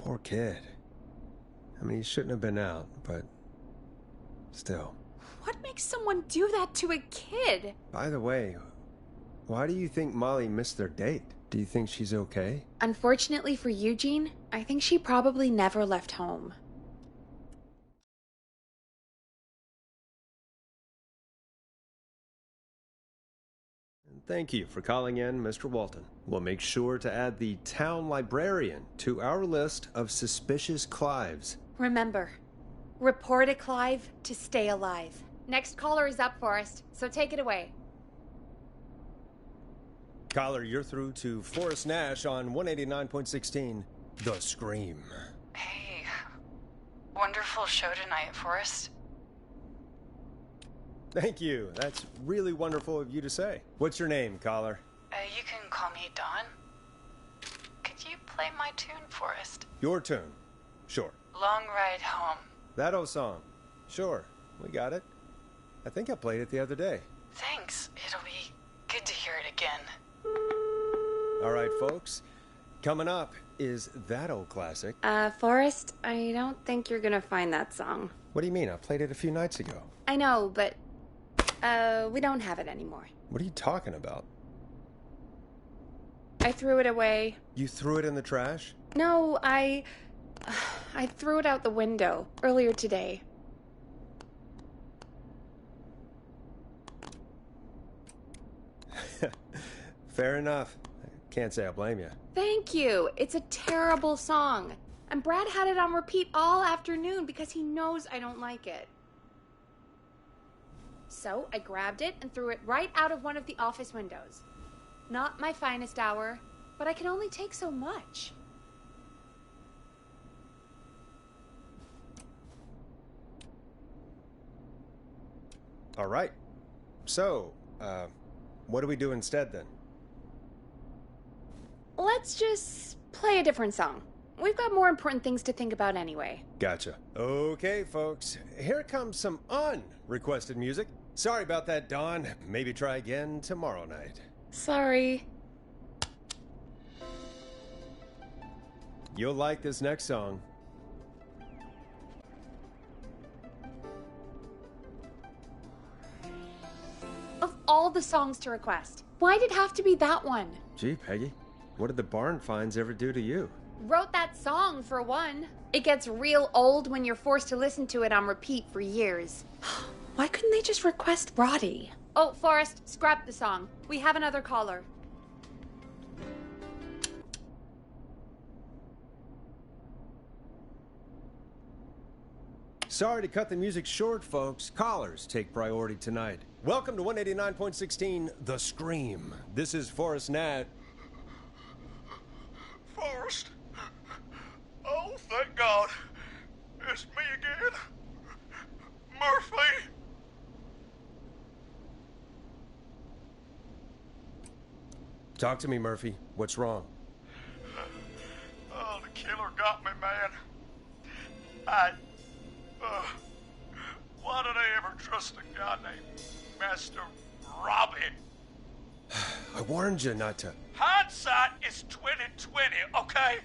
Poor kid. I mean, he shouldn't have been out, but still. What makes someone do that to a kid? By the way, why do you think Molly missed their date? Do you think she's okay? Unfortunately for Eugene, I think she probably never left home. Thank you for calling in, Mr. Walton. We'll make sure to add the town librarian to our list of suspicious Clives. Remember, report a Clive to stay alive. Next caller is up, Forrest, so take it away. Caller, you're through to Forrest Nash on 189.16, The Scream. Hey, wonderful show tonight, Forrest. Thank you. That's really wonderful of you to say. What's your name, caller? You can call me Dawn. Could you play my tune, Forrest? Your tune. Sure. Long Ride Home. That old song. Sure. We got it. I think I played it the other day. Thanks. It'll be good to hear it again. All right, folks. Coming up is that old classic. Forrest, I don't think you're gonna find that song. What do you mean? I played it a few nights ago. I know, but, we don't have it anymore. What are you talking about? I threw it away. You threw it in the trash? No, I threw it out the window earlier today. Fair enough. Can't say I blame you. Thank you. It's a terrible song. And Brad had it on repeat all afternoon because he knows I don't like it. So I grabbed it and threw it right out of one of the office windows. Not my finest hour, but I can only take so much. All right. So, what do we do instead then? Let's just play a different song. We've got more important things to think about anyway. Gotcha. Okay, folks. Here comes some unrequested music. Sorry about that, Dawn. Maybe try again tomorrow night. Sorry. You'll like this next song. Of all the songs to request, why'd it have to be that one? Gee, Peggy, what did the barn finds ever do to you? Wrote that song, for one. It gets real old when you're forced to listen to it on repeat for years. Why couldn't they just request Roddy? Oh, Forrest, scrap the song. We have another caller. Sorry to cut the music short, folks. Callers take priority tonight. Welcome to 189.16, The Scream. This is Forrest Nash. Forrest? Oh, thank God. It's me again. Murphy. Talk to me, Murphy. What's wrong? Oh, the killer got me, man. Why did I ever trust a guy named Master Robbie? I warned you not to. Hindsight is 20/20, okay?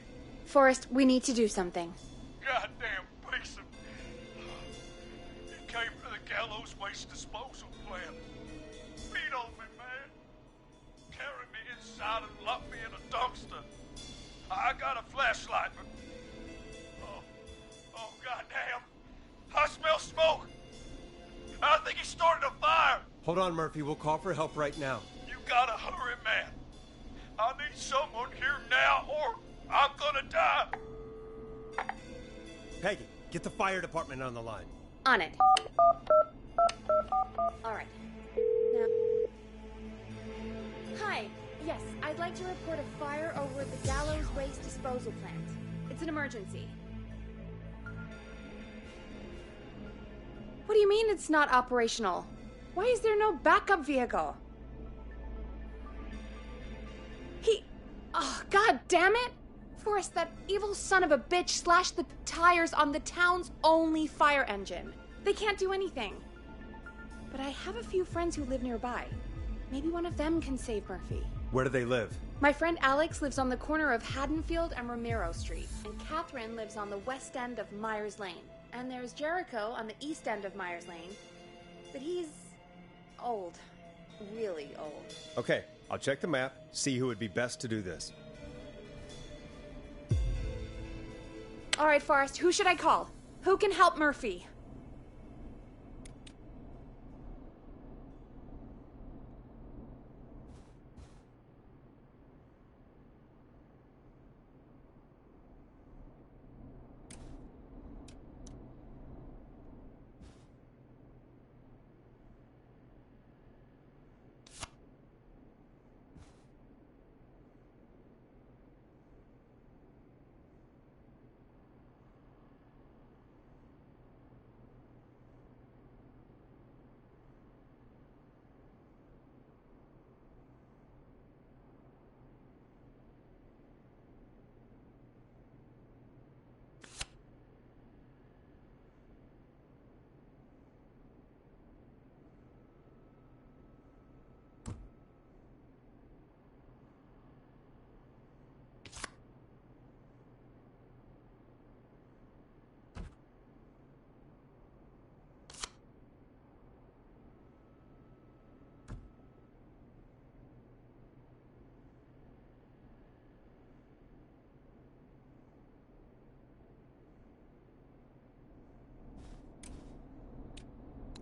Forrest, we need to do something. Goddamn piece of... It came from the Gallows Waste Disposal Plant. Beat on me, man. Carry me inside and lock me in a dumpster. I got a flashlight, but... Oh, goddamn. I smell smoke. I think he started a fire. Hold on, Murphy. We'll call for help right now. You gotta hurry, man. I need someone here now or I'm gonna die. Peggy, get the fire department on the line. On it. All right. Now... Hi. Yes, I'd like to report a fire over at the Gallows Waste Disposal Plant. It's an emergency. What do you mean it's not operational? Why is there no backup vehicle? Oh, God damn it! Forrest, that evil son of a bitch slashed the tires on the town's only fire engine. They can't do anything. But I have a few friends who live nearby. Maybe one of them can save Murphy. Where do they live? My friend Alex lives on the corner of Haddonfield and Romero Street, and Catherine lives on the west end of Myers Lane. And there's Jericho on the east end of Myers Lane, but he's old. Really old. Okay, I'll check the map, see who would be best to do this. All right, Forrest, who should I call? Who can help Murphy?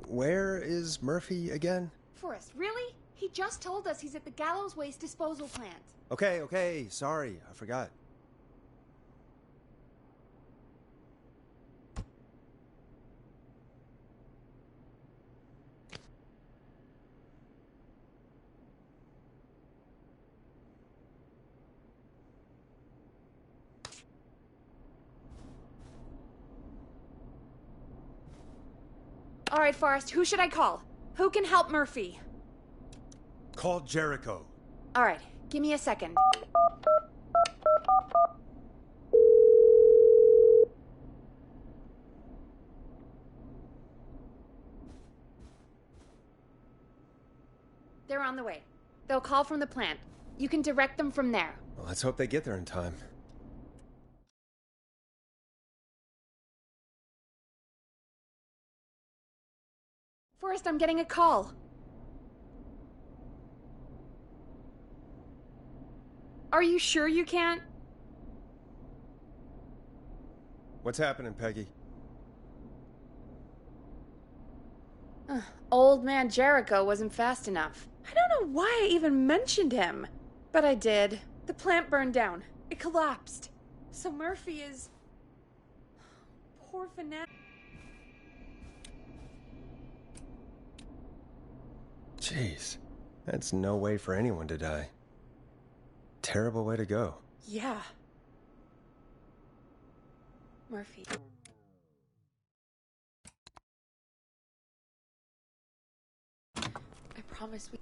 Where is Murphy again? Forrest, really? He just told us he's at the Gallows Waste Disposal Plant. Okay, sorry, I forgot. All right, Forrest, who should I call? Who can help Murphy? Call Jericho. All right, give me a second. They're on the way. They'll call from the plant. You can direct them from there. Well, let's hope they get there in time. Forrest, I'm getting a call. Are you sure you can't? What's happening, Peggy? Old man Jericho wasn't fast enough. I don't know why I even mentioned him. But I did. The plant burned down. It collapsed. So Murphy is... Poor fanatic. Jeez, that's no way for anyone to die. Terrible way to go. Yeah. Murphy. I promise we...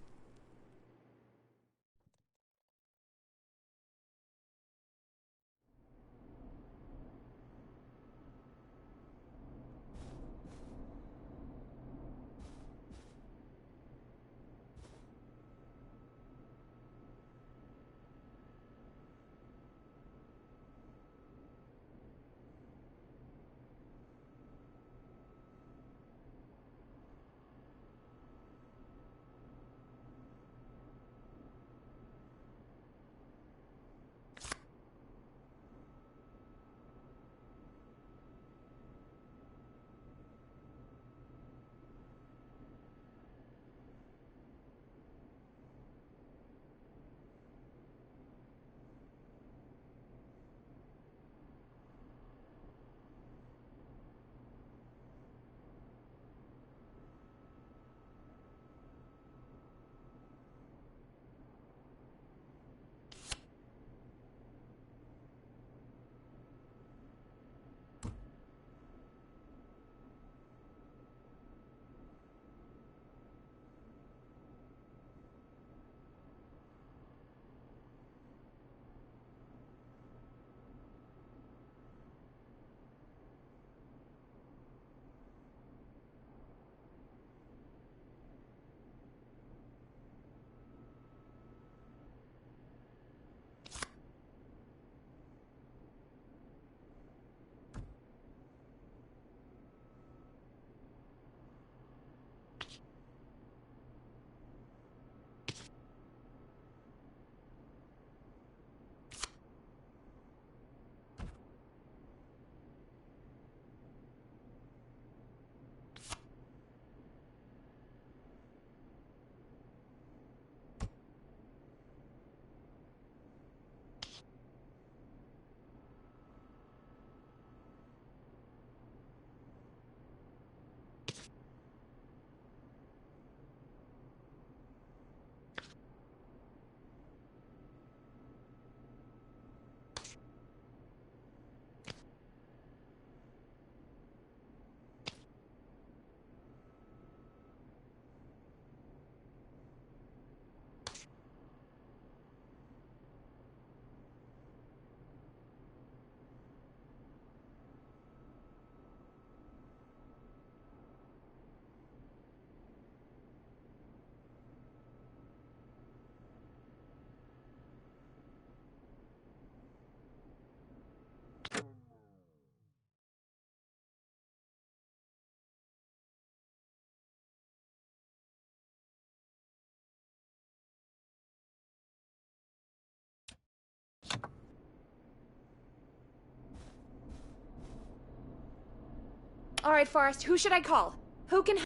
All right, Forrest, who should I call? Who can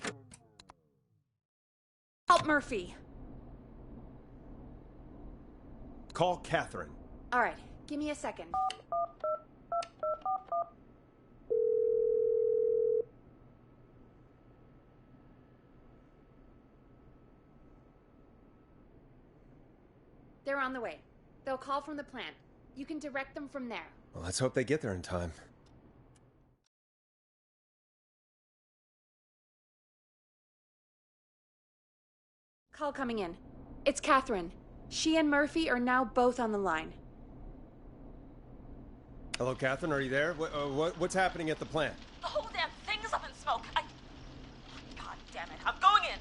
help Murphy? Call Catherine. All right, give me a second. They're on the way. They'll call from the plant. You can direct them from there. Well, let's hope they get there in time. Call coming in. It's Catherine. She and Murphy are now both on the line. Hello, Catherine, are you there? What's happening at the plant? The whole damn thing is up in smoke. God damn it, I'm going in.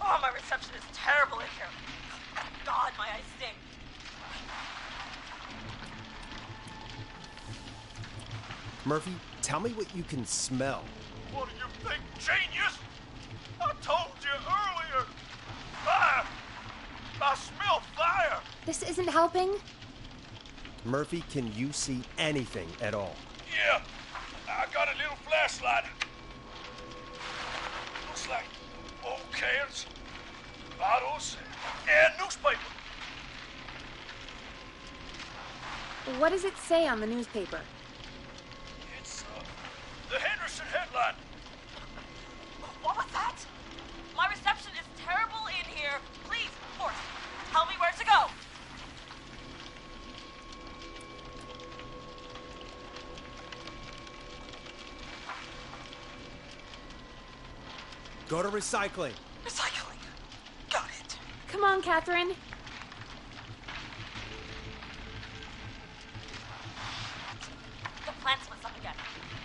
Oh, my reception is terrible in here. God, my eyes sting. Murphy, tell me what you can smell. What do you think, genius? I told you earlier. Fire! I smell fire! This isn't helping? Murphy, can you see anything at all? Yeah, I got a little flashlight. Looks like old cans, bottles, and newspaper. What does it say on the newspaper? It's, the Henderson headline. What was that? My reception is terrible in here. Please, Forrest, tell me where to go. Go to recycling. Recycling. Got it. Come on, Catherine. The plant splits up again.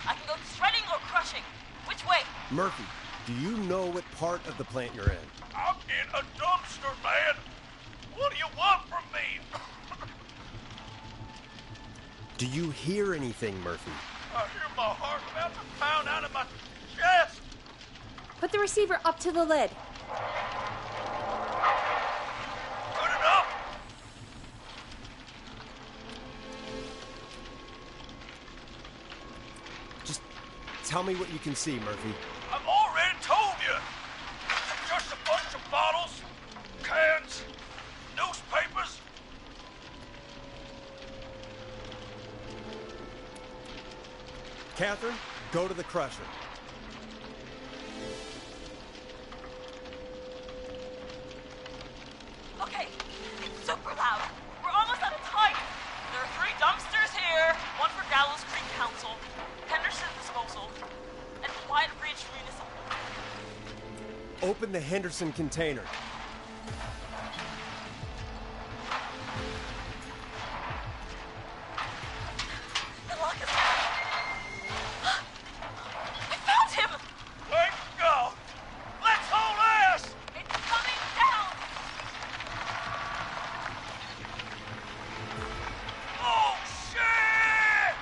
I can go shredding or crushing. Which way? Murphy, do you know what part of the plant you're in? I'm in a dumpster, man. What do you want from me? Do you hear anything, Murphy? I hear my heart about to pound out of my chest. Put the receiver up to the lid. Good enough. Just tell me what you can see, Murphy. I've already told you. Just a bunch of bottles, cans, newspapers. Catherine, go to the crusher. Okay, it's super loud. We're almost out of time. There are 3 dumpsters here, one for Gallows Creek Council, Henderson Disposal, and Wyatt Ridge Municipal. Open the Henderson container. The lock is... I found him! Thank God. Let's haul ass. It's coming down! Oh, shit!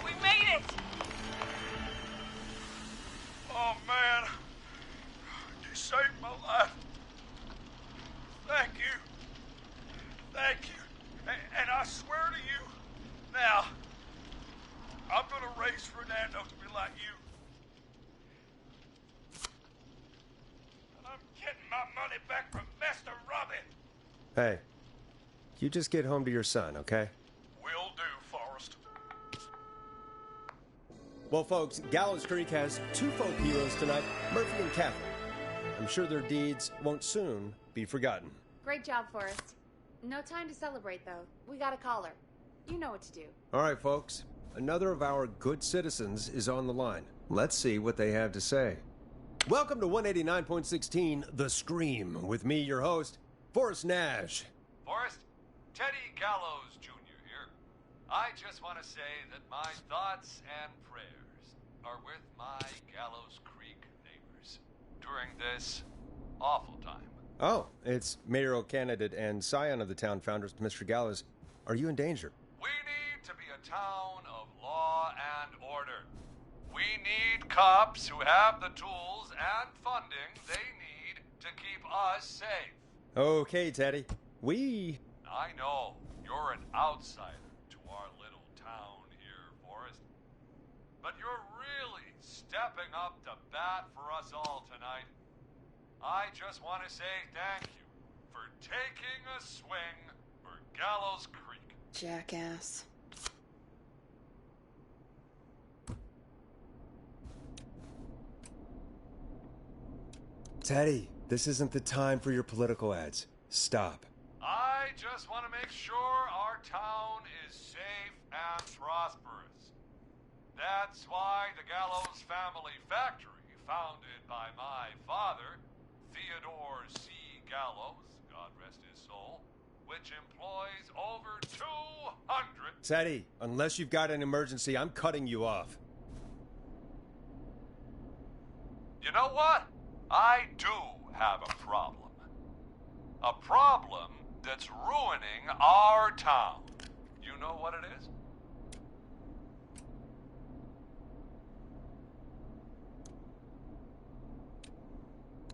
We made it! Oh, man. You saved my life. Thank you. Thank you. And I swear to you, now, I'm gonna raise Fernando to be like you. And I'm getting my money back from Master Robbie. Hey, you just get home to your son, okay? Will do, Forrest. Well, folks, Gallows Creek has 2 folk heroes tonight, Murphy and Catherine. I'm sure their deeds won't soon be forgotten. Great job, Forrest. No time to celebrate, though. We got a caller. You know what to do. All right, folks. Another of our good citizens is on the line. Let's see what they have to say. Welcome to 189.16 The Scream, with me, your host, Forrest Nash. Forrest, Teddy Gallows Jr. here. I just want to say that my thoughts and prayers are with my Gallows Creek neighbors during this awful time. Oh, it's mayoral candidate and scion of the town founders, Mr. Gallows. Are you in danger? We town of law and order. We need cops who have the tools and funding they need to keep us safe. Okay, Teddy. I know you're an outsider to our little town here, Forrest. But you're really stepping up to bat for us all tonight. I just want to say thank you for taking a swing for Gallows Creek. Jackass. Teddy, this isn't the time for your political ads. Stop. I just want to make sure our town is safe and prosperous. That's why the Gallows Family Factory, founded by my father, Theodore C. Gallows, God rest his soul, which employs over 200... Teddy, unless you've got an emergency, I'm cutting you off. You know what? I do have a problem. A problem that's ruining our town. You know what it is?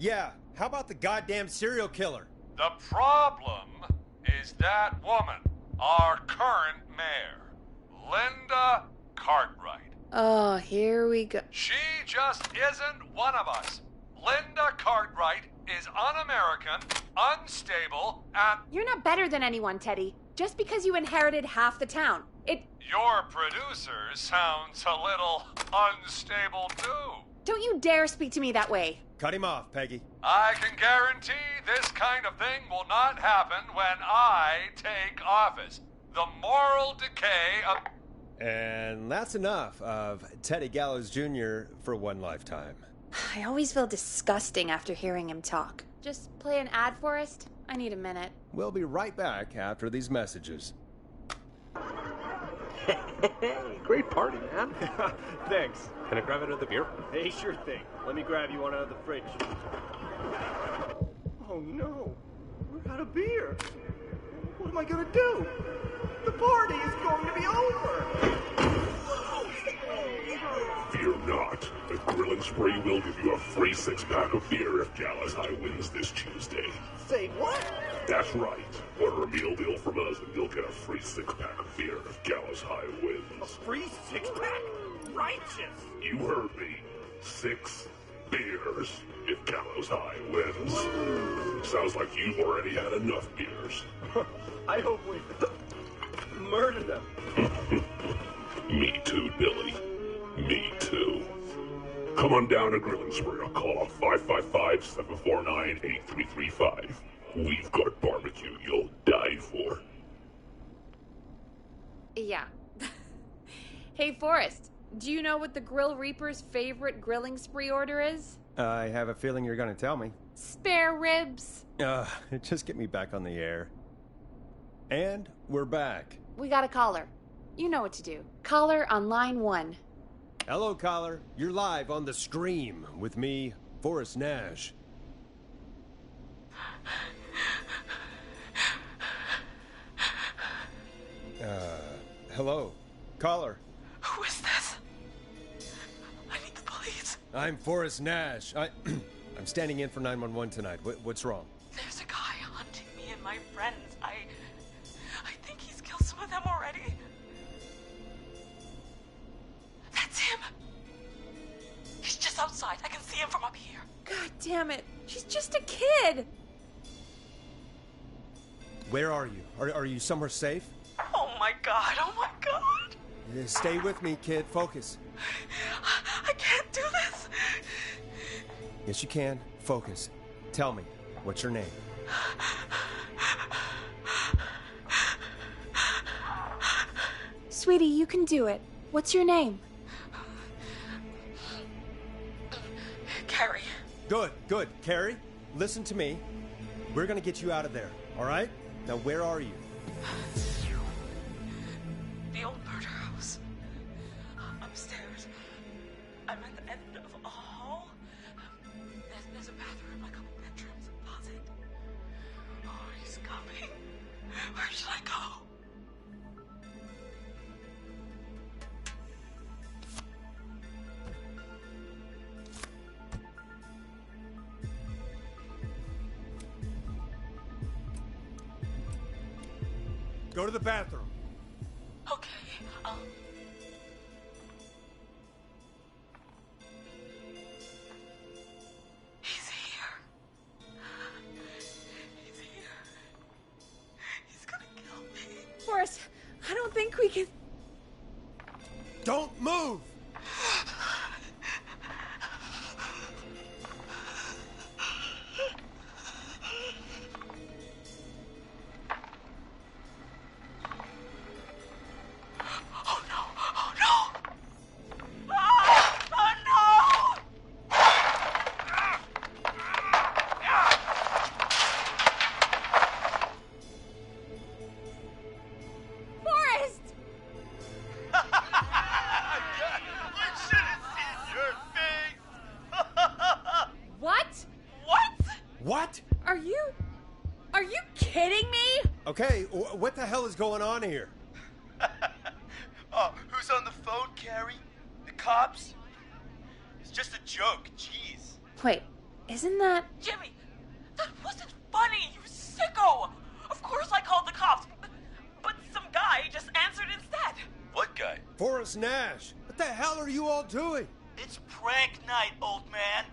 Yeah, how about the goddamn serial killer? The problem is that woman, our current mayor, Linda Cartwright. Oh, here we go. She just isn't one of us. Linda Cartwright is un-American, unstable, and... You're not better than anyone, Teddy. Just because you inherited half the town. Your producer sounds a little unstable, too. Don't you dare speak to me that way. Cut him off, Peggy. I can guarantee this kind of thing will not happen when I take office. The moral decay of... And that's enough of Teddy Gallows Jr. for one lifetime. I always feel disgusting after hearing him talk. Just play an ad, Forrest? I need a minute. We'll be right back after these messages. Great party, man. Thanks. Can I grab another beer? Hey, sure thing. Let me grab you one out of the fridge. Oh no, we're out of beer. What am I gonna do? The party is going to be over. Fear not. The Grilling Spree will give you a free 6-pack of beer if Gallows High wins this Tuesday. Say what? That's right. Order a meal deal from us and you'll get a free 6-pack of beer if Gallows High A wins. free 6-pack? Righteous! You heard me. 6 beers if Gallows High wins. Sounds like you've already had enough beers. I hope we murder them. Me too, Billy. Me too. Come on down to Grilling Spree or call 555-749-8335. We've got barbecue you'll die for. Yeah. Hey, Forrest, do you know what the Grill Reaper's favorite grilling spree order is? I have a feeling you're going to tell me. Spare ribs. Just get me back on the air. And we're back. We got a caller. You know what to do. Caller on line 1. Hello, caller. You're live on the Scream with me, Forrest Nash. Hello, caller. Who is this? I need the police. I'm Forrest Nash. I'm standing in for 911 tonight. What's wrong? There's a guy hunting me and my friends. I think he's killed some of them already. That's him. He's just outside. I can see him from up here. God damn it. She's just a kid. Where are you? Are you somewhere safe? Oh my god. Oh my god. Stay with me, kid. Focus. I can't do this. Yes, you can. Focus. Tell me, what's your name? Sweetie, you can do it. What's your name? Carrie. Good. Carrie, listen to me. We're gonna get you out of there, all right? Now, where are you? The old murder house. Upstairs. I'm at the end of a hall. There's a bathroom, a couple bedrooms, a closet. Oh, he's coming. Where should I go? go to the bathroom. Okay, He's here. He's here. He's gonna kill me. Forrest, I don't think we can... Don't move! Oh no! Oh no! Ah! Oh no! Forrest! You should have seen your face! What? What? What? Are you kidding me? Okay, what the hell is going on here? Oh, who's on the phone, Carrie? The cops? It's just a joke, jeez. Wait, isn't that... Jimmy, that wasn't funny, you sicko! Of course I called the cops, but some guy just answered instead. What guy? Forrest Nash, what the hell are you all doing? It's prank night, old man.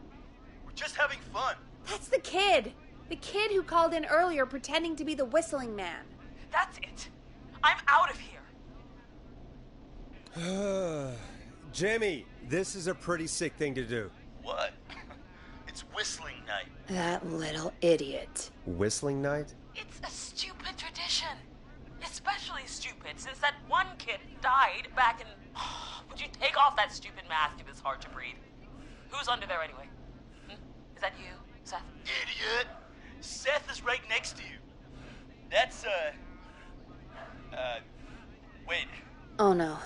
We're just having fun. That's the kid. The kid who called in earlier pretending to be the whistling man. That's it. I'm out of here. Jimmy, this is a pretty sick thing to do. What? It's whistling night. That little idiot. Whistling night? It's a stupid tradition. Especially stupid since that one kid died back in... Would you take off that stupid mask if it's hard to breathe? Who's under there anyway? Is that you, Seth? Idiot! Seth is right next to you. That's, wait. Oh no.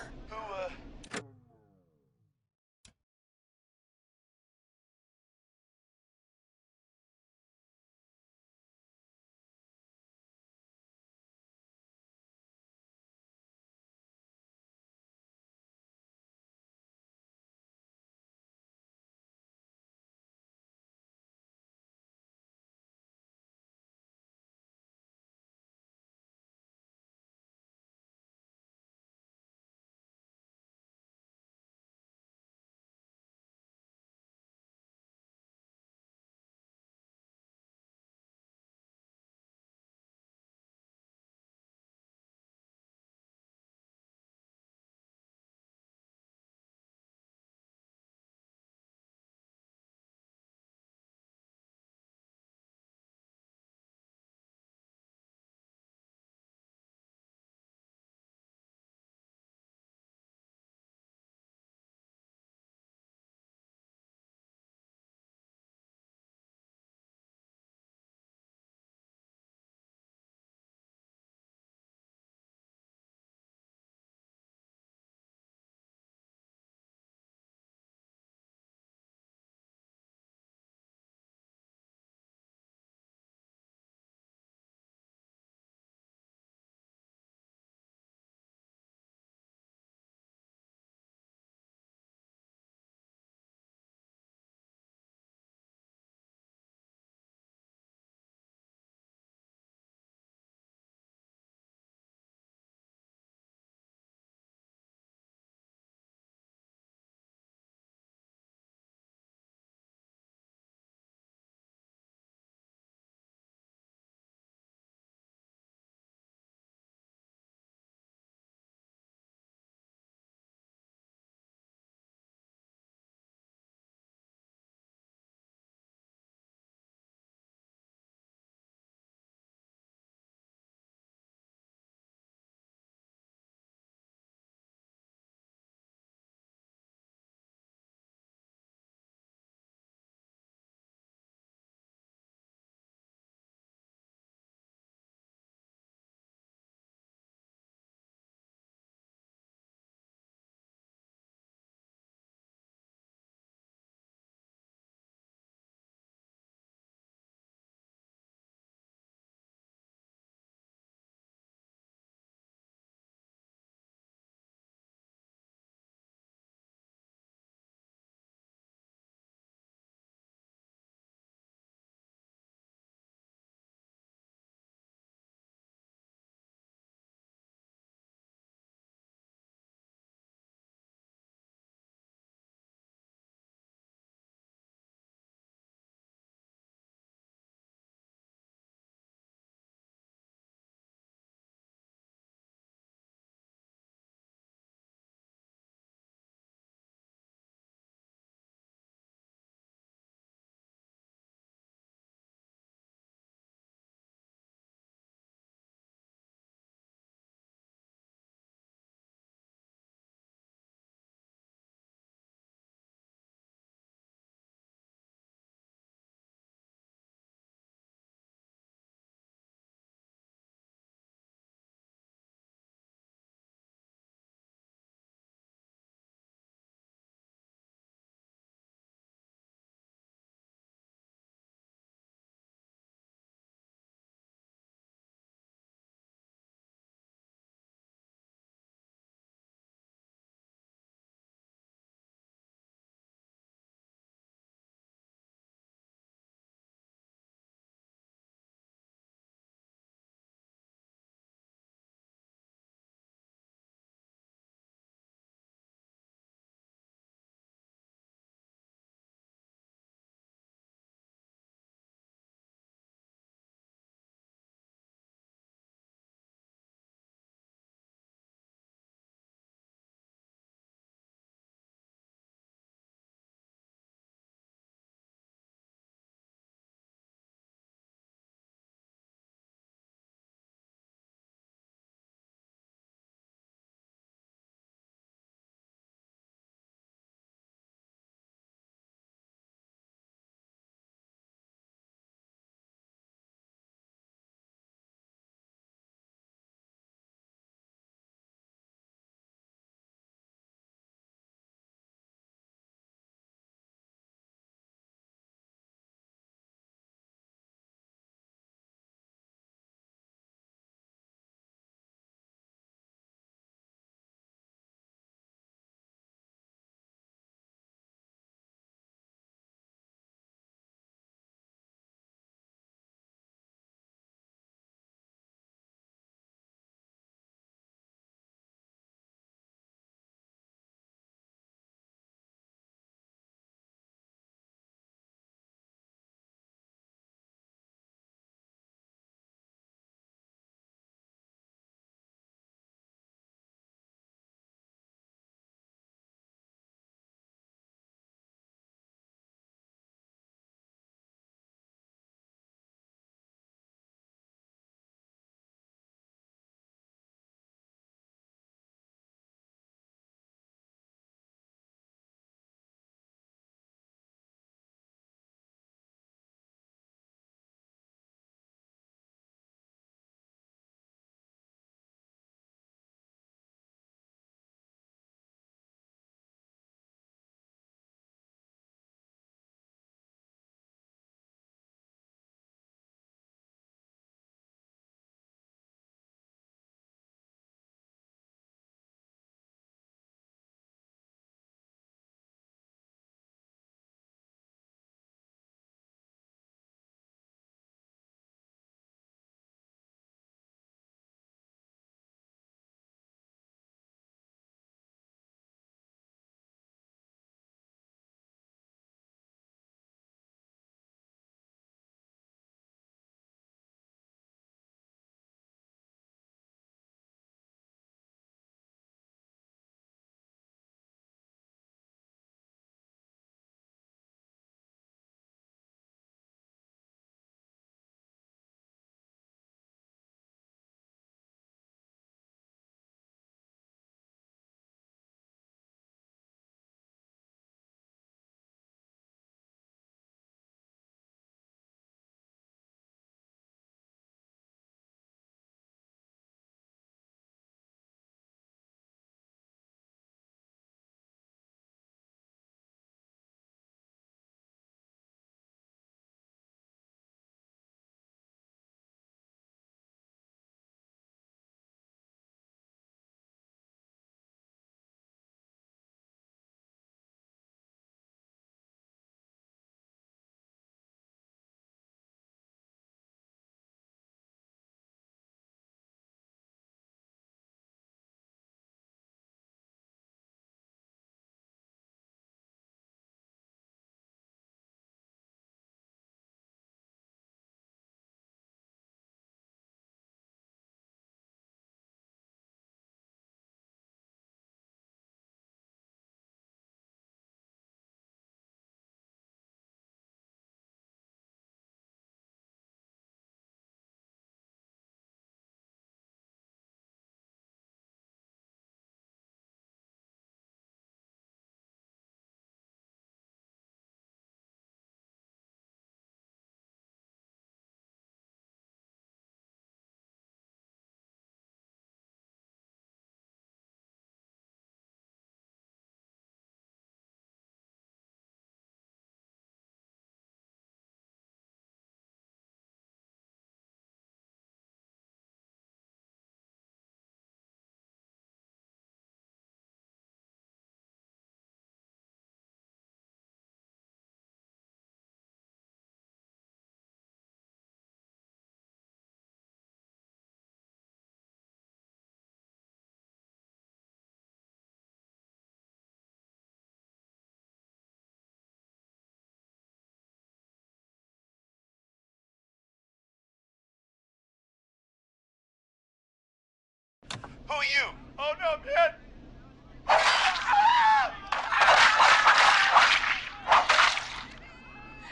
Who are you? Oh no, man!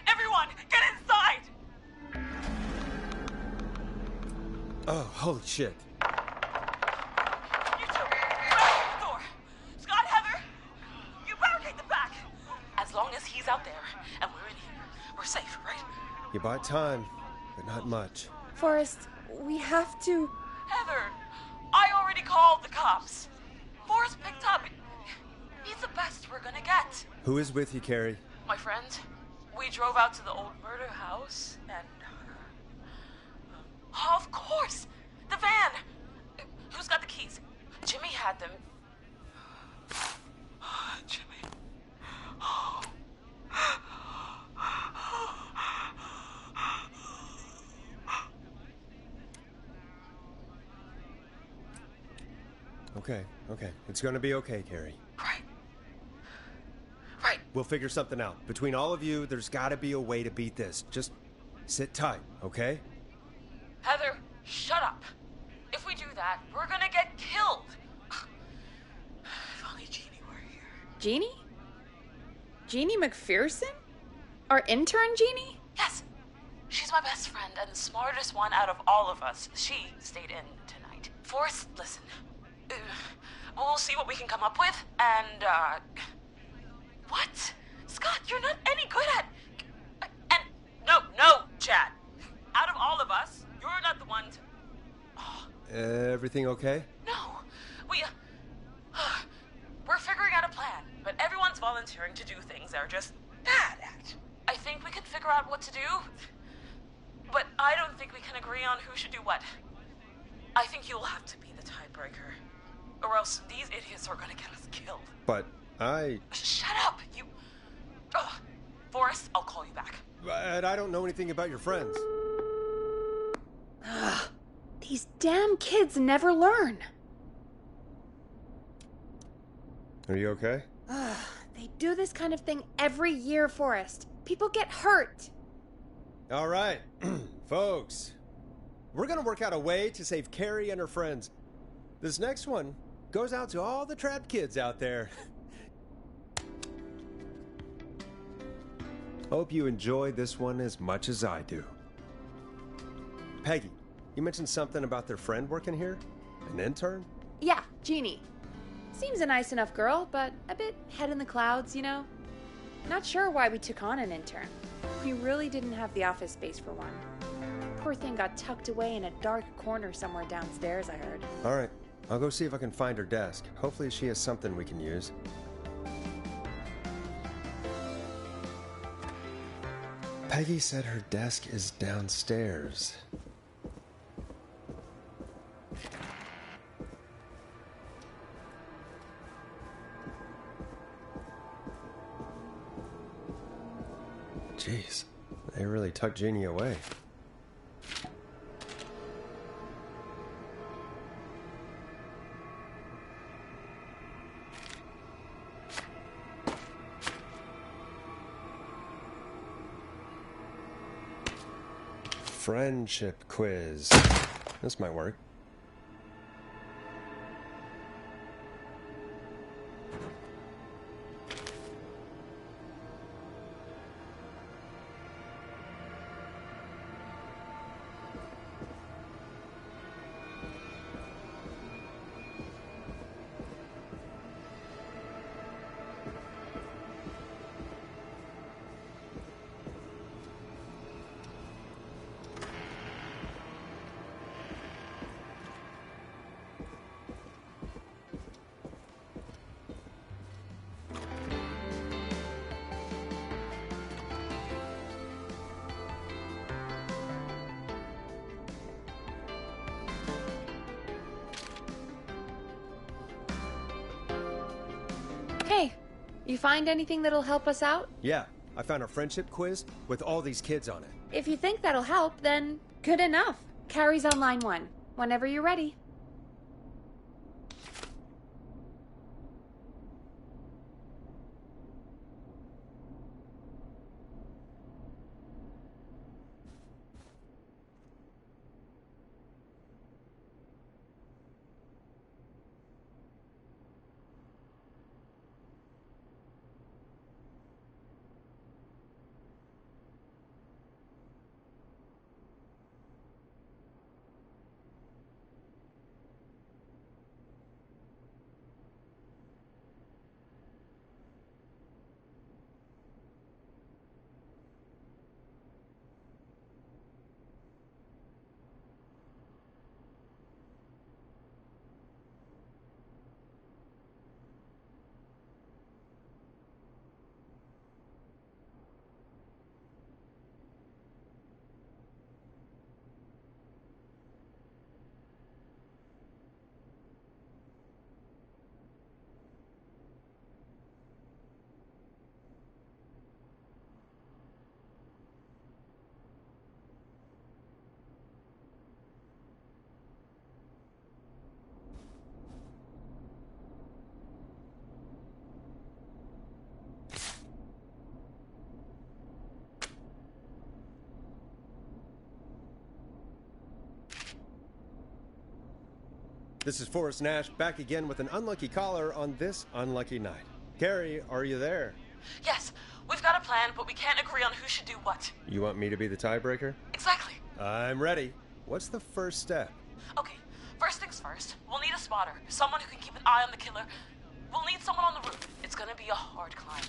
Everyone, get inside! Oh, holy shit. You two, barricade the door. Scott, Heather, you barricade the back. As long as he's out there and we're in here, we're safe, right? You buy time, but not much. Forrest, we have to... Heather, I already called the cops. Forrest picked up. He's the best we're gonna get. Who is with you, Carrie? My friend, we drove out to the old murder house and... Oh, of course! The van! Who's got the keys? Jimmy had them. Jimmy. Okay. It's gonna be okay, Carrie. Right. We'll figure something out. Between all of you, there's gotta be a way to beat this. Just sit tight, okay? Heather, shut up. If we do that, we're gonna get killed. If only Jeannie were here. Jeannie? Jeannie McPherson? Our intern Jeannie? Yes. She's my best friend and the smartest one out of all of us. She stayed in tonight. Forrest, listen. We'll see what we can come up with, and, What? Scott, you're not any good at... And... No, Chad. Out of all of us, you're not the one to... Everything okay? No. We're figuring out a plan, but everyone's volunteering to do things they're just bad at. I think we can figure out what to do, but I don't think we can agree on who should do what. I think you'll have to be the tiebreaker, or else these idiots are gonna get us killed. But I... Shut up, you... Forrest, I'll call you back. But I don't know anything about your friends. These damn kids never learn. Are you okay? They do this kind of thing every year, Forrest. People get hurt. All right, folks. We're gonna work out a way to save Carrie and her friends. This next one goes out to all the trapped kids out there. Hope you enjoy this one as much as I do. Peggy, you mentioned something about their friend working here? An intern? Yeah, Jeannie. Seems a nice enough girl, but a bit head in the clouds, you know? Not sure why we took on an intern. We really didn't have the office space for one. Poor thing got tucked away in a dark corner somewhere downstairs, I heard. All right, I'll go see if I can find her desk. Hopefully she has something we can use. Peggy said her desk is downstairs. Jeez, they really tucked Jeannie away. Friendship quiz. This might work. Hey, you find anything that'll help us out? Yeah, I found a friendship quiz with all these kids on it. If you think that'll help, then good enough. Carrie's on line 1. Whenever you're ready. This is Forrest Nash, back again with an unlucky caller on this unlucky night. Carrie, are you there? Yes, we've got a plan, but we can't agree on who should do what. You want me to be the tiebreaker? Exactly. I'm ready. What's the first step? Okay, first things first. We'll need a spotter, someone who can keep an eye on the killer. We'll need someone on the roof. It's gonna be a hard climb.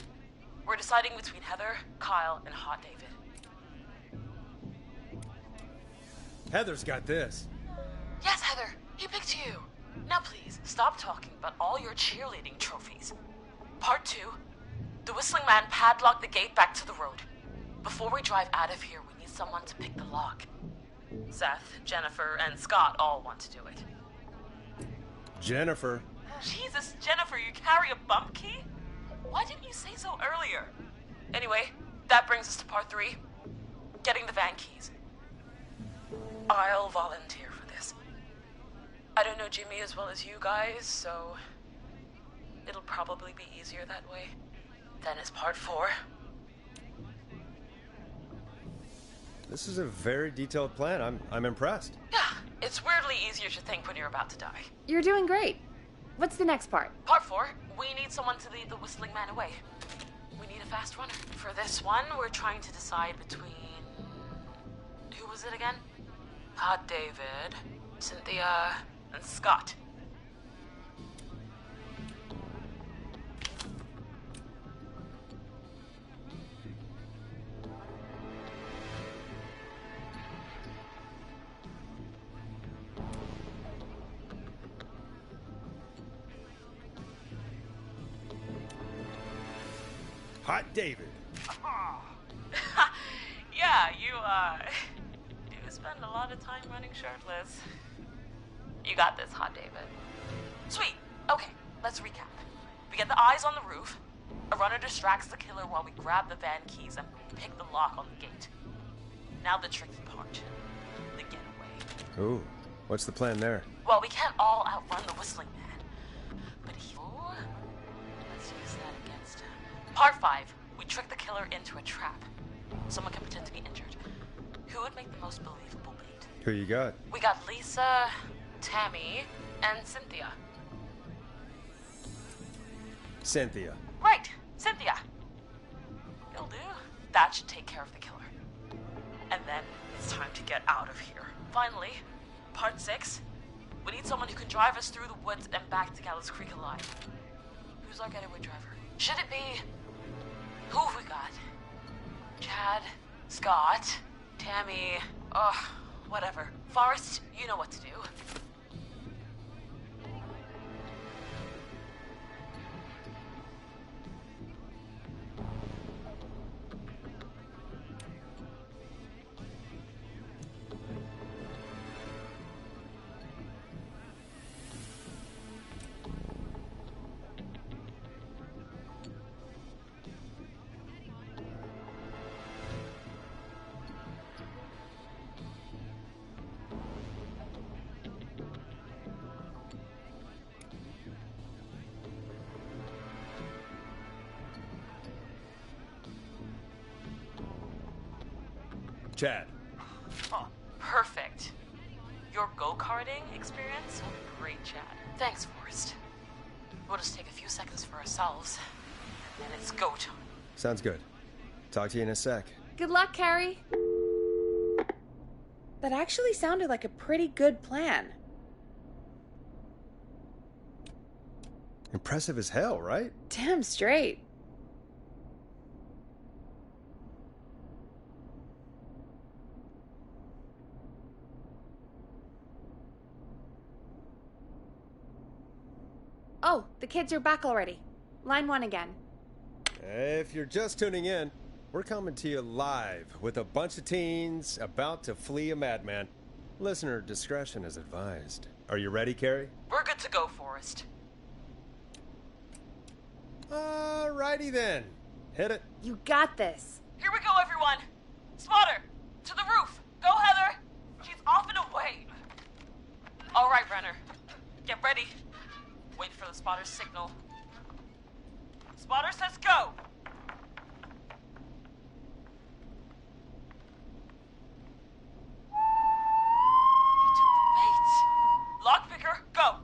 We're deciding between Heather, Kyle, and Hot David. Heather's got this. Yes, Heather, he picked you. Now please, stop talking about all your cheerleading trophies. Part 2. The Whistling Man padlocked the gate back to the road. Before we drive out of here, we need someone to pick the lock. Seth, Jennifer, and Scott all want to do it. Jennifer. Jesus, Jennifer, you carry a bump key? Why didn't you say so earlier? Anyway, that brings us to part 3. Getting the van keys. I'll volunteer for this. I don't know Jimmy as well as you guys, so it'll probably be easier that way. Then it's part 4. This is a very detailed plan. I'm impressed. Yeah, it's weirdly easier to think when you're about to die. You're doing great. What's the next part? Part 4, we need someone to lead the Whistling Man away. We need a fast runner. For this one, we're trying to decide between... Who was it again? Hot David, Cynthia, and Scott. Hot David. Yeah, you do spend a lot of time running shirtless. You got this, Hot David. Sweet. Okay, let's recap. We get the eyes on the roof. A runner distracts the killer while we grab the van keys and pick the lock on the gate. Now the tricky part. The getaway. Ooh, what's the plan there? Well, we can't all outrun the Whistling Man. But let's use that against him. Part 5. We trick the killer into a trap. Someone can pretend to be injured. Who would make the most believable bait? Who you got? We got Lisa, Tammy, and Cynthia. Cynthia. Right, Cynthia. You'll do. That should take care of the killer. And then it's time to get out of here. Finally, part 6. We need someone who can drive us through the woods and back to Gallows Creek alive. Who's our getaway driver? Should it be... Who have we got? Chad, Scott, Tammy, whatever. Forrest, you know what to do. Chad. Oh, perfect. Your go-karting experience will be great, Chad. Thanks, Forrest. We'll just take a few seconds for ourselves, and then it's go time. Sounds good. Talk to you in a sec. Good luck, Carrie. That actually sounded like a pretty good plan. Impressive as hell, right? Damn straight. Oh, the kids are back already. Line 1 again. If you're just tuning in, we're coming to you live with a bunch of teens about to flee a madman. Listener discretion is advised. Are you ready, Carrie? We're good to go, Forrest. Alrighty then. Hit it. You got this. Here we go, everyone. Spotter, to the roof. Go, Heather. She's off and away. All right, Renner. Get ready. Wait for the spotter's signal. Spotter says go. He took the bait. Lockpicker, go.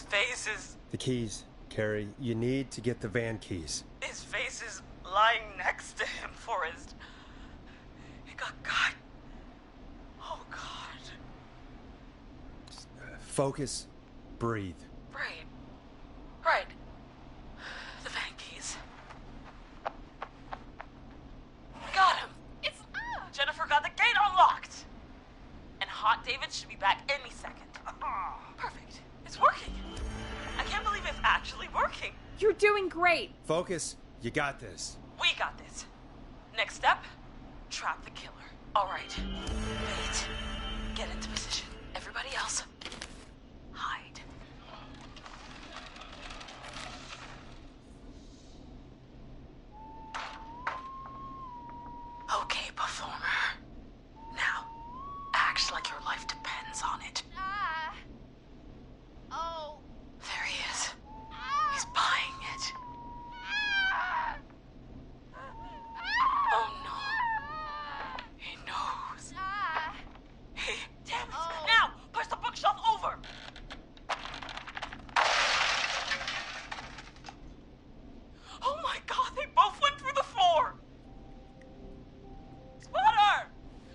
face is... The keys, Carrie. You need to get the van keys. His face is lying next to him, Forrest. He got cut. Oh, God. Focus. Breathe. Right. The van keys. We got him. It's... Jennifer got the gate unlocked. And Hot David should be back any second. Perfect. It's working. I can't believe it's actually working. You're doing great. Focus. You got this. We got this. Next step, trap the killer. All right. Wait. Get into position. Everybody else, hide. Okay, performer. Now, act like your life depends on it. Oh. There he is. He's buying it. Oh no. He knows. Hey, damn it. Now, push the bookshelf over. Oh my God, they both went through the floor. Spotter!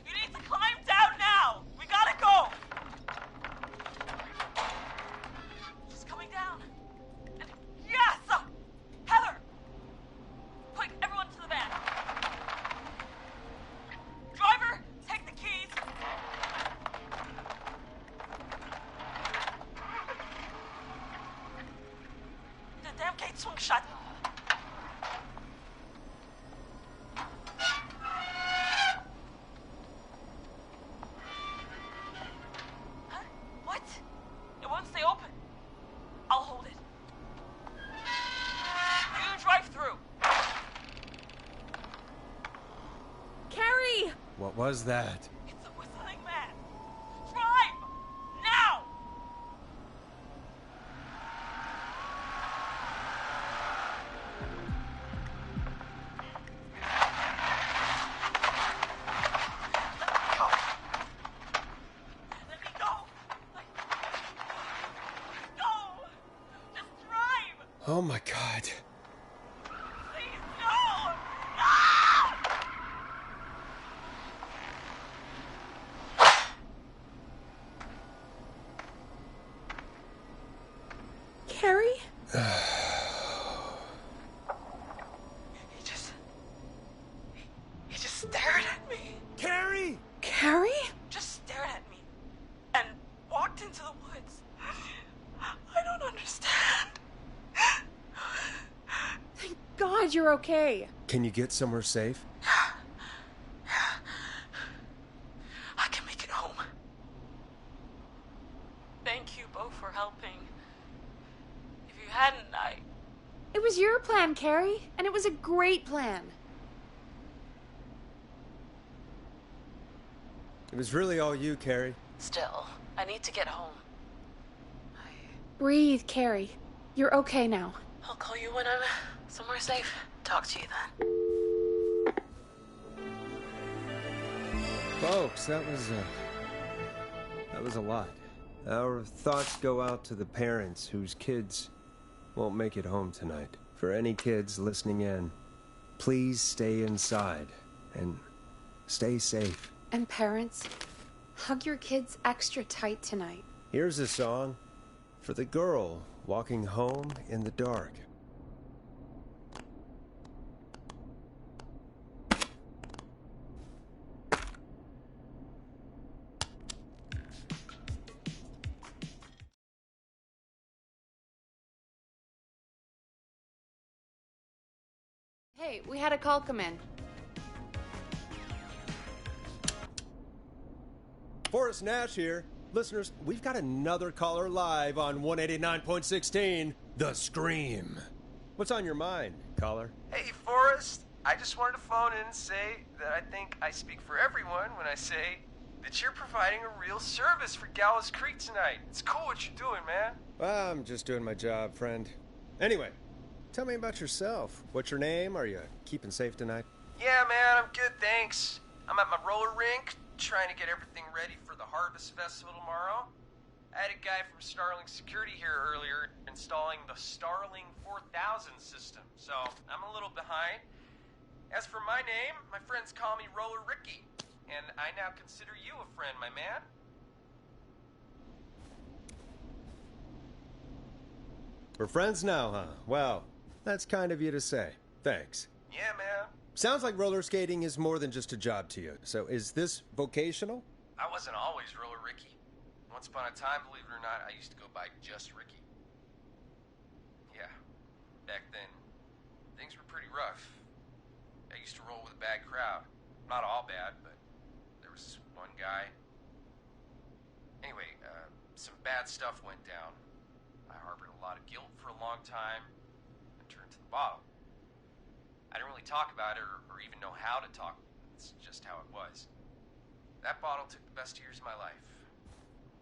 You need to climb down now. We gotta go. She's coming down. And yes! Heather! Quick, everyone to the van. Driver, take the keys. The damn gate swung shut. Huh? What? It won't stay open. I'll hold it. You drive through. Carrie! What was that? It's a whistling man. Drive! Now! Let me go. Let me go. Just drive. Oh my God. Please, no! No! Carrie? He just stared at me. Carrie! Carrie? Just stared at me. And walked into the woods. I don't understand. Thank God you're okay. Can you get somewhere safe? I can make it home. Thank you both for helping. If you hadn't, It was your plan, Carrie, and it was a great plan. It was really all you, Carrie. Still, I need to get home. Breathe, Carrie. You're okay now. I'll call you when I'm somewhere safe. Talk to you then. Folks, that was a lot. Our thoughts go out to the parents whose kids won't make it home tonight. For any kids listening in, please stay inside and stay safe. And parents, hug your kids extra tight tonight. Here's a song for the girl walking home in the dark. Hey, we had a call come in. Forrest Nash here. Listeners, we've got another caller live on 189.16, The Scream. What's on your mind, caller? Hey, Forrest. I just wanted to phone in and say that I think I speak for everyone when I say that you're providing a real service for Gallows Creek tonight. It's cool what you're doing, man. Well, I'm just doing my job, friend. Anyway, tell me about yourself. What's your name? Are you keeping safe tonight? Yeah, man, I'm good, thanks. I'm at my roller rink, trying to get everything ready for the Harvest Festival tomorrow. I had a guy from Starling Security here earlier installing the Starling 4000 system, so I'm a little behind. As for my name, my friends call me Roller Ricky, and I now consider you a friend, my man. We're friends now, huh? Well, that's kind of you to say. Thanks. Yeah, man. Sounds like roller skating is more than just a job to you. So is this vocational? I wasn't always Roller Ricky. Once upon a time, believe it or not, I used to go by just Ricky. Yeah, back then, things were pretty rough. I used to roll with a bad crowd. Not all bad, but there was one guy. Anyway, some bad stuff went down. I harbored a lot of guilt for a long time and turned to the bottle. I didn't really talk about it or even know how to talk. It's just how it was. That bottle took the best years of my life.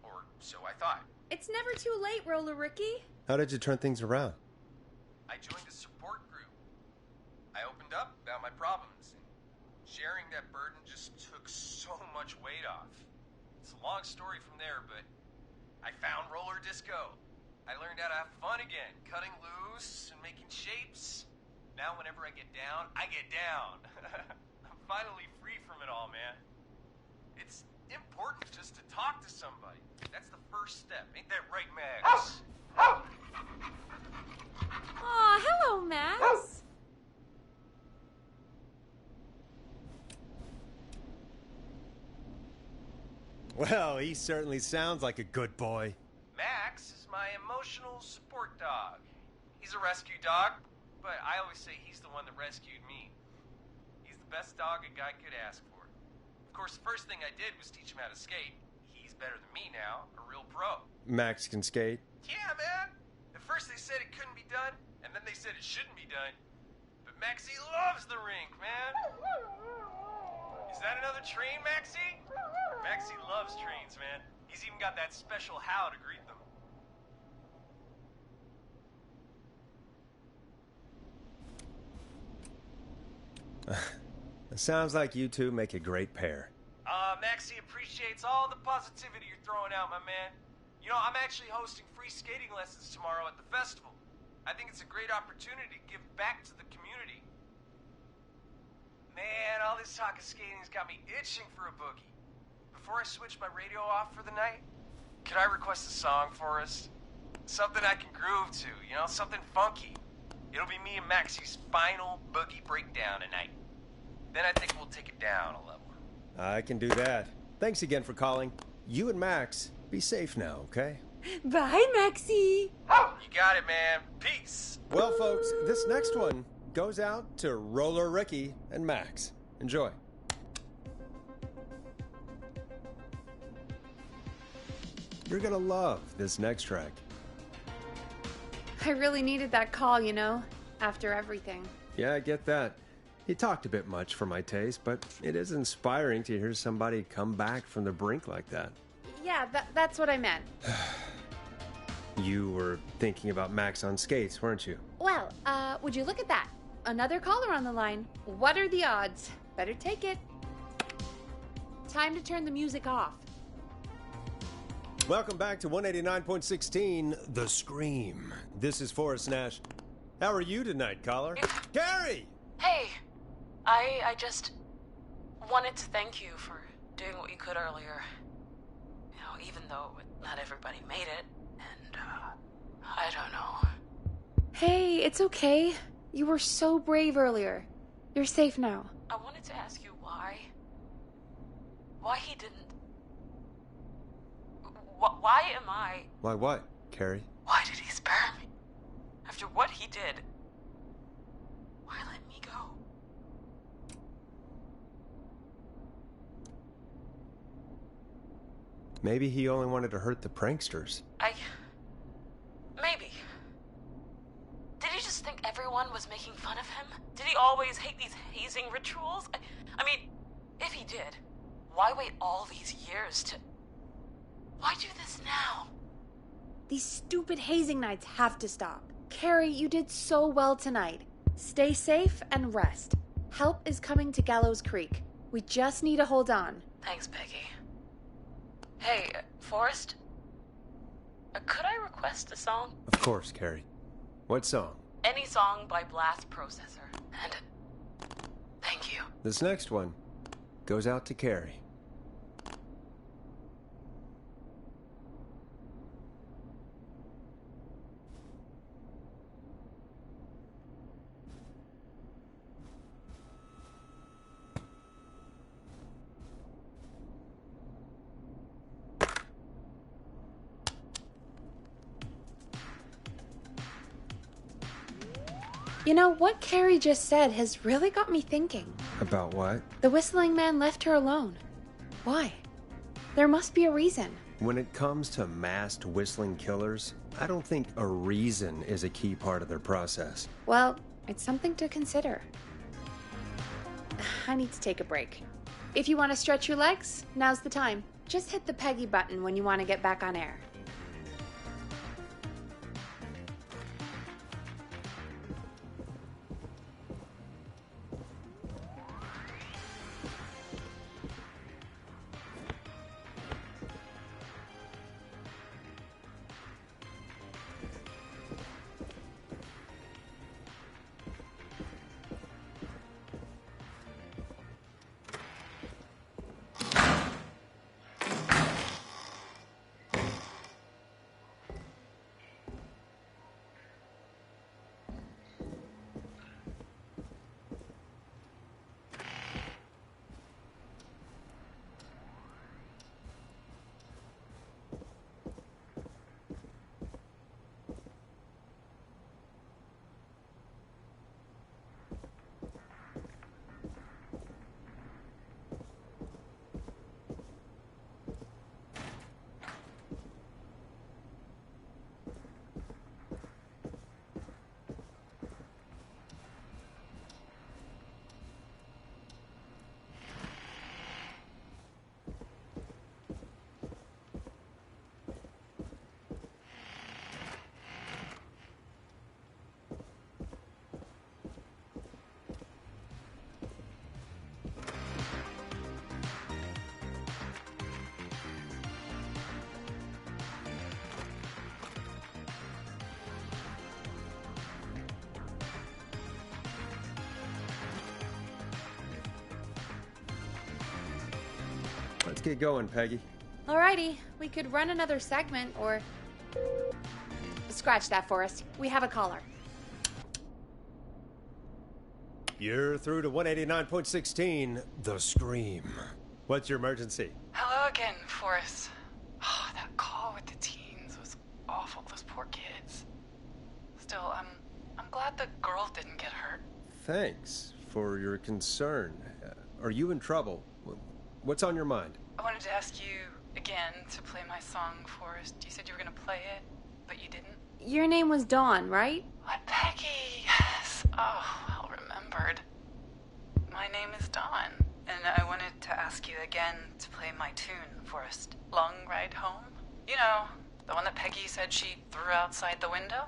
Or so I thought. It's never too late, Roller Ricky. How did you turn things around? I joined a support group. I opened up about my problems, and sharing that burden just took so much weight off. It's a long story from there, but I found roller disco. I learned how to have fun again, cutting loose and making shapes. Now whenever I get down, I get down. I'm finally free from it all, man. It's important just to talk to somebody. That's the first step. Ain't that right, Max? Aw, hello, Max. Well, he certainly sounds like a good boy. Max is my emotional support dog. He's a rescue dog, but I always say he's the one that rescued me. He's the best dog a guy could ask for. Of course, the first thing I did was teach him how to skate. He's better than me now, a real pro. Max can skate? Yeah, man. At first they said it couldn't be done, and then they said it shouldn't be done. But Maxie loves the rink, man. Is that another train, Maxie? Maxie loves trains, man. He's even got that special how to greet them. It sounds like you two make a great pair. Maxie appreciates all the positivity you're throwing out, my man. You know, I'm actually hosting free skating lessons tomorrow at the festival. I think it's a great opportunity to give back to the community. Man, all this talk of skating's got me itching for a boogie. Before I switch my radio off for the night, could I request a song for us? Something I can groove to, you know, something funky. It'll be me and Maxie's final boogie breakdown tonight. Then I think we'll take it down a level. I can do that. Thanks again for calling. You and Max, be safe now, okay? Bye, Maxie. You got it, man. Peace. Well, folks, this next one goes out to Roller Ricky and Max. Enjoy. You're gonna love this next track. I really needed that call, you know, after everything. Yeah, I get that. He talked a bit much for my taste, but it is inspiring to hear somebody come back from the brink like that. Yeah, that's what I meant. You were thinking about Max on skates, weren't you? Well, would you look at that? Another caller on the line. What are the odds? Better take it. Time to turn the music off. Welcome back to 189.16, The Scream. This is Forrest Nash. How are you tonight, caller? Gary! Hey, I just wanted to thank you for doing what you could earlier. You know, even though not everybody made it, and, I don't know. Hey, it's okay. You were so brave earlier. You're safe now. I wanted to ask you why he didn't... Why am I... Why what, Carrie? Why did he spare me? After what he did, why let me go? Maybe he only wanted to hurt the pranksters. Maybe. Did he just think everyone was making fun of him? Did he always hate these hazing rituals? I mean, if he did, why wait all these years to... Why do this now? These stupid hazing nights have to stop. Carrie, you did so well tonight. Stay safe and rest. Help is coming to Gallows Creek. We just need to hold on. Thanks, Peggy. Hey, Forrest? Could I request a song? Of course, Carrie. What song? Any song by Blast Processor. And thank you. This next one goes out to Carrie. You know, what Carrie just said has really got me thinking. About what? The Whistling Man left her alone. Why? There must be a reason. When it comes to masked whistling killers, I don't think a reason is a key part of their process. Well, it's something to consider. I need to take a break. If you want to stretch your legs, now's the time. Just hit the Peggy button when you want to get back on air. Let's get going, Peggy. Alrighty, we could run another segment or... Scratch that, Forrest. We have a caller. You're through to 189.16, The Scream. What's your emergency? Hello again, Forrest. Oh, that call with the teens was awful. Those poor kids. Still, I'm glad the girl didn't get hurt. Thanks for your concern. Are you in trouble? What's on your mind? I wanted to ask you again to play my song, Forrest. You said you were going to play it, but you didn't. Your name was Dawn, right? What, Peggy? Yes. Oh, well remembered. My name is Dawn, and I wanted to ask you again to play my tune, Forrest. Long Ride Home? You know, the one that Peggy said she threw outside the window?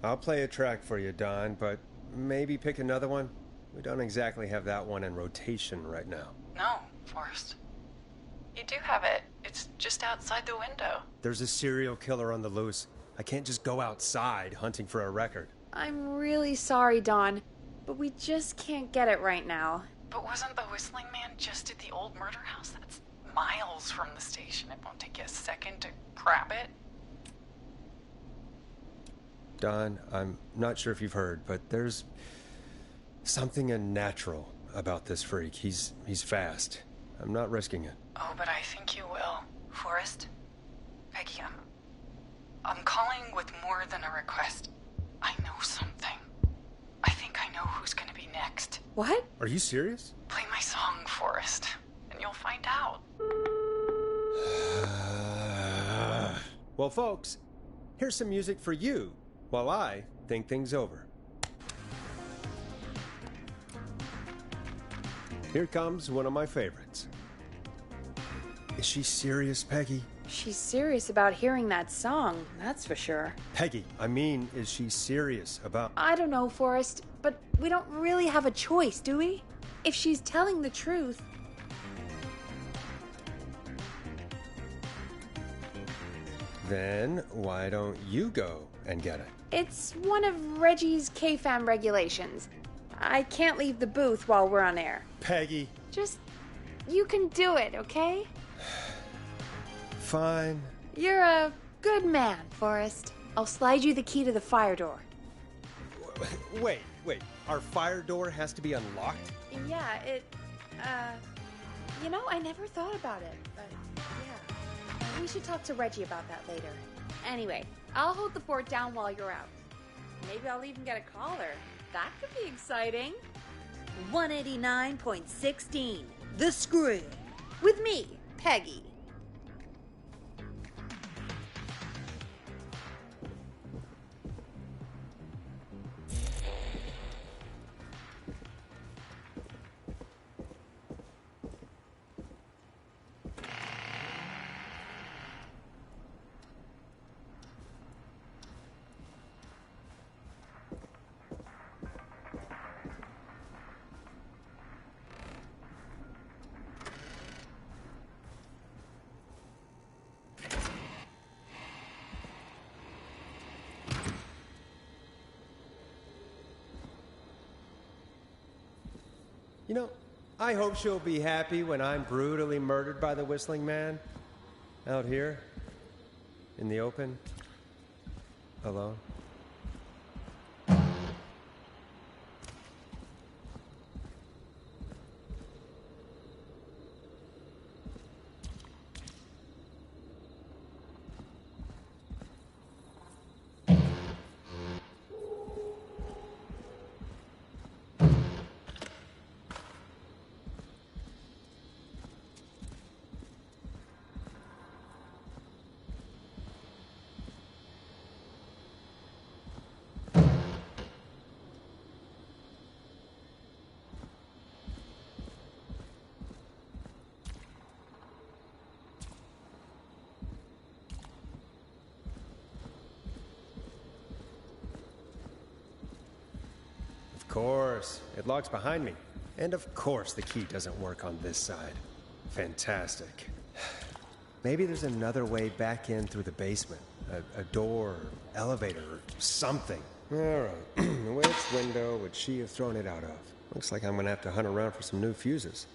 I'll play a track for you, Don, but maybe pick another one. We don't exactly have that one in rotation right now. No, Forrest. You do have it. It's just outside the window. There's a serial killer on the loose. I can't just go outside hunting for a record. I'm really sorry, Dawn, but we just can't get it right now. But wasn't the Whistling Man just at the old murder house? That's miles from the station. It won't take you a second to grab it. Don, I'm not sure if you've heard, but there's something unnatural about this freak. He's fast. I'm not risking it. Oh, but I think you will. Forrest? Peggy, I'm calling with more than a request. I know something. I think I know who's gonna be next. What? Are you serious? Play my song, Forrest, and you'll find out. Well, folks, here's some music for you while I think things over. Here comes one of my favorites. Is she serious, Peggy? She's serious about hearing that song, that's for sure. Peggy, I mean, is she serious about... I don't know, Forrest, but we don't really have a choice, do we? If she's telling the truth... Then why don't you go and get it? It's one of Reggie's KFAM regulations. I can't leave the booth while we're on air. Peggy. Just, you can do it, okay? Fine. You're a good man, Forrest. I'll slide you the key to the fire door. Wait. Our fire door has to be unlocked? Yeah, I never thought about it, but yeah. We should talk to Reggie about that later. Anyway, I'll hold the fort down while you're out. Maybe I'll even get a caller. That could be exciting. 189.16, The Scream. With me, Peggy. You know, I hope she'll be happy when I'm brutally murdered by the Whistling Man. Out here, in the open, alone. Of course, it locks behind me. And of course the key doesn't work on this side. Fantastic. Maybe there's another way back in through the basement. A door, elevator, or something. Alright, which window would she have thrown it out of? Looks like I'm gonna have to hunt around for some new fuses.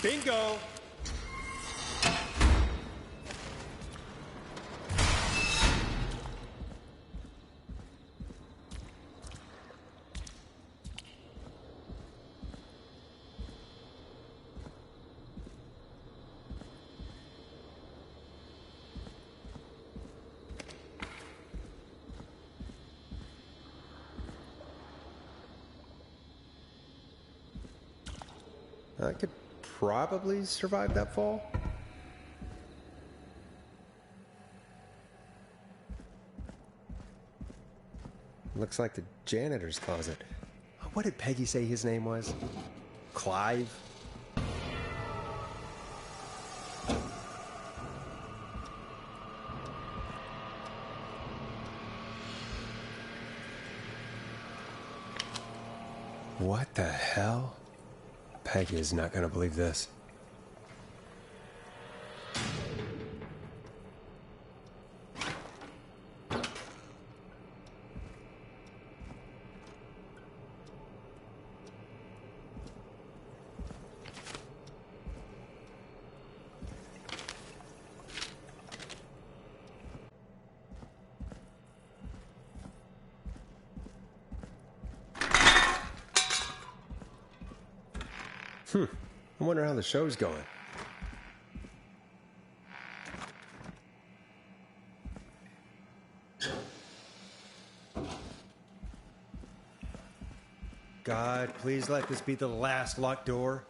Bingo! I could probably survive that fall. Looks like the janitor's closet. What did Peggy say his name was? Clive? What the hell? Peggy is not going to believe this. I wonder how the show's going. God, please let this be the last locked door.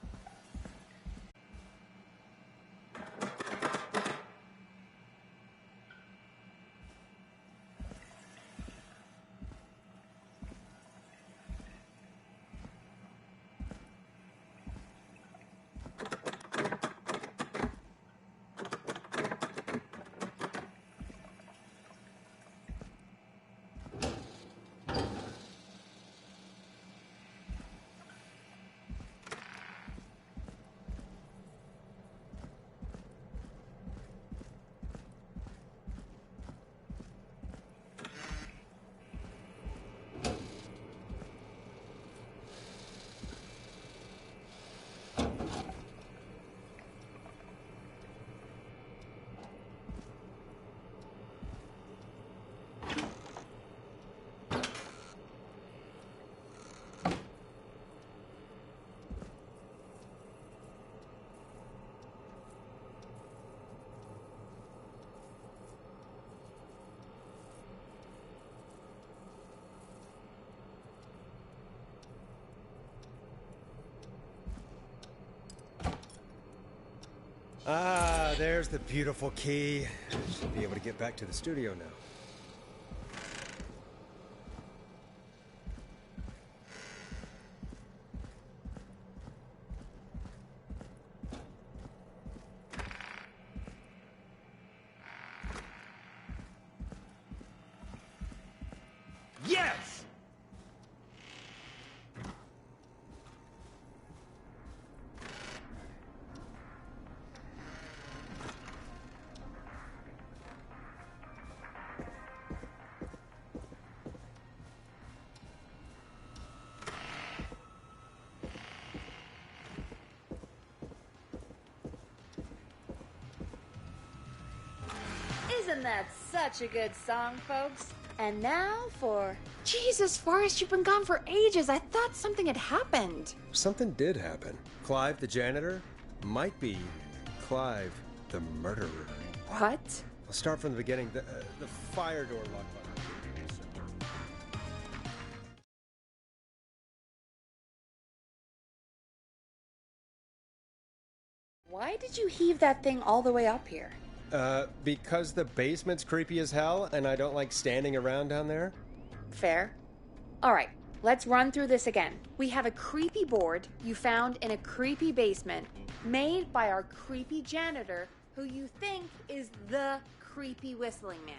Ah, there's the beautiful key. Should be able to get back to the studio now. Yes! Isn't that such a good song, folks? And now for... Jesus, Forrest, you've been gone for ages. I thought something had happened. Something did happen. Clive, the janitor, might be Clive, the murderer. What? I'll start from the beginning. The fire door locked behind. Why did you heave that thing all the way up here? Because the basement's creepy as hell, and I don't like standing around down there. Fair. All right, let's run through this again. We have a creepy board you found in a creepy basement made by our creepy janitor who you think is the creepy whistling man.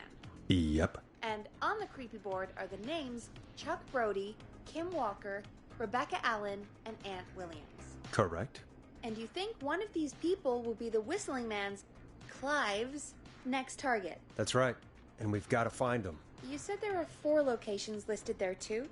Yep. And on the creepy board are the names Chuck Brody, Kim Walker, Rebecca Allen, and Aunt Williams. Correct. And you think one of these people will be the whistling man's, Clive's, next target. That's right. And we've got to find them. You said there are 4 locations listed there too?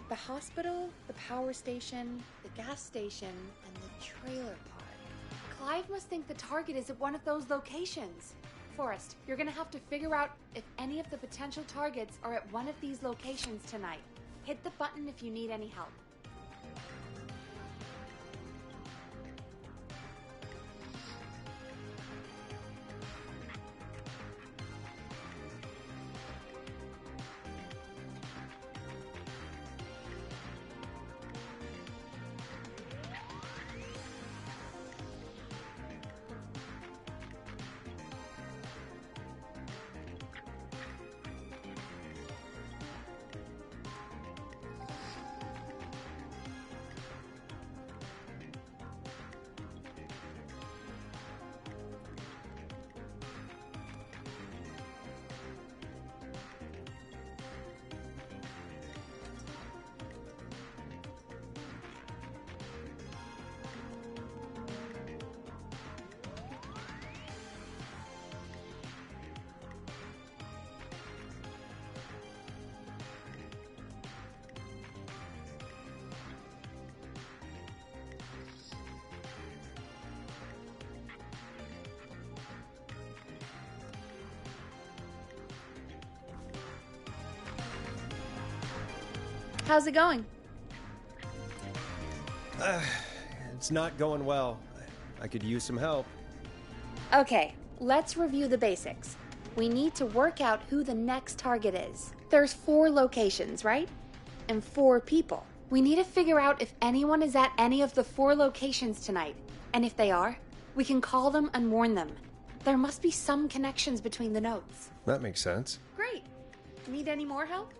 The hospital, the power station, the gas station, and the trailer park. Clive must think the target is at one of those locations. Forrest, you're gonna have to figure out if any of the potential targets are at one of these locations tonight. Hit the button if you need any help. How's it going? It's not going well. I could use some help. Okay, let's review the basics. We need to work out who the next target is. There's 4 locations, right? And 4 people. We need to figure out if anyone is at any of the 4 locations tonight. And if they are, we can call them and warn them. There must be some connections between the notes. That makes sense. Great. Need any more help?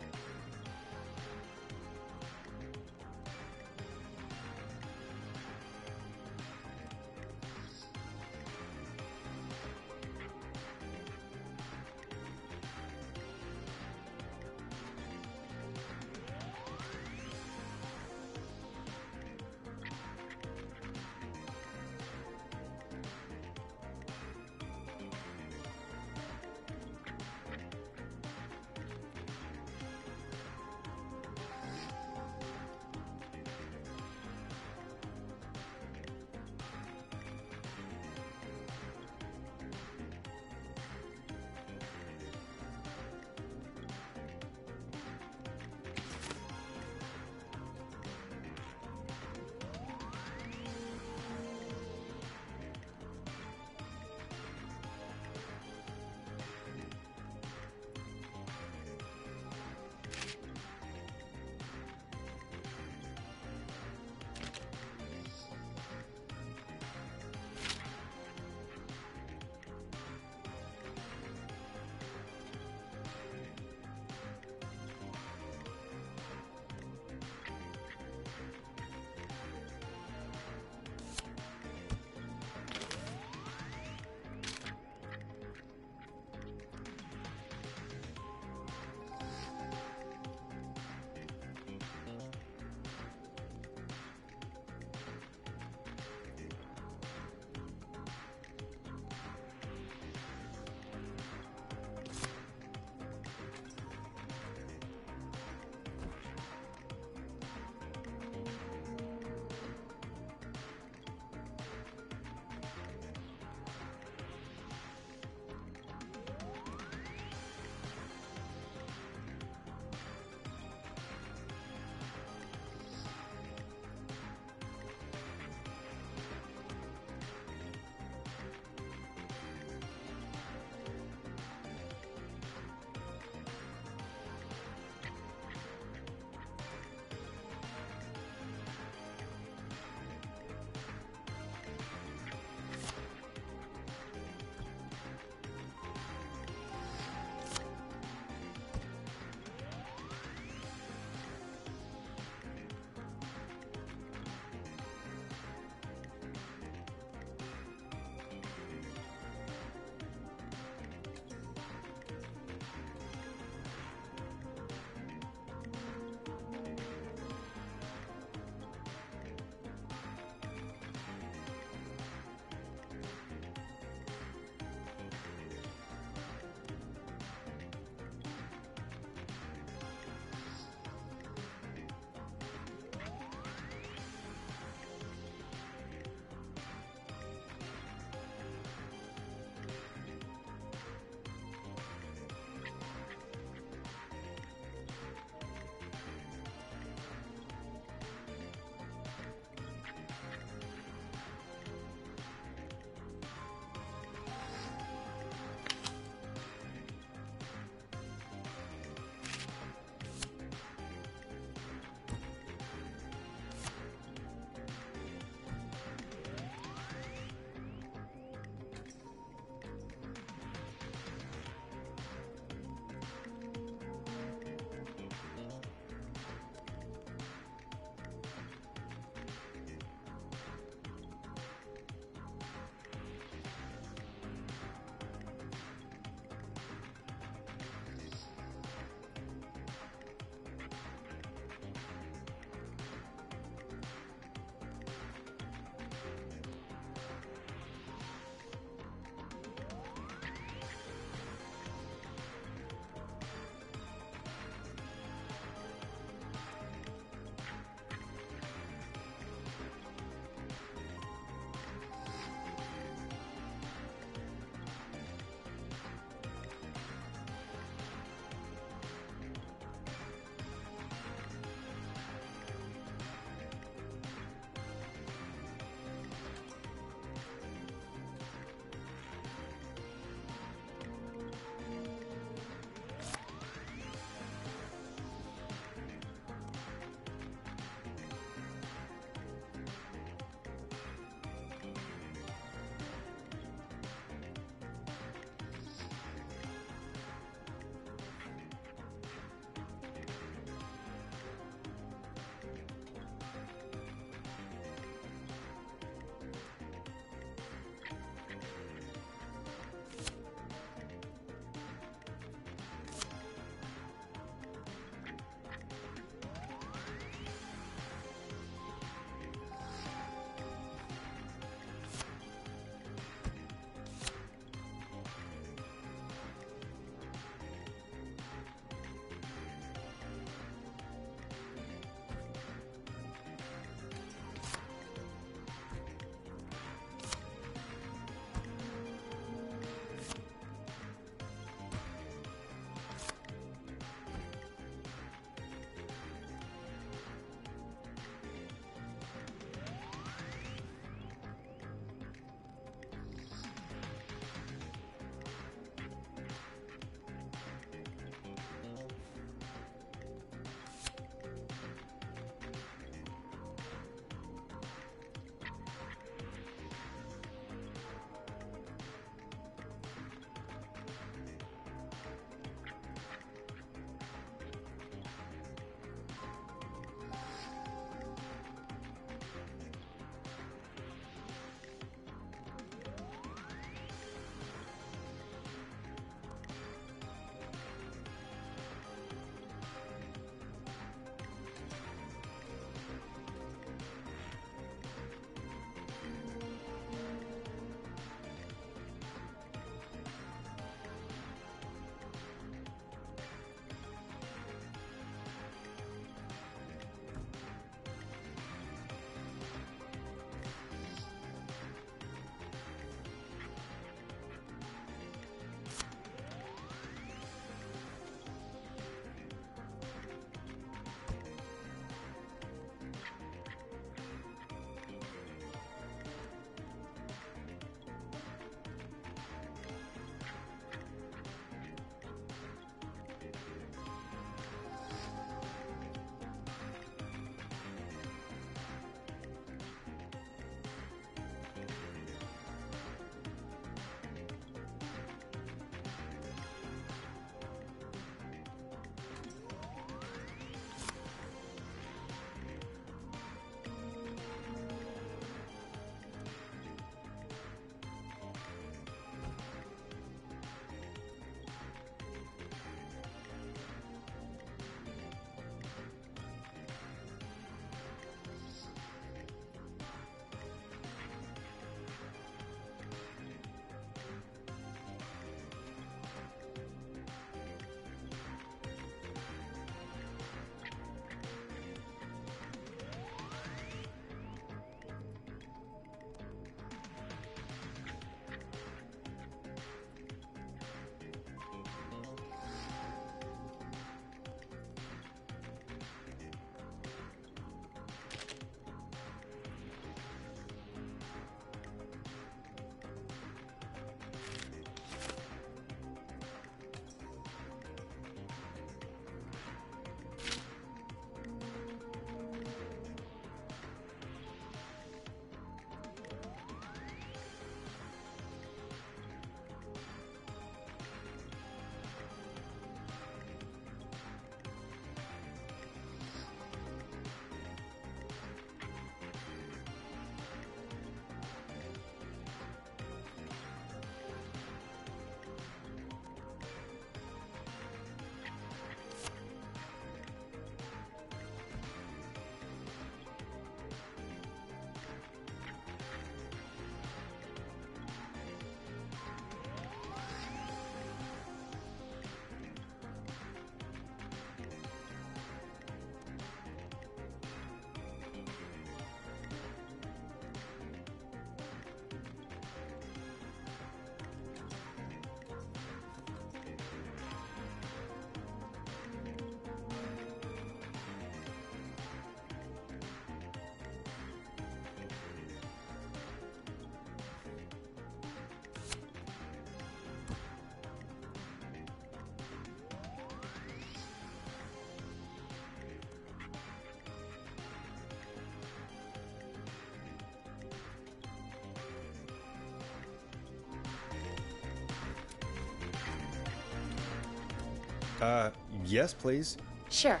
Yes, please. Sure.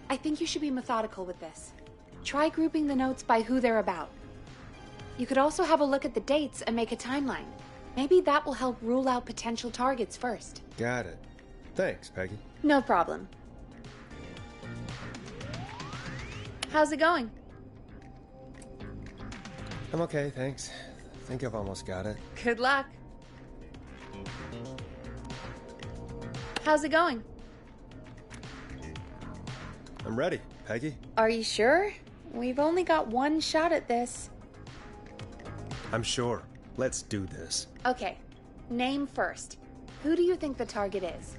I think you should be methodical with this. Try grouping the notes by who they're about. You could also have a look at the dates and make a timeline. Maybe that will help rule out potential targets first. Got it. Thanks, Peggy. No problem. How's it going? I'm okay, thanks. I think I've almost got it. Good luck. How's it going? I'm ready, Peggy. Are you sure? We've only got one shot at this. I'm sure. Let's do this. Okay. Name first. Who do you think the target is?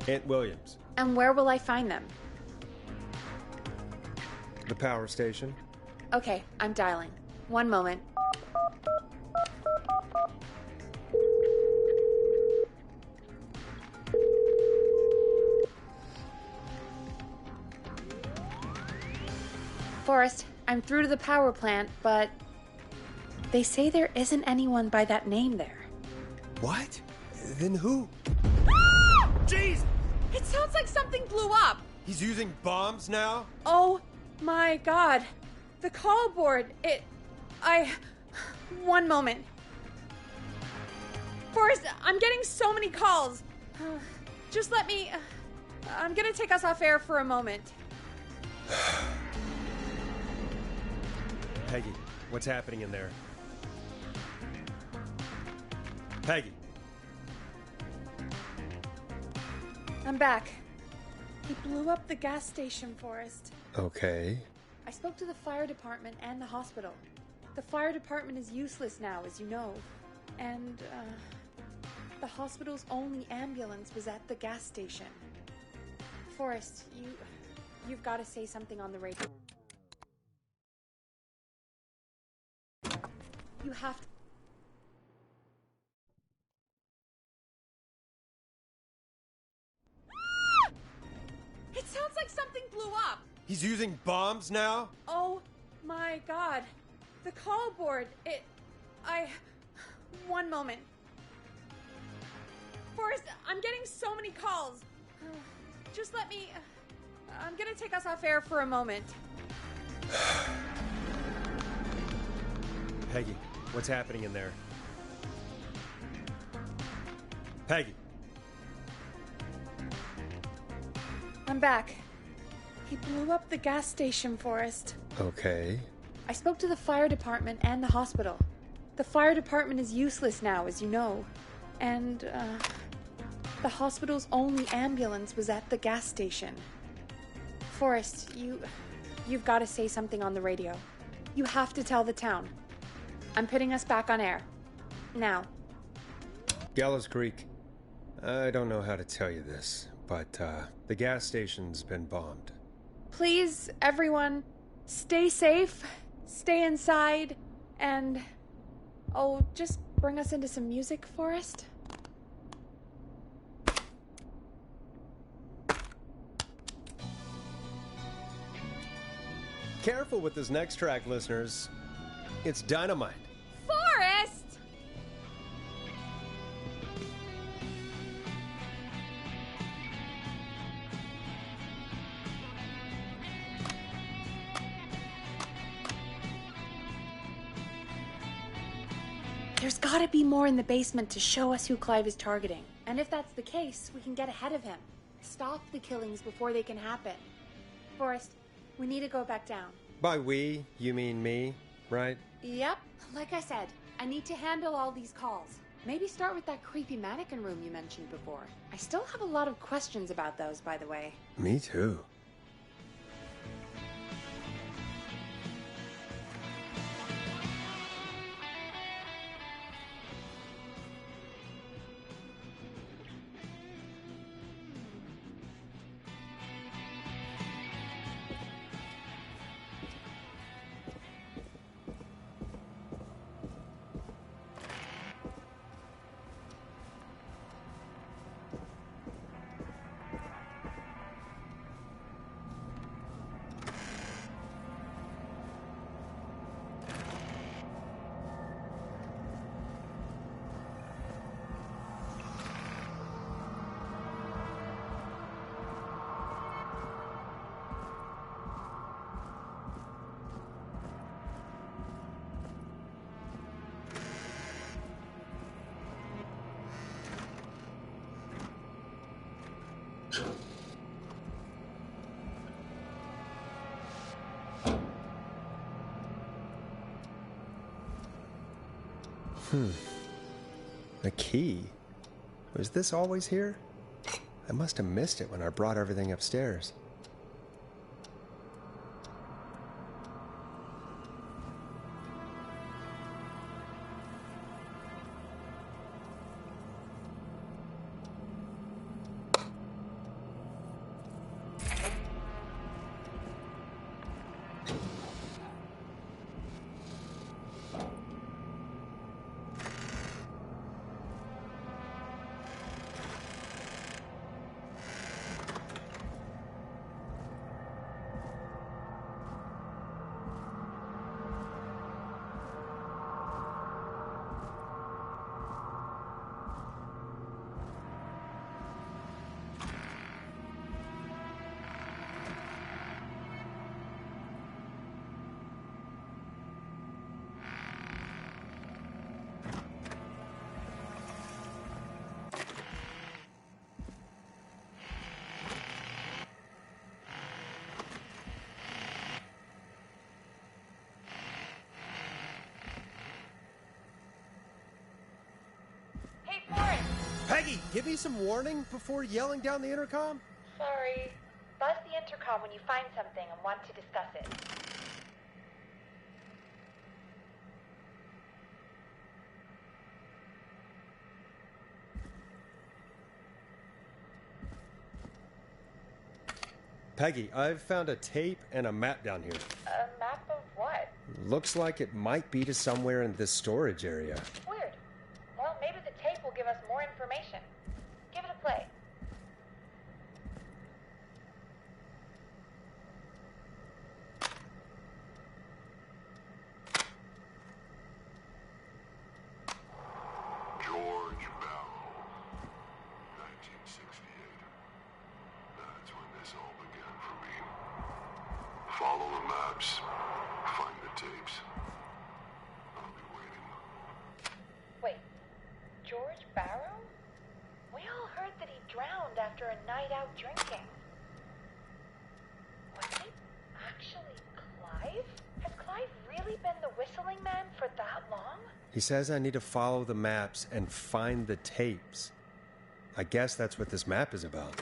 Aunt Williams. And where will I find them? The power station. Okay, I'm dialing. One moment. Forrest, I'm through to the power plant, but they say there isn't anyone by that name there. What? Then who? Jeez! It sounds like something blew up. He's using bombs now? Oh my god. The call board, one moment. Forrest, I'm getting so many calls. Just let me... I'm gonna take us off air for a moment. Peggy, what's happening in there? Peggy. I'm back. He blew up the gas station, Forrest. Okay. I spoke to the fire department and the hospital. The fire department is useless now, as you know. And, the hospital's only ambulance was at the gas station. Forrest, you've got to say something on the radio. You have to... It sounds like something blew up. He's using bombs now? Oh my god. The call board, one moment. Forrest, I'm getting so many calls. Just let me... I'm gonna take us off air for a moment. Peggy, what's happening in there? Peggy. I'm back. He blew up the gas station, Forrest. Okay. I spoke to the fire department and the hospital. The fire department is useless now, as you know. And, the hospital's only ambulance was at the gas station. Forrest, you've got to say something on the radio. You have to tell the town. I'm putting us back on air. Now. Gallows Creek. I don't know how to tell you this, but, the gas station's been bombed. Please, everyone, stay safe, stay inside, and... Oh, just bring us into some music, Forrest. Careful with this next track, listeners. It's dynamite. Forrest! There's gotta be more in the basement to show us who Clive is targeting. And if that's the case, we can get ahead of him. Stop the killings before they can happen. Forrest, we need to go back down. By we, you mean me, right? Yep. Like I said, I need to handle all these calls. Maybe start with that creepy mannequin room you mentioned before. I still have a lot of questions about those, by the way. Me too. A key? Was this always here? I must have missed it when I brought everything upstairs. give me some warning before yelling down the intercom? Sorry. Buzz the intercom when you find something and want to discuss it. Peggy, I've found a tape and a map down here. A map of what? Looks like it might be to somewhere in this storage area. Weird. Well, maybe the tape will give us more information. Give it a play. George Barrow, 1968. That's when this all began for me. Follow the maps. Find the tapes. I'll be waiting. Wait. George Barrow? We all heard that he drowned after a night out drinking. Was it actually Clive? Has Clive really been the whistling man for that long? He says I need to follow the maps and find the tapes. I guess that's what this map is about.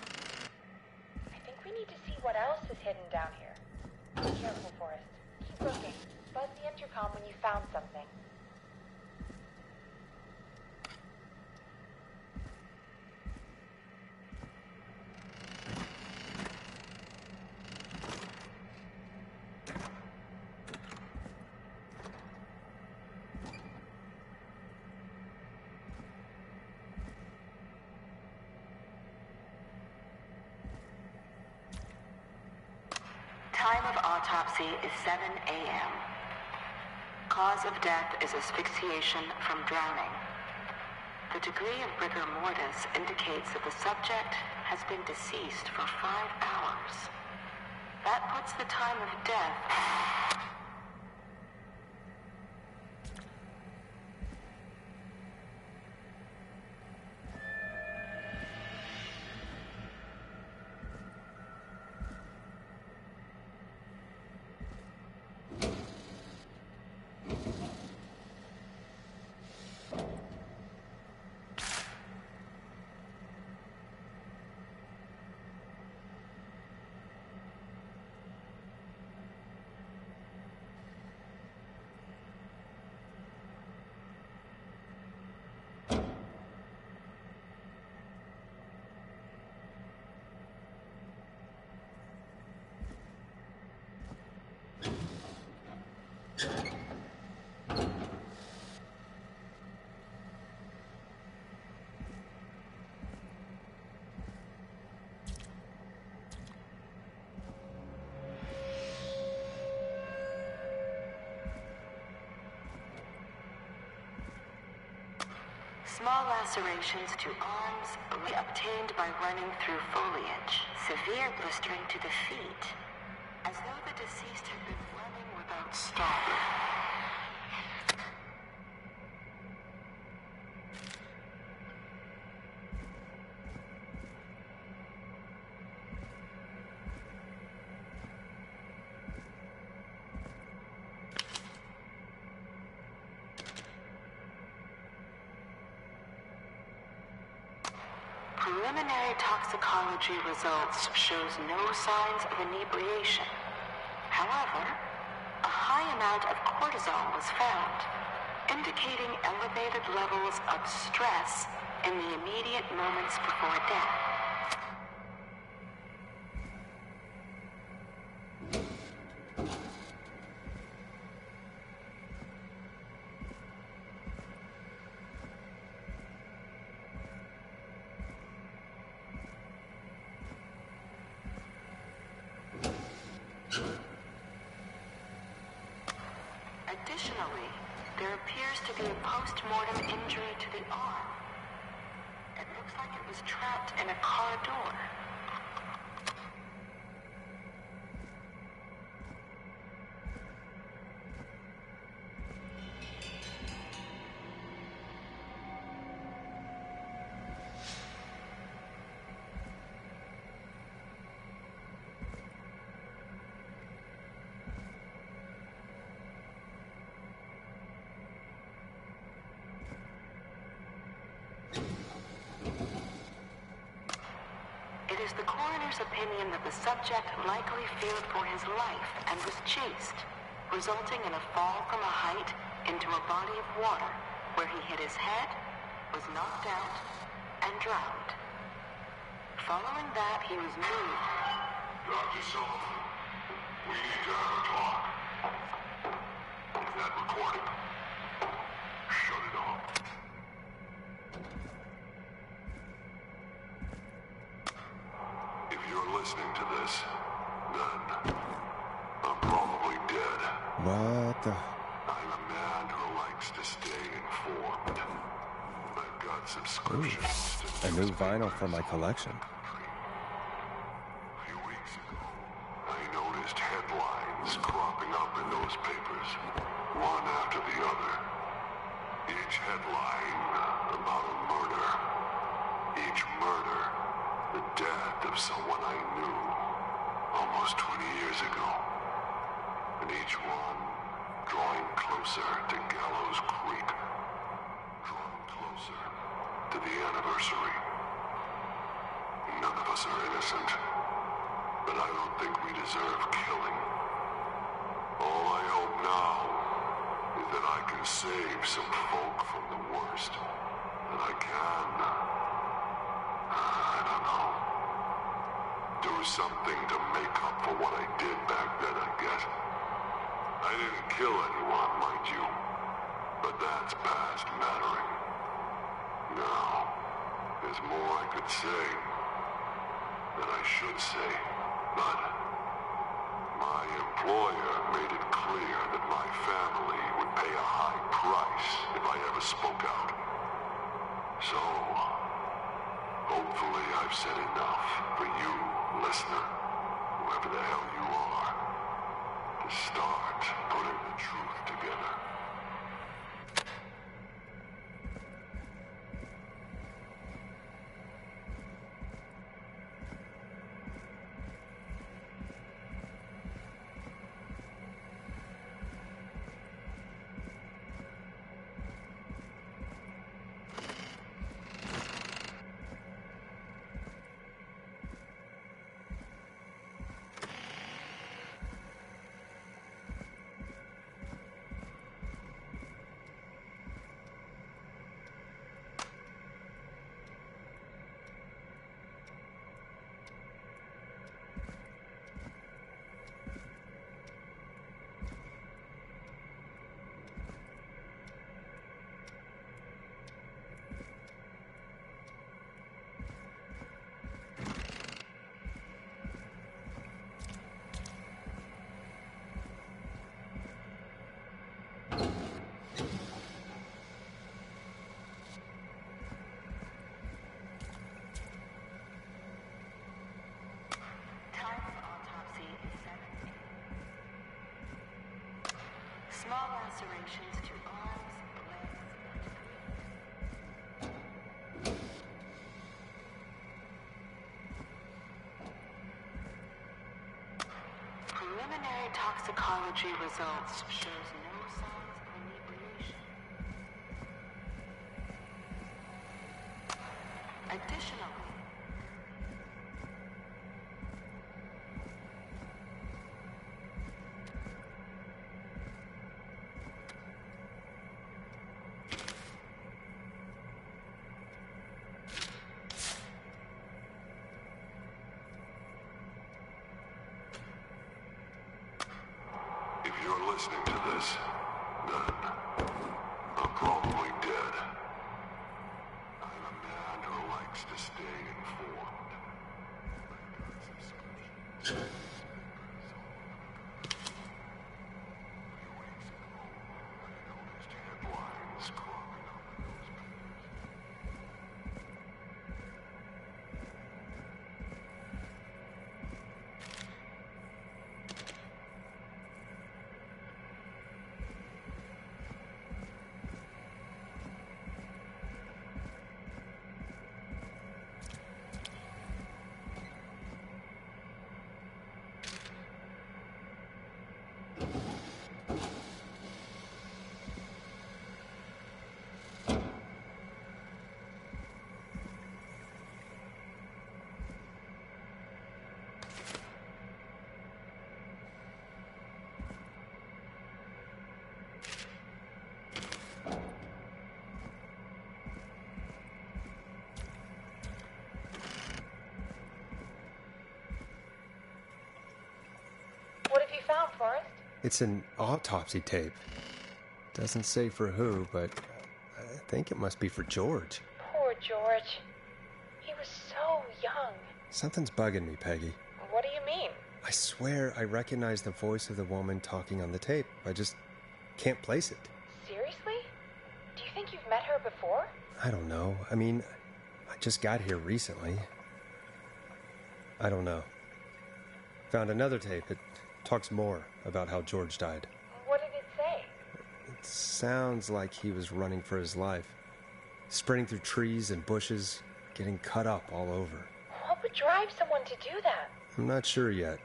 I think we need to see what else is hidden down here. Be careful, Forrest. Keep looking. Buzz the intercom when you found something. Time of autopsy is 7 a.m. Cause of death is asphyxiation from drowning. The degree of rigor mortis indicates that the subject has been deceased for 5 hours. That puts the time of death... Small lacerations to arms obtained by running through foliage. Severe blistering to the feet, as though the deceased had been running without stopping. Preliminary toxicology results shows no signs of inebriation. However, a high amount of cortisol was found, indicating elevated levels of stress in the immediate moments before death. Additionally, there appears to be a post-mortem injury to the arm. It looks like it was trapped in a car door. the coroner's opinion that the subject likely feared for his life and was chased, resulting in a fall from a height into a body of water where he hit his head, was knocked out, and drowned. Following that, he was moved. Dr. Sullivan, we need to have a talk. Is that recording? Shut it off. If you're listening to this, then I'm probably dead. What the? I'm a man who likes to stay informed. I've got subscriptions to A new vinyl for my collection. A few weeks ago, I noticed headlines cropping up in those papers, one after the other. Each headline about a murder. Each murder, the death of someone I knew almost 20 years ago. And each one drawing closer to Gallows Creek. Drawing closer to the anniversary. None of us are innocent, but I don't think we deserve killing. All I hope now is that I can save some folk from the worst. That I can, I don't know, do something to make up for what I did back then, I guess. I didn't kill anyone, mind you, but that's past mattering. Now, there's more I could say, that I should say, but my employer made it clear that my family would pay a high price if I ever spoke out. So, hopefully I've said enough for you, listener, whoever the hell you are, to start putting the truth together. Small lacerations to arms, legs, preliminary toxicology results shows no signs of inebriation. Additionally, If you're listening to this, then I'm probably dead. I'm a man who likes to stay informed. Headlines cropping up in those found, Forrest? It's an autopsy tape. Doesn't say for who, but I think it must be for George. Poor George. He was so young. Something's bugging me, Peggy. What do you mean? I swear I recognize the voice of the woman talking on the tape. I just can't place it. Seriously? Do you think you've met her before? I don't know. I mean, I just got here recently. I don't know. Found another tape. It talks more about how George died. What did it say? It sounds like he was running for his life. Sprinting through trees and bushes, getting cut up all over. What would drive someone to do that? I'm not sure yet.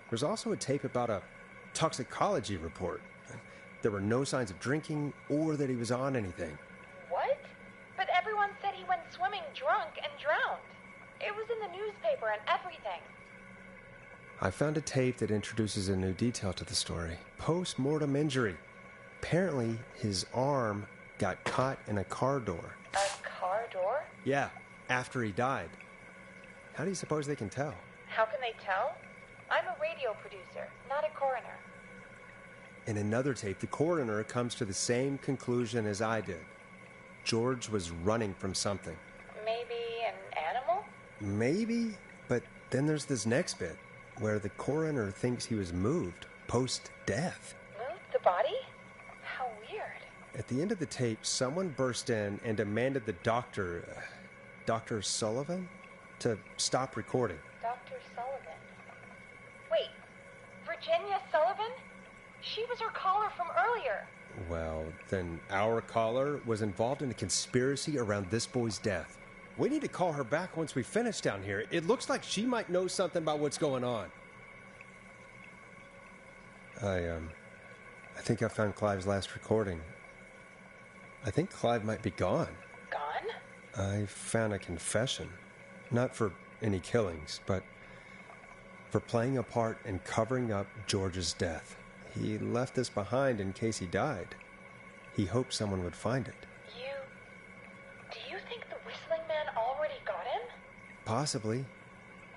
There's also a tape about a toxicology report. There were no signs of drinking or that he was on anything. What? But everyone said he went swimming drunk and drowned. It was in the newspaper and everything. I found a tape that introduces a new detail to the story. Post-mortem injury. Apparently, his arm got caught in a car door. A car door? Yeah, after he died. How do you suppose they can tell? How can they tell? I'm a radio producer, not a coroner. In another tape, the coroner comes to the same conclusion as I did. George was running from something. Maybe an animal? Maybe, but then there's this next bit, where the coroner thinks he was moved post-death. Moved the body? How weird. At the end of the tape, someone burst in and demanded the doctor, Dr. Sullivan, to stop recording. Dr. Sullivan? Wait, Virginia Sullivan? She was her caller from earlier. Well, then our caller was involved in a conspiracy around this boy's death. We need to call her back once we finish down here. It looks like she might know something about what's going on. I think I found Clive's last recording. I think Clive might be gone. Gone? I found a confession. Not for any killings, but for playing a part in covering up George's death. He left this behind in case he died. He hoped someone would find it. Do you think the Whistling Man already got him? Possibly.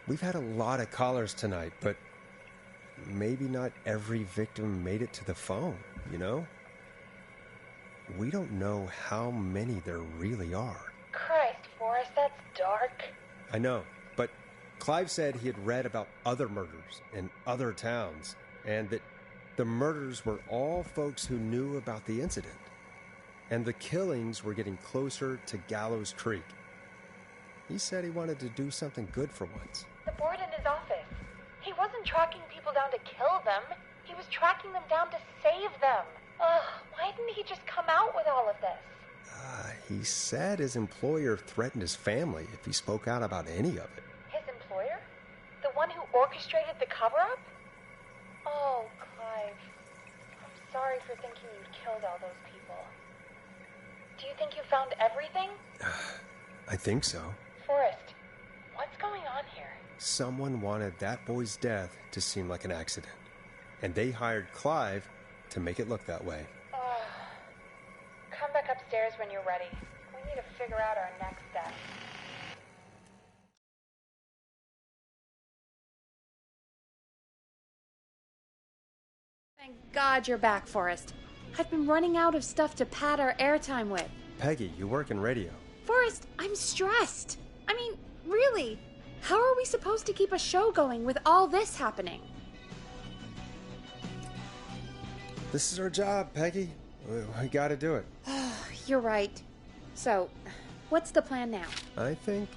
We've had a lot of callers tonight, but maybe not every victim made it to the phone, you know? We don't know how many there really are. Christ, Forrest, that's dark. I know, but Clive said he had read about other murders in other towns, and that the murders were all folks who knew about the incident. And the killings were getting closer to Gallows Creek. He said he wanted to do something good for once. The board in his office. He wasn't tracking people down to kill them. He was tracking them down to save them. Ugh, why didn't he just come out with all of this? He said his employer threatened his family if he spoke out about any of it. His employer? The one who orchestrated the cover-up? Oh, Clive. I'm sorry for thinking you'd killed all those people. Do you think you found everything? I think so. Forrest, what's going on here? Someone wanted that boy's death to seem like an accident. And they hired Clive to make it look that way. Come back upstairs when you're ready. We need to figure out our next step. Thank God you're back, Forrest. I've been running out of stuff to pad our airtime with. Peggy, you work in radio. Forrest, I'm stressed. I mean, really, how are we supposed to keep a show going with all this happening? This is our job, Peggy. We gotta do it. You're right. So, what's the plan now? I think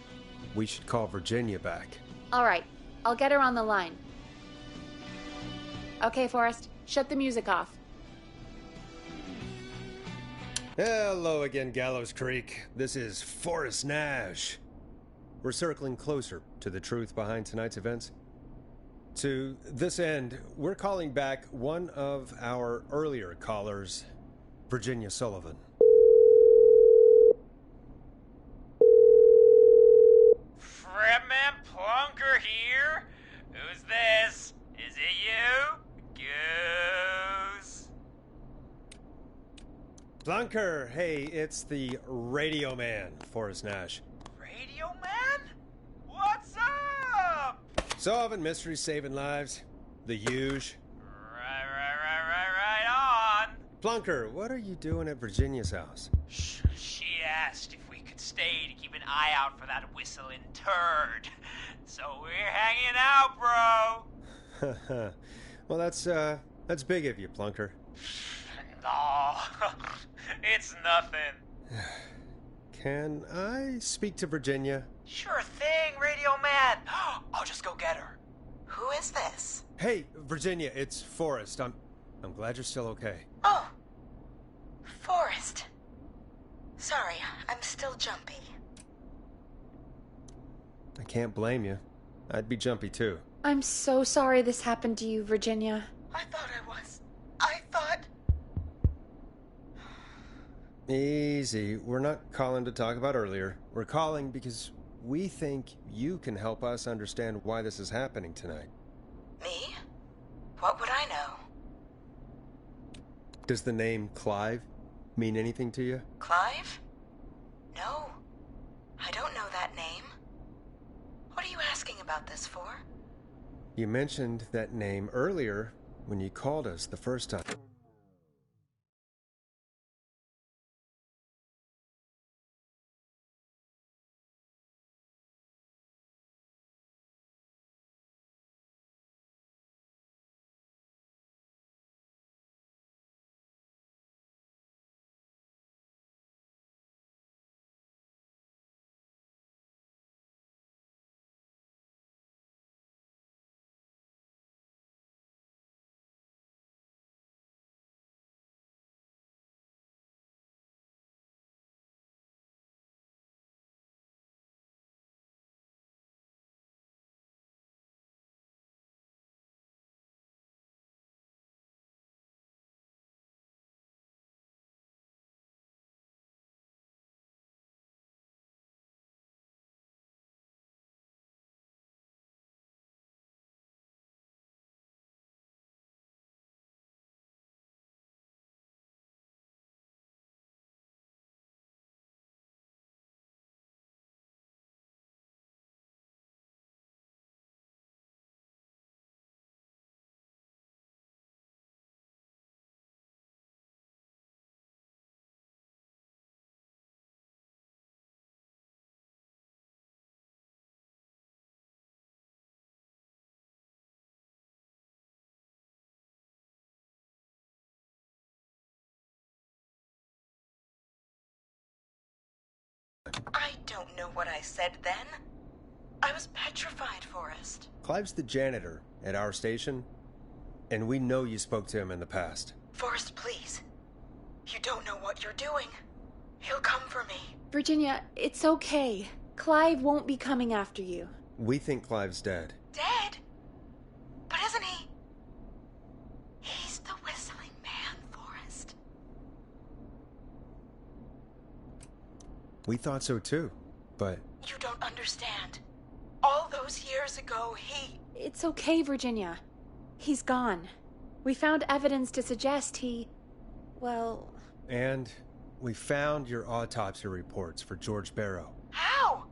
we should call Virginia back. All right, I'll get her on the line. Okay, Forrest, shut the music off. Hello again, Gallows Creek. This is Forrest Nash. We're circling closer to the truth behind tonight's events. To this end, we're calling back one of our earlier callers, Virginia Sullivan. Fredman Plunker here? Who's this? Is it you? Goose? Plunker, hey, it's the Radio Man, Forrest Nash. Radio Man? What's up? Solving mysteries, saving lives. The huge. Right on. Plunker, what are you doing at Virginia's house? She asked if we could stay to keep an eye out for that whistling turd. So we're hanging out, bro. Well, that's big of you, Plunker. No, it's nothing. Can I speak to Virginia? Sure thing, Radio Man. I'll just go get her. Who is this? Hey, Virginia, it's Forrest. I'm glad you're still okay. Oh, Forrest. Sorry, I'm still jumpy. I can't blame you. I'd be jumpy too. I'm so sorry this happened to you, Virginia. I thought I was. I thought... Easy. We're not calling to talk about earlier. We're calling because we think you can help us understand why this is happening tonight. Me? What would I know? Does the name Clive mean anything to you? Clive? No. I don't know that name. What are you asking about this for? You mentioned that name earlier when you called us the first time. I don't know what I said then. I was petrified, Forrest. Clive's the janitor at our station, and we know you spoke to him in the past. Forrest, please. You don't know what you're doing. He'll come for me. Virginia, it's okay. Clive won't be coming after you. We think Clive's dead. Dead? But isn't he? He's the whistling man, Forrest. We thought so too, but... You don't understand. All those years ago, he... It's okay, Virginia. He's gone. We found evidence to suggest he... well... And we found your autopsy reports for George Barrow. How?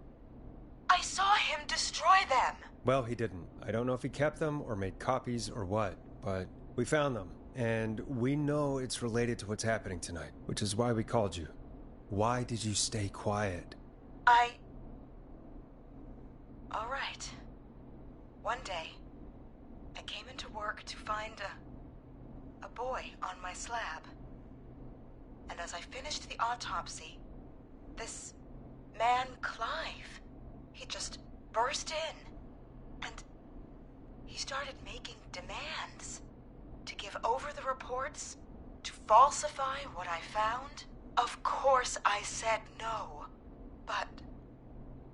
I saw him destroy them. Well, he didn't. I don't know if he kept them or made copies or what, but we found them. And we know it's related to what's happening tonight, which is why we called you. Why did you stay quiet? All right. One day, I came into work to find a boy on my slab. And as I finished the autopsy, this man, Clive, he just burst in. And he started making demands to give over the reports, to falsify what I found. Of course I said no, but,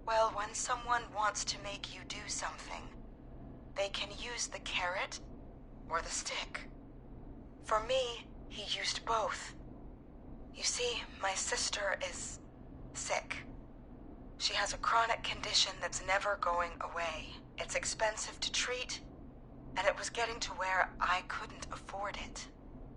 well, when someone wants to make you do something, they can use the carrot or the stick. For me, he used both. You see, my sister is sick. She has a chronic condition that's never going away. It's expensive to treat, and it was getting to where I couldn't afford it.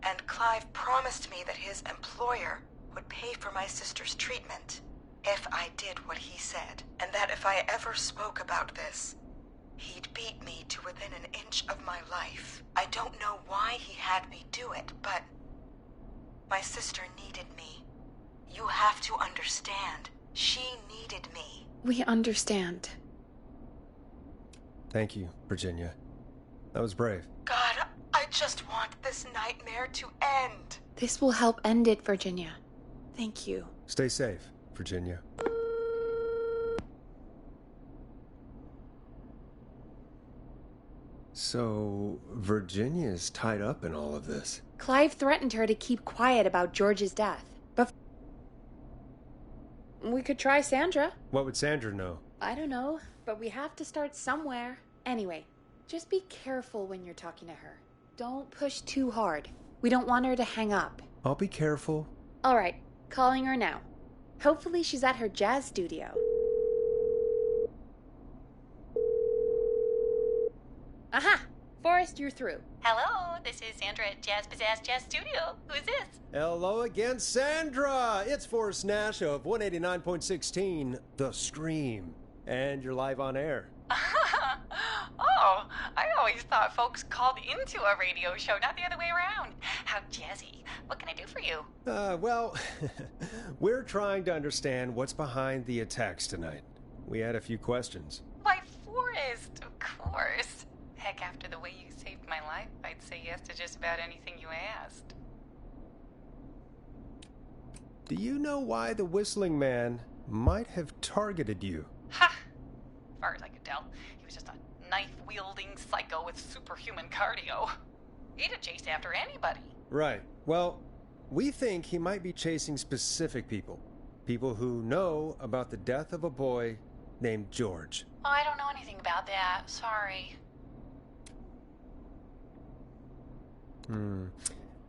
And Clive promised me that his employer would pay for my sister's treatment if I did what he said, and that if I ever spoke about this, He'd beat me to within an inch of my life. I don't know why he had me do it, but my sister needed me. You have to understand. She needed me. We understand. Thank you, Virginia. That was brave. God, I just want this nightmare to end. This will help end it, Virginia. Thank you. Stay safe, Virginia. So, Virginia's tied up in all of this. Clive threatened her to keep quiet about George's death. But we could try Sandra. What would Sandra know? I don't know, but we have to start somewhere. Anyway, just be careful when you're talking to her. Don't push too hard. We don't want her to hang up. I'll be careful. All right, calling her now. Hopefully she's at her jazz studio. Aha! Forrest, you're through. Hello, this is Sandra at Jazz Pizzazz Jazz Studio. Who's this? Hello again, Sandra! It's Forrest Nash of 189.16, The Scream. And you're live on air. Oh, I always thought folks called into a radio show, not the other way around. How jazzy. What can I do for you? Well, we're trying to understand what's behind the attacks tonight. We had a few questions. Why, Forrest, of course. Heck, after the way you saved my life, I'd say yes to just about anything you asked. Do you know why the Whistling Man might have targeted you? Ha! As far as I could tell, he was just a knife-wielding psycho with superhuman cardio. He'd have chased after anybody. Right. Well, we think he might be chasing specific people. People who know about the death of a boy named George. Oh, I don't know anything about that. Sorry.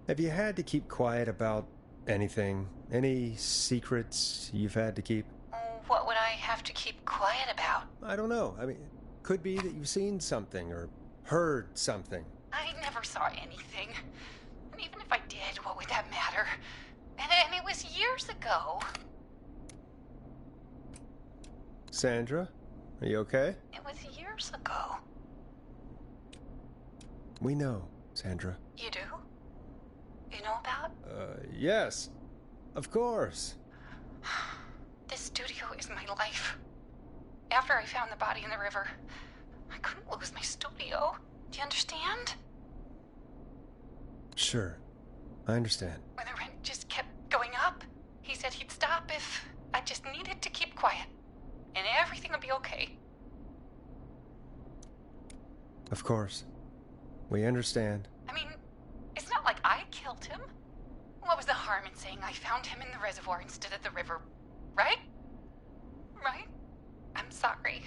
Have you had to keep quiet about anything? Any secrets you've had to keep? What would I have to keep quiet about? I don't know. I mean, could be that you've seen something or heard something. I never saw anything. And even if I did, what would that matter? And it was years ago. Sandra, are you okay? It was years ago. We know, Sandra. You do? You know about? Yes. Of course. This studio is my life. After I found the body in the river, I couldn't lose my studio. Do you understand? Sure. I understand. When the rent just kept going up, he said he'd stop if I just needed to keep quiet. And everything would be okay. Of course. We understand. I mean, it's not like I killed him. What was the harm in saying I found him in the reservoir instead of the river? Right? Right? I'm sorry.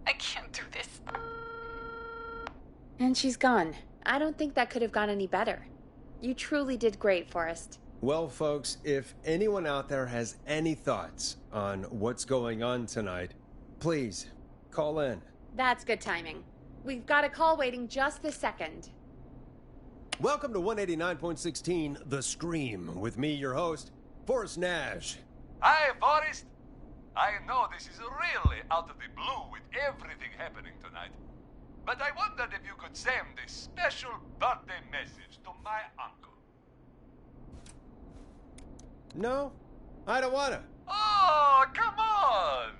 I can't do this. And she's gone. I don't think that could have gone any better. You truly did great, Forrest. Well, folks, if anyone out there has any thoughts on what's going on tonight, please call in. That's good timing. We've got a call waiting just this second. Welcome to 189.16, The Scream, with me, your host, Forrest Nash. Hi, Forrest. I know this is really out of the blue with everything happening tonight, but I wondered if you could send a special birthday message to my uncle. No, I don't wanna. Oh, come on!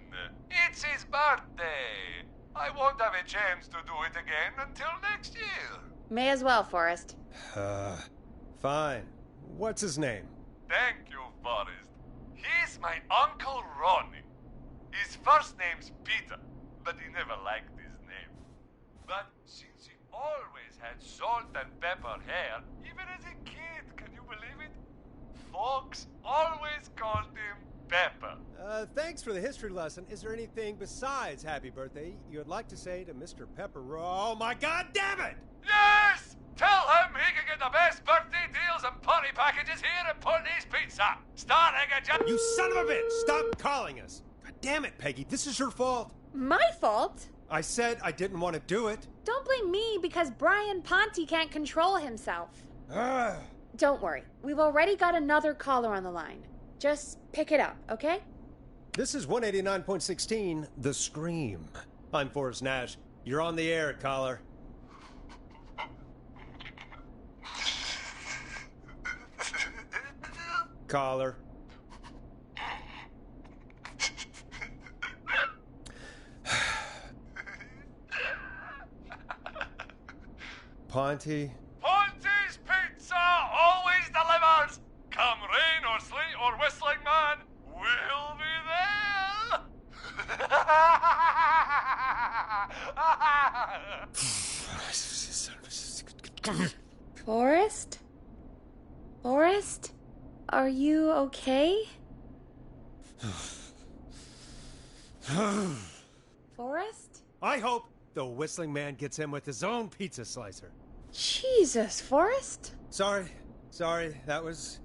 It's his birthday. I won't have a chance to do it again until next year. May as well, Forrest. Fine. What's his name? Thank you, Forrest. He's my Uncle Ronnie. His first name's Peter, but he never liked his name. But since he always had salt and pepper hair, even as a kid, can you believe it? Folks always called him Pepper. Thanks for the history lesson. Is there anything besides happy birthday you'd like to say to Mr. Pepper? Oh my god damn it! Yes! Tell him he can get the best birthday deals and party packages here at Putney's Pizza. Starting at You son of a bitch! Stop calling us! God damn it, Peggy, this is your fault. My fault? I said I didn't want to do it. Don't blame me because Brian Ponte can't control himself. Don't worry. We've already got another caller on the line. Just pick it up, okay? This is 189.16, The Scream. I'm Forrest Nash. You're on the air, caller. Caller. Ponty. Ponty's Pizza always delivers. Come rain or sleet or whistling man, we'll be there. Forrest? Forrest? Are you okay? Forrest? I hope the whistling man gets him with his own pizza slicer. Jesus, Forrest? Sorry. That was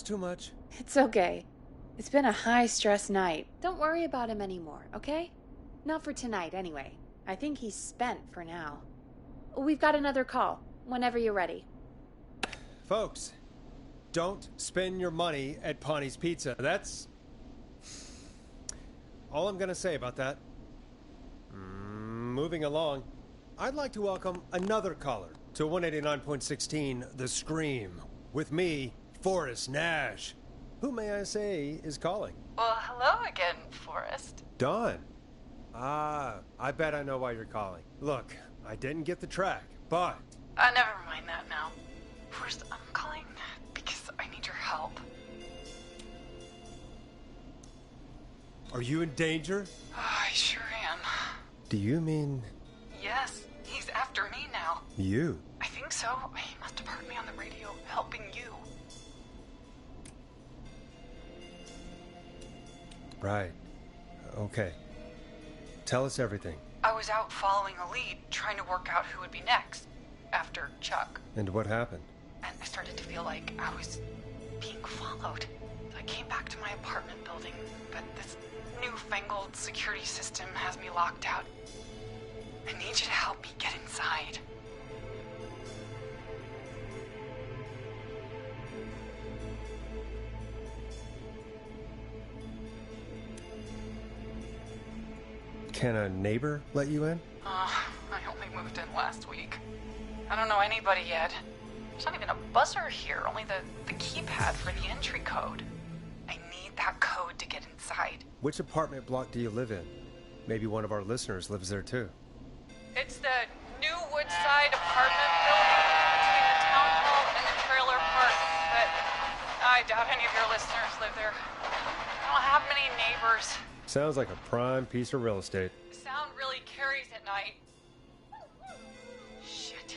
too much. It's okay. It's been a high-stress night. Don't worry about him anymore, okay? Not for tonight, anyway. I think he's spent for now. We've got another call, whenever you're ready. Folks, don't spend your money at Ponty's Pizza. That's all I'm gonna say about that. Moving along, I'd like to welcome another caller to 189.16 The Scream. With me, Forrest Nash. Who, may I say, is calling? Well, hello again, Forrest. Dawn. I bet I know why you're calling. Look, I didn't get the track, but... Never mind that now. Forrest, I'm calling because I need your help. Are you in danger? I sure am. Do you mean... Yes, he's after me now. you? I think so. He must have heard me on the radio helping you. Right. Okay. Tell us everything. I was out following a lead, trying to work out who would be next, after Chuck. And what happened? And I started to feel like I was being followed. So I came back to my apartment building, but this newfangled security system has me locked out. I need you to help me get inside. Can a neighbor let you in? I only moved in last week. I don't know anybody yet. There's not even a buzzer here, only the keypad for the entry code. I need that code to get inside. Which apartment block do you live in? Maybe one of our listeners lives there too. It's the new Woodside apartment building between the town hall and the trailer park, but I doubt any of your listeners live there. I don't have many neighbors. Sounds like a prime piece of real estate. The sound really carries at night. Shit.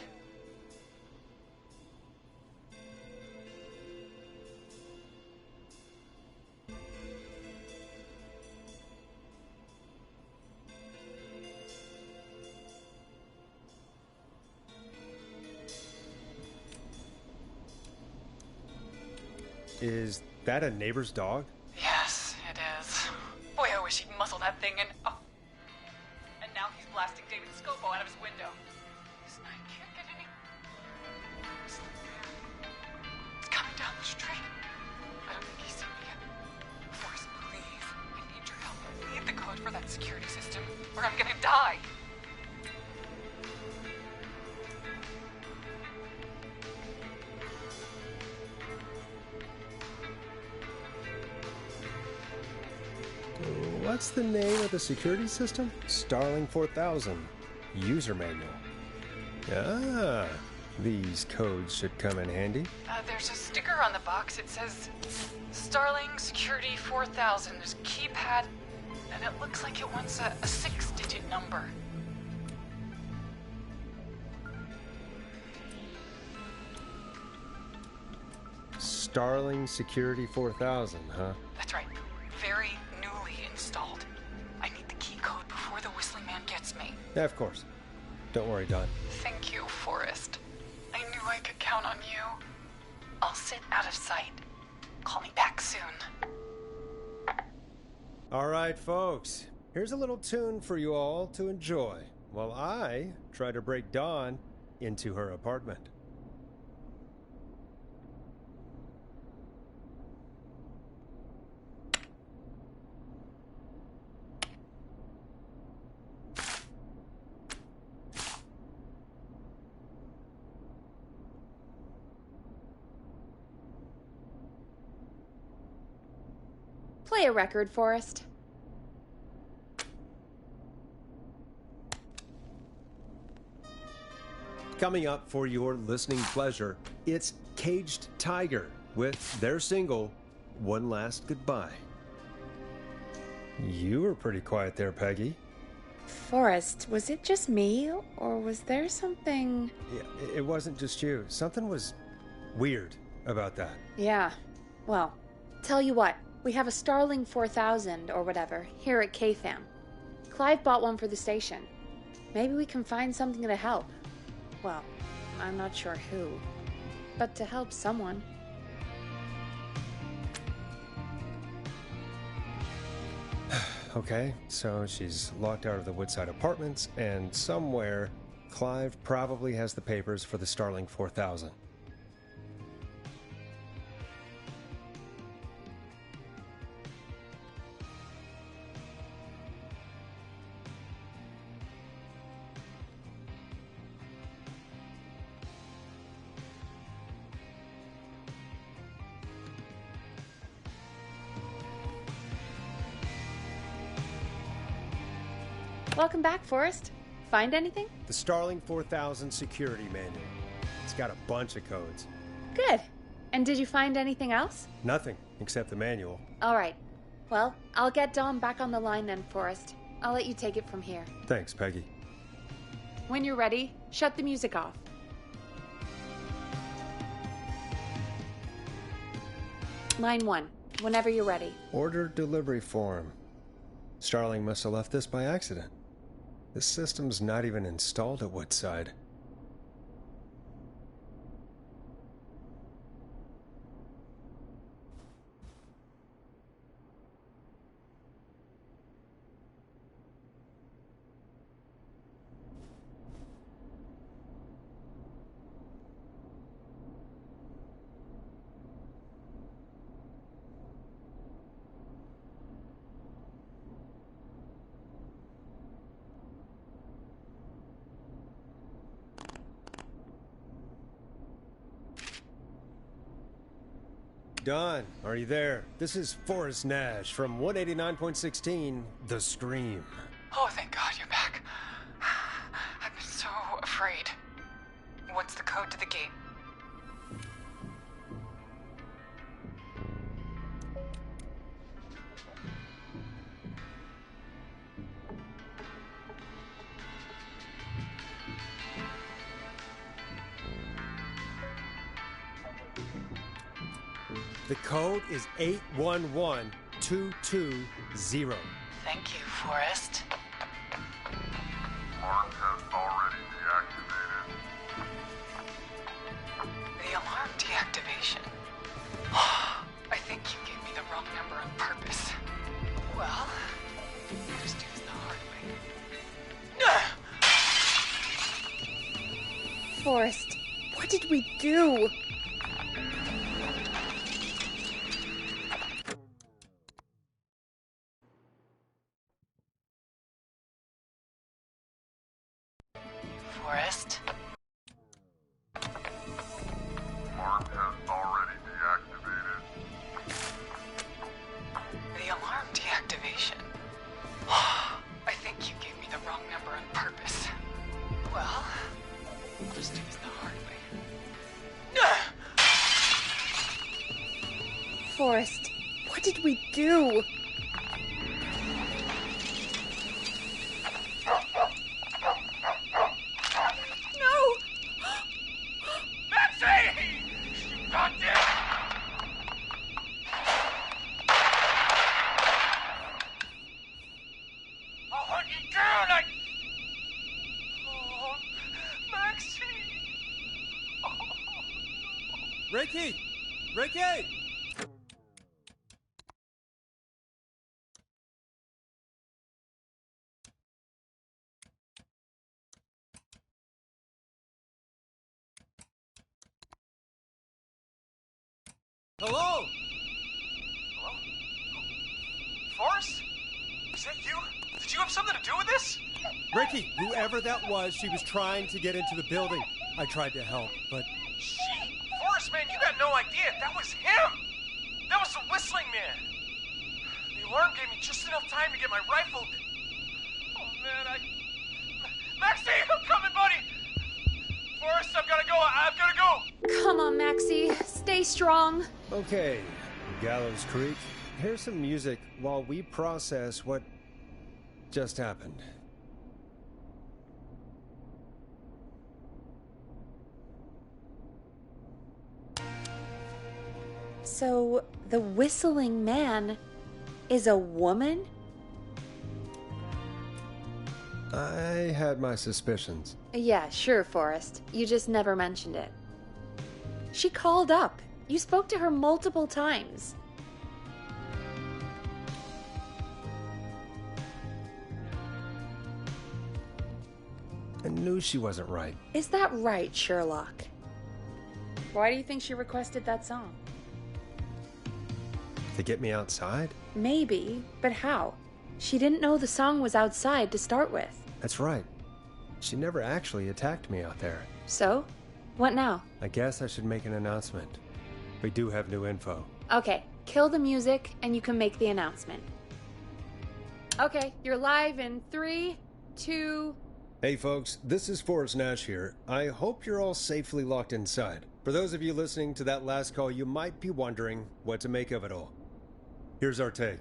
Is that a neighbor's dog? Yes, it is. Boy, I wish he'd muzzle that thing and... Oh. And now he's blasting David Scopo out of his window. This night can't get any... It's coming down the street. I don't think he's seen me yet. Forrest, please. I need your help. I need the code for that security system, or I'm gonna die. What's the name of the security system? Starling 4000. User manual. Ah, these codes should come in handy. There's a sticker on the box. It says Starling Security 4000. There's a keypad, and it looks like it wants a 6-digit number. Starling Security 4000, huh? That's right. Very newly installed. I need the key code before the Whistling Man gets me. Yeah, of course. Don't worry, Don. Thank you, Forrest. I knew I could count on you. I'll sit out of sight. Call me back soon. All right, folks. Here's a little tune for you all to enjoy while I try to break Dawn into her apartment. Play a record, Forrest. Coming up for your listening pleasure, it's Caged Tiger with their single, One Last Goodbye. You were pretty quiet there, Peggy. Forrest, was it just me, or was there something... Yeah, it wasn't just you. Something was weird about that. Yeah. Well, tell you what, we have a Starling 4000 or whatever here at KFAM. Clive bought one for the station. Maybe we can find something to help. Well, I'm not sure who, but to help someone. Okay, so she's locked out of the Woodside Apartments, and somewhere, Clive probably has the papers for the Starling 4000. Welcome back, Forrest. Find anything? The Starling 4000 security manual. It's got a bunch of codes. Good. And did you find anything else? Nothing, except the manual. All right. Well, I'll get Dom back on the line then, Forrest. I'll let you take it from here. Thanks, Peggy. When you're ready, shut the music off. Line 1, whenever you're ready. Order delivery form. Starling must have left this by accident. The system's not even installed at Woodside. Don, are you there? This is Forrest Nash from 189.16, The Scream. Oh, thank God you're back. I've been so afraid. What's the code to the gate? The code is 811220. Thank you, Forrest. Alarm test already deactivated. The alarm deactivation. I think you gave me the wrong number on purpose. Well, first do this the hard way. Forrest, what did we do? Forrest? Alarm test already deactivated. The alarm deactivation. I think you gave me the wrong number on purpose. Well, I'll just do this the hard way. Forrest, what did we do? Ricky! Ricky! Hello? Hello? Forrest? Is that you? Did you have something to do with this? Ricky, whoever that was, she was trying to get into the building. I tried to help, but... She? Forrest, man, you got no idea. That was him! That was the Whistling Man! alarm gave me just enough time to get my rifle. Oh, man, Maxie, I'm coming, buddy! Forrest, I've gotta go! Come on, Maxie. Stay strong. Okay, Gallows Creek, here's some music while we process what just happened. So, the whistling man is a woman? I had my suspicions. Yeah, sure, Forrest. You just never mentioned it. She called up. You spoke to her multiple times. I knew she wasn't right. Is that right, Sherlock? Why do you think she requested that song? To get me outside? Maybe, but how? She didn't know the song was outside to start with. That's right. She never actually attacked me out there. So? What now? I guess I should make an announcement. We do have new info. Okay, kill the music and you can make the announcement. Okay, you're live in 3, 2... Hey folks, this is Forrest Nash here. I hope you're all safely locked inside. For those of you listening to that last call, you might be wondering what to make of it all. Here's our take.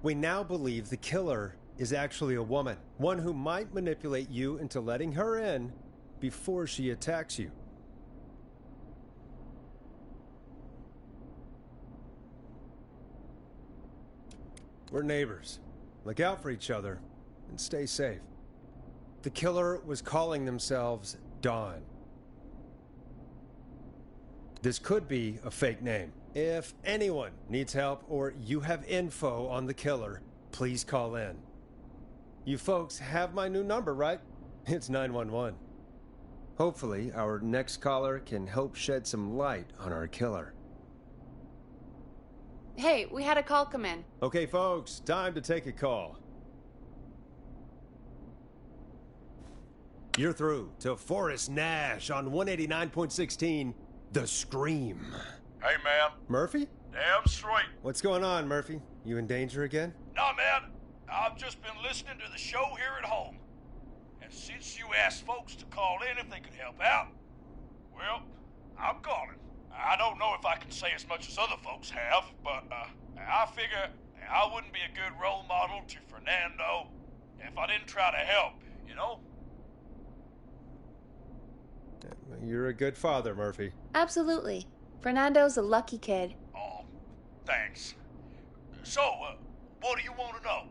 We now believe the killer is actually a woman, one who might manipulate you into letting her in before she attacks you. We're neighbors. Look out for each other and stay safe. The killer was calling themselves Dawn. This could be a fake name. If anyone needs help or you have info on the killer, please call in. You folks have my new number, right? It's 911. Hopefully, our next caller can help shed some light on our killer. Hey, we had a call come in. Okay, folks, time to take a call. You're through to Forrest Nash on 189.16, The Scream. Hey, man. Murphy? Damn straight. What's going on, Murphy? You in danger again? Nah, man. I've just been listening to the show here at home. And since you asked folks to call in if they could help out, well, I'm calling. I don't know if I can say as much as other folks have, but I figure I wouldn't be a good role model to Fernando if I didn't try to help, you know? You're a good father, Murphy. Absolutely. Fernando's a lucky kid. Oh, thanks. So, what do you want to know?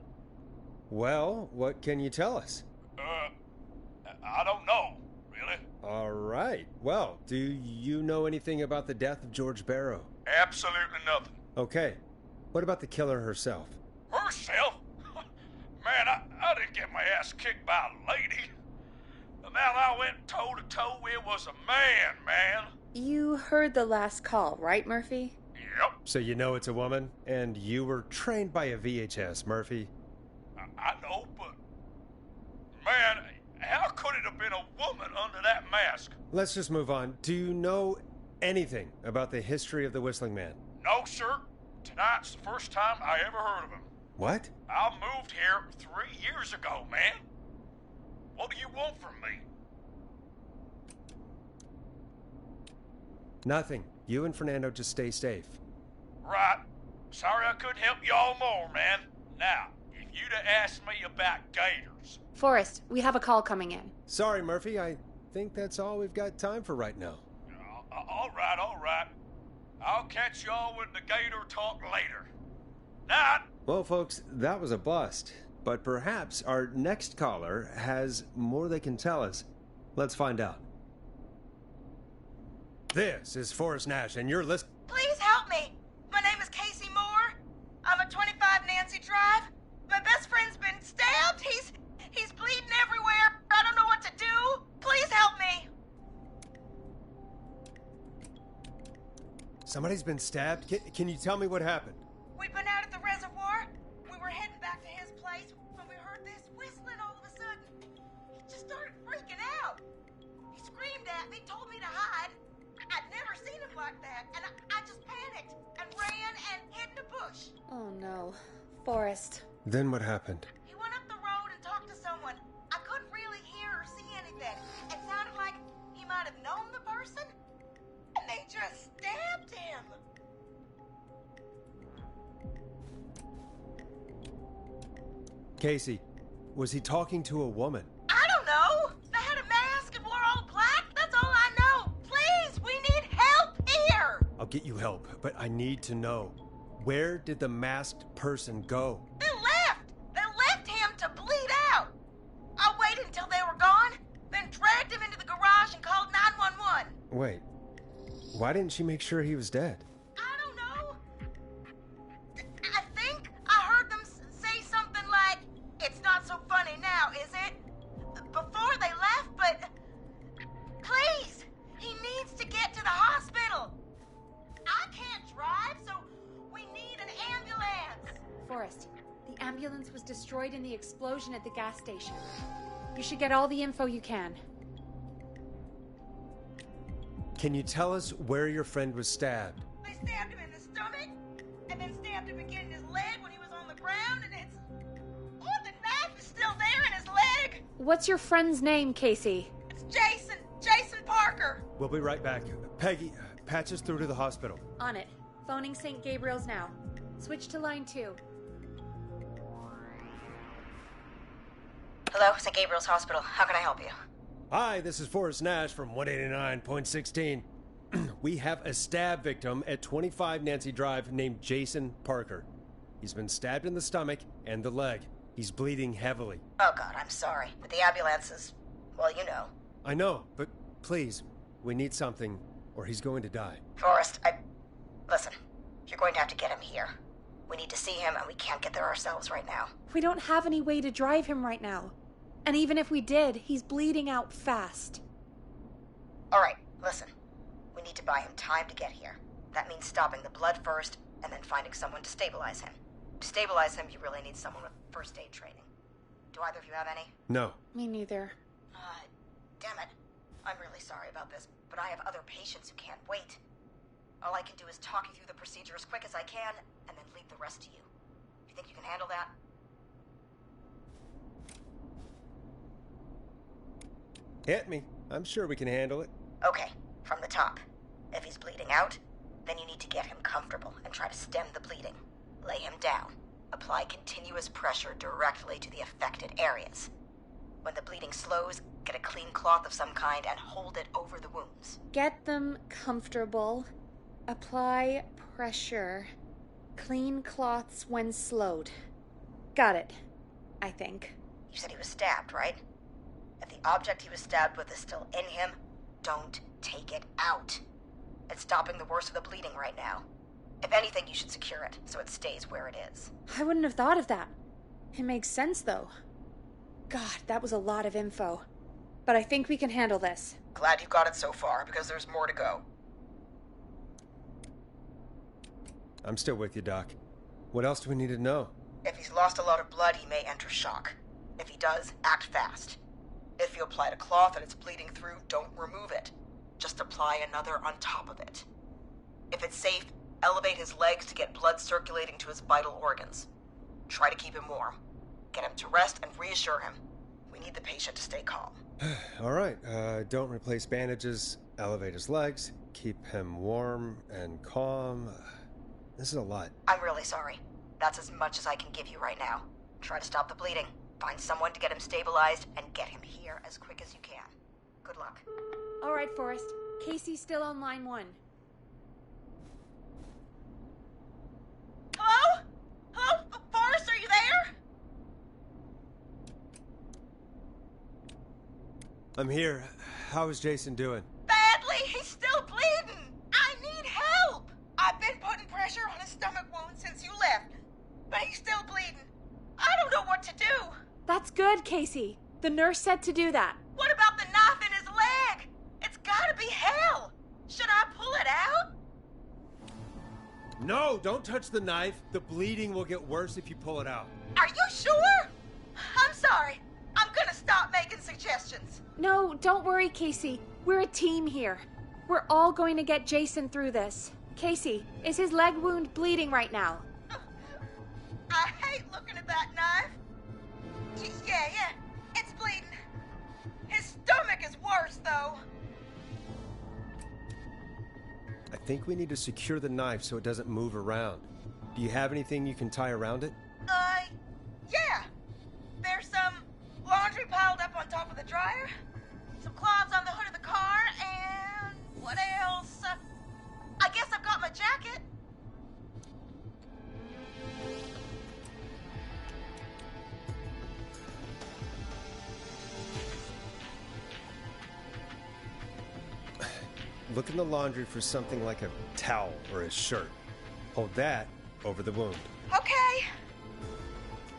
Well, what can you tell us? I don't know, really. All right. Well, do you know anything about the death of George Barrow? Absolutely nothing. Okay. What about the killer herself? Herself? Man, I didn't get my ass kicked by a lady. The man I went toe-to-toe with was a man. You heard the last call, right, Murphy? Yep. So you know it's a woman, and you were trained by a VHS, Murphy. I know, but... Man, how could it have been a woman under that mask? Let's just move on. Do you know anything about the history of the Whistling Man? No, sir. Tonight's the first time I ever heard of him. What? I moved here 3 years ago, man. What do you want from me? Nothing. You and Fernando just stay safe. Right. Sorry I couldn't help y'all more, man. Now, if you'd have asked me about gators... Forrest, we have a call coming in. Sorry, Murphy. I think that's all we've got time for right now. All right. I'll catch y'all with the gator talk later. Night. Well, folks, that was a bust. But perhaps our next caller has more they can tell us. Let's find out. This is Forrest Nash, and you're listening... Please help me. My name is Casey Moore. I'm at 25 Nancy Drive. My best friend's been stabbed. He's bleeding everywhere. I don't know what to do. Please help me. Somebody's been stabbed? Can you tell me what happened? We've been out at the reservoir. We were heading back to his place when we heard this whistling all of a sudden. He just started freaking out. He screamed at me, told me to hide. I'd never seen him like that, and I just panicked and ran. ran and hid in a bush. Oh no. Forrest. Then what happened? He went up the road and talked to someone. I couldn't really hear or see anything. It sounded like he might have known the person, and they just stabbed him. Casey, was he talking to a woman? I don't know. They had a mask and wore all black. That's all I know. Please, we need help here. I'll get you help, but I need to know. Where did the masked person go? They left. They left him to bleed out. I waited until they were gone, then dragged him into the garage and called 911. Wait, why didn't she make sure he was dead? I don't know. I think I heard them say something like, "It's not so funny now, is it?" before they left, but please, he needs to get to the hospital. I can't drive, so we need an ambulance. Forrest, the ambulance was destroyed in the explosion at the gas station. You should get all the info you can. Can you tell us where your friend was stabbed? They stabbed him in the stomach, and then stabbed him again in his leg when he was on the ground, and it's... Oh, the knife is still there in his leg! What's your friend's name, Casey? It's Jason Parker! We'll be right back. Peggy, patch us through to the hospital. On it. Phoning St. Gabriel's now. Switch to line 2. Hello, St. Gabriel's Hospital. How can I help you? Hi, this is Forrest Nash from 189.16. We have a stab victim at 25 Nancy Drive named Jason Parker. He's been stabbed in the stomach and the leg. He's bleeding heavily. Oh God, I'm sorry. But the ambulance is... well, you know. I know, but please, we need something, or he's going to die. Forrest, listen, you're going to have to get him here. We need to see him, and we can't get there ourselves right now. We don't have any way to drive him right now. And even if we did, he's bleeding out fast. All right, listen. We need to buy him time to get here. That means stopping the blood first, and then finding someone to stabilize him. To stabilize him, you really need someone with first aid training. Do either of you have any? No. Me neither. Damn it. I'm really sorry about this, but I have other patients who can't wait. All I can do is talk you through the procedure as quick as I can, and then leave the rest to you. You think you can handle that? Hit me. I'm sure we can handle it. Okay, from the top. If he's bleeding out, then you need to get him comfortable and try to stem the bleeding. Lay him down. Apply continuous pressure directly to the affected areas. When the bleeding slows, get a clean cloth of some kind and hold it over the wounds. Get them comfortable. Apply pressure. Clean cloths when slowed. Got it, I think. You said he was stabbed, right? If the object he was stabbed with is still in him, don't take it out. It's stopping the worst of the bleeding right now. If anything, you should secure it so it stays where it is. I wouldn't have thought of that. It makes sense, though. God, that was a lot of info. But I think we can handle this. Glad you've got it so far, because there's more to go. I'm still with you, Doc. What else do we need to know? If he's lost a lot of blood, he may enter shock. If he does, act fast. If you applied a cloth and it's bleeding through, don't remove it. Just apply another on top of it. If it's safe, elevate his legs to get blood circulating to his vital organs. Try to keep him warm. Get him to rest and reassure him. We need the patient to stay calm. All right, don't replace bandages, elevate his legs, keep him warm and calm. This is a lot. I'm really sorry. That's as much as I can give you right now. Try to stop the bleeding. Find someone to get him stabilized and get him here as quick as you can. Good luck. All right, Forrest. Casey's still on line 1. Hello? Hello? Forrest, are you there? I'm here. How is Jason doing? Badly. He's still bleeding. I need help. I've been putting pressure on his stomach wound since you left, but he's still bleeding. I don't know what to do. That's good, Casey. The nurse said to do that. What about the knife in his leg? It's gotta be hell. Should I pull it out? No, don't touch the knife. The bleeding will get worse if you pull it out. Are you sure? I'm sorry. I'm gonna stop making suggestions. No, don't worry, Casey. We're a team here. We're all going to get Jason through this. Casey, is his leg wound bleeding right now? I hate looking at that knife. Yeah, it's bleeding. His stomach is worse, though. I think we need to secure the knife so it doesn't move around. Do you have anything you can tie around it? Yeah. There's some laundry piled up on top of the dryer, some cloths on the hood of the car, and what else? I guess I've got my jacket. Look in the laundry for something like a towel or a shirt. Hold that over the wound. Okay.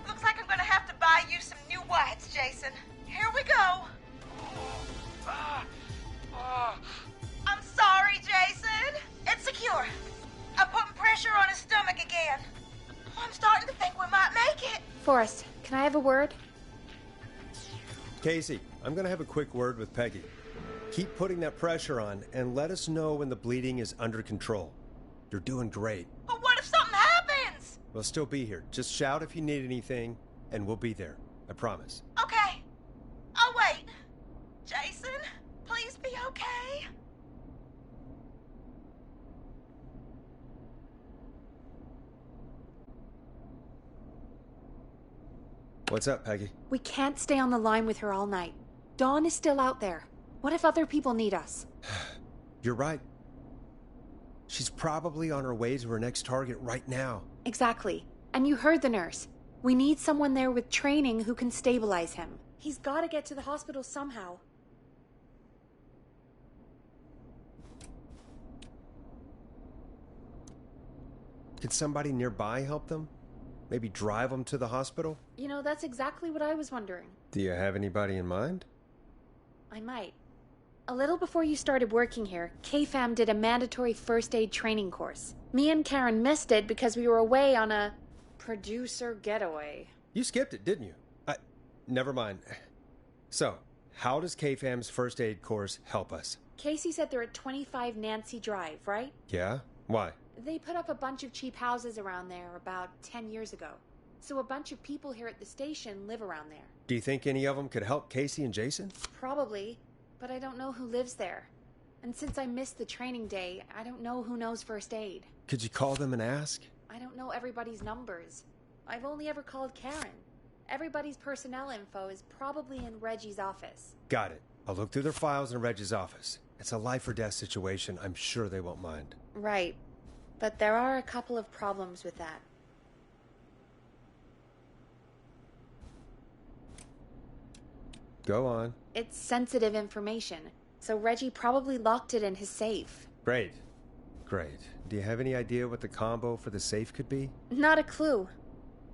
Looks like I'm gonna have to buy you some new whites, Jason. Here we go. I'm sorry, Jason. It's secure. I'm putting pressure on his stomach again. I'm starting to think we might make it. Forrest, can I have a word? Casey, I'm gonna have a quick word with Peggy. Keep putting that pressure on and let us know when the bleeding is under control. You're doing great. But what if something happens? We'll still be here. Just shout if you need anything, and we'll be there. I promise. Okay. I'll wait. Jason, please be okay. What's up, Peggy? We can't stay on the line with her all night. Dawn is still out there. What if other people need us? You're right. She's probably on her way to her next target right now. Exactly. And you heard the nurse. We need someone there with training who can stabilize him. He's got to get to the hospital somehow. Could somebody nearby help them? Maybe drive them to the hospital? You know, that's exactly what I was wondering. Do you have anybody in mind? I might. A little before you started working here, KFAM did a mandatory first aid training course. Me and Karen missed it because we were away on a producer getaway. You skipped it, didn't you? Never mind. So, how does KFAM's first aid course help us? Casey said they're at 25 Nancy Drive, right? Yeah? Why? They put up a bunch of cheap houses around there about 10 years ago. So a bunch of people here at the station live around there. Do you think any of them could help Casey and Jason? Probably, but I don't know who lives there. And since I missed the training day, I don't know who knows first aid. Could you call them and ask? I don't know everybody's numbers. I've only ever called Karen. Everybody's personnel info is probably in Reggie's office. Got it. I'll look through their files in Reggie's office. It's a life or death situation. I'm sure they won't mind. Right. But there are a couple of problems with that. Go on. It's sensitive information, so Reggie probably locked it in his safe. Great. Do you have any idea what the combo for the safe could be? Not a clue.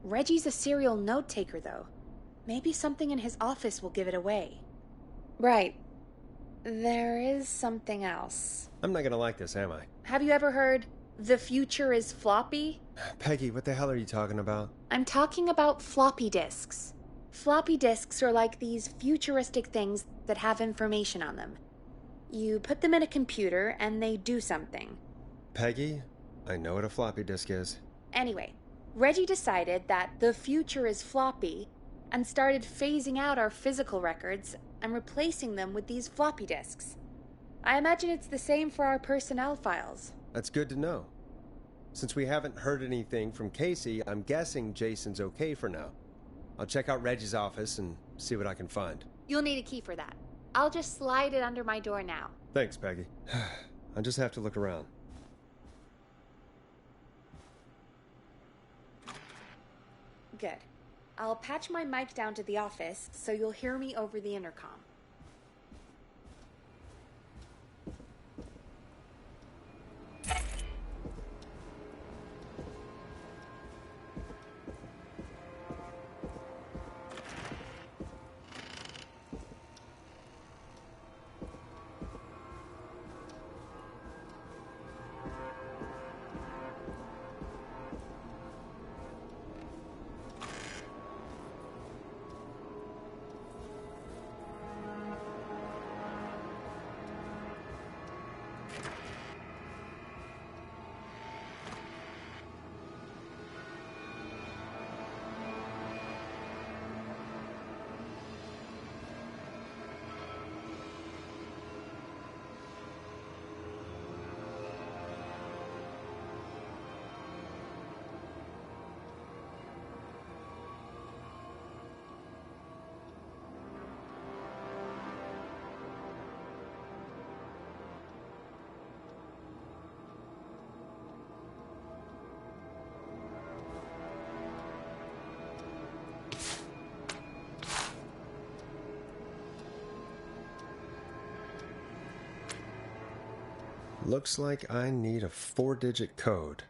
Reggie's a serial note-taker, though. Maybe something in his office will give it away. Right. There is something else. I'm not gonna like this, am I? Have you ever heard, "The future is floppy"? Peggy, what the hell are you talking about? I'm talking about floppy disks. Floppy disks are like these futuristic things that have information on them. You put them in a computer and they do something. Peggy, I know what a floppy disk is. Anyway, Reggie decided that the future is floppy and started phasing out our physical records and replacing them with these floppy disks. I imagine it's the same for our personnel files. That's good to know. Since we haven't heard anything from Casey, I'm guessing Jason's okay for now. I'll check out Reggie's office and see what I can find. You'll need a key for that. I'll just slide it under my door now. Thanks, Peggy. I'll just have to look around. Good. I'll patch my mic down to the office so you'll hear me over the intercom. Looks like I need a 4-digit code.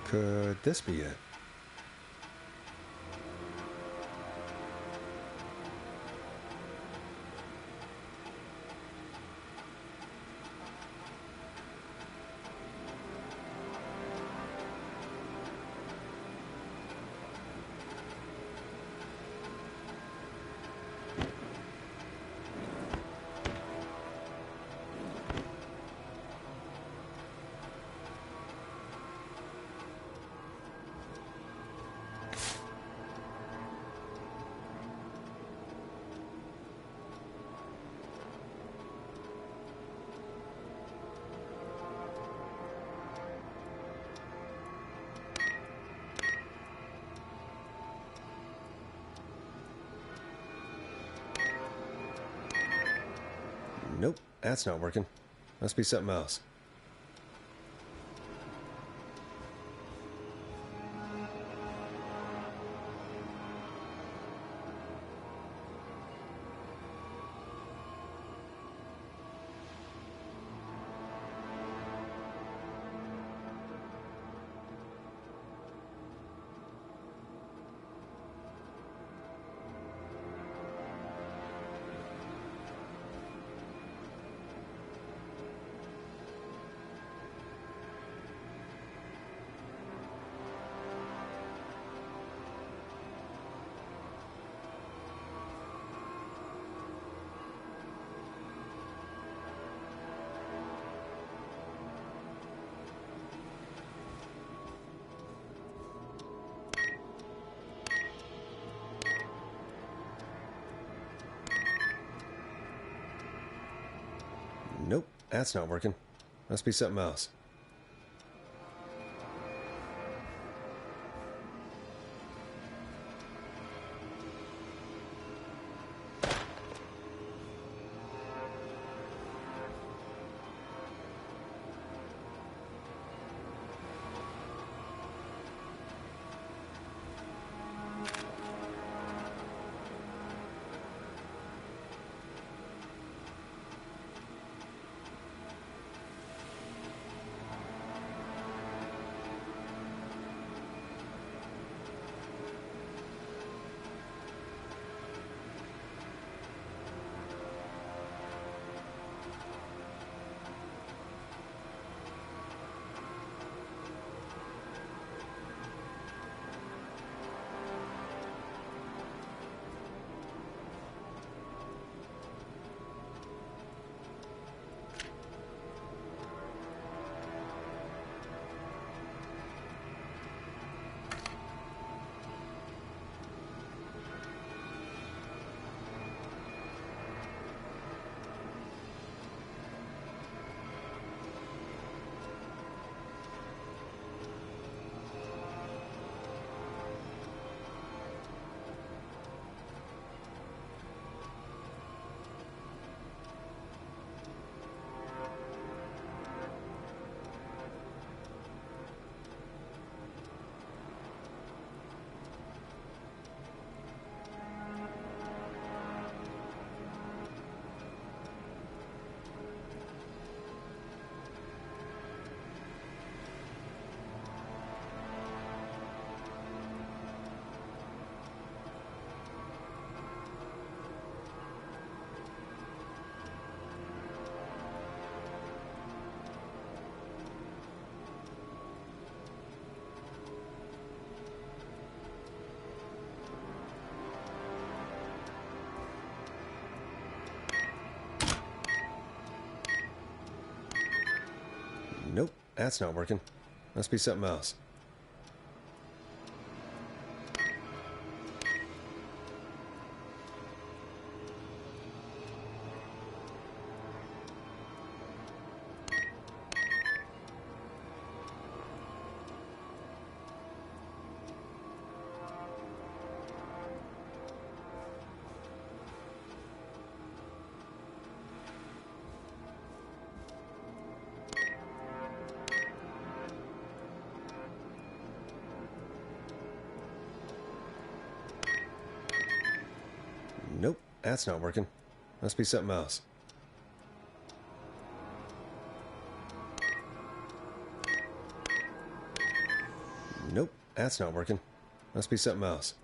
Could this be it? Nope, that's not working. Must be something else. Nope, that's not working. Must be something else. Nope, that's not working. Must be something else. that's not working. Must be something else. Nope, that's not working. Must be something else.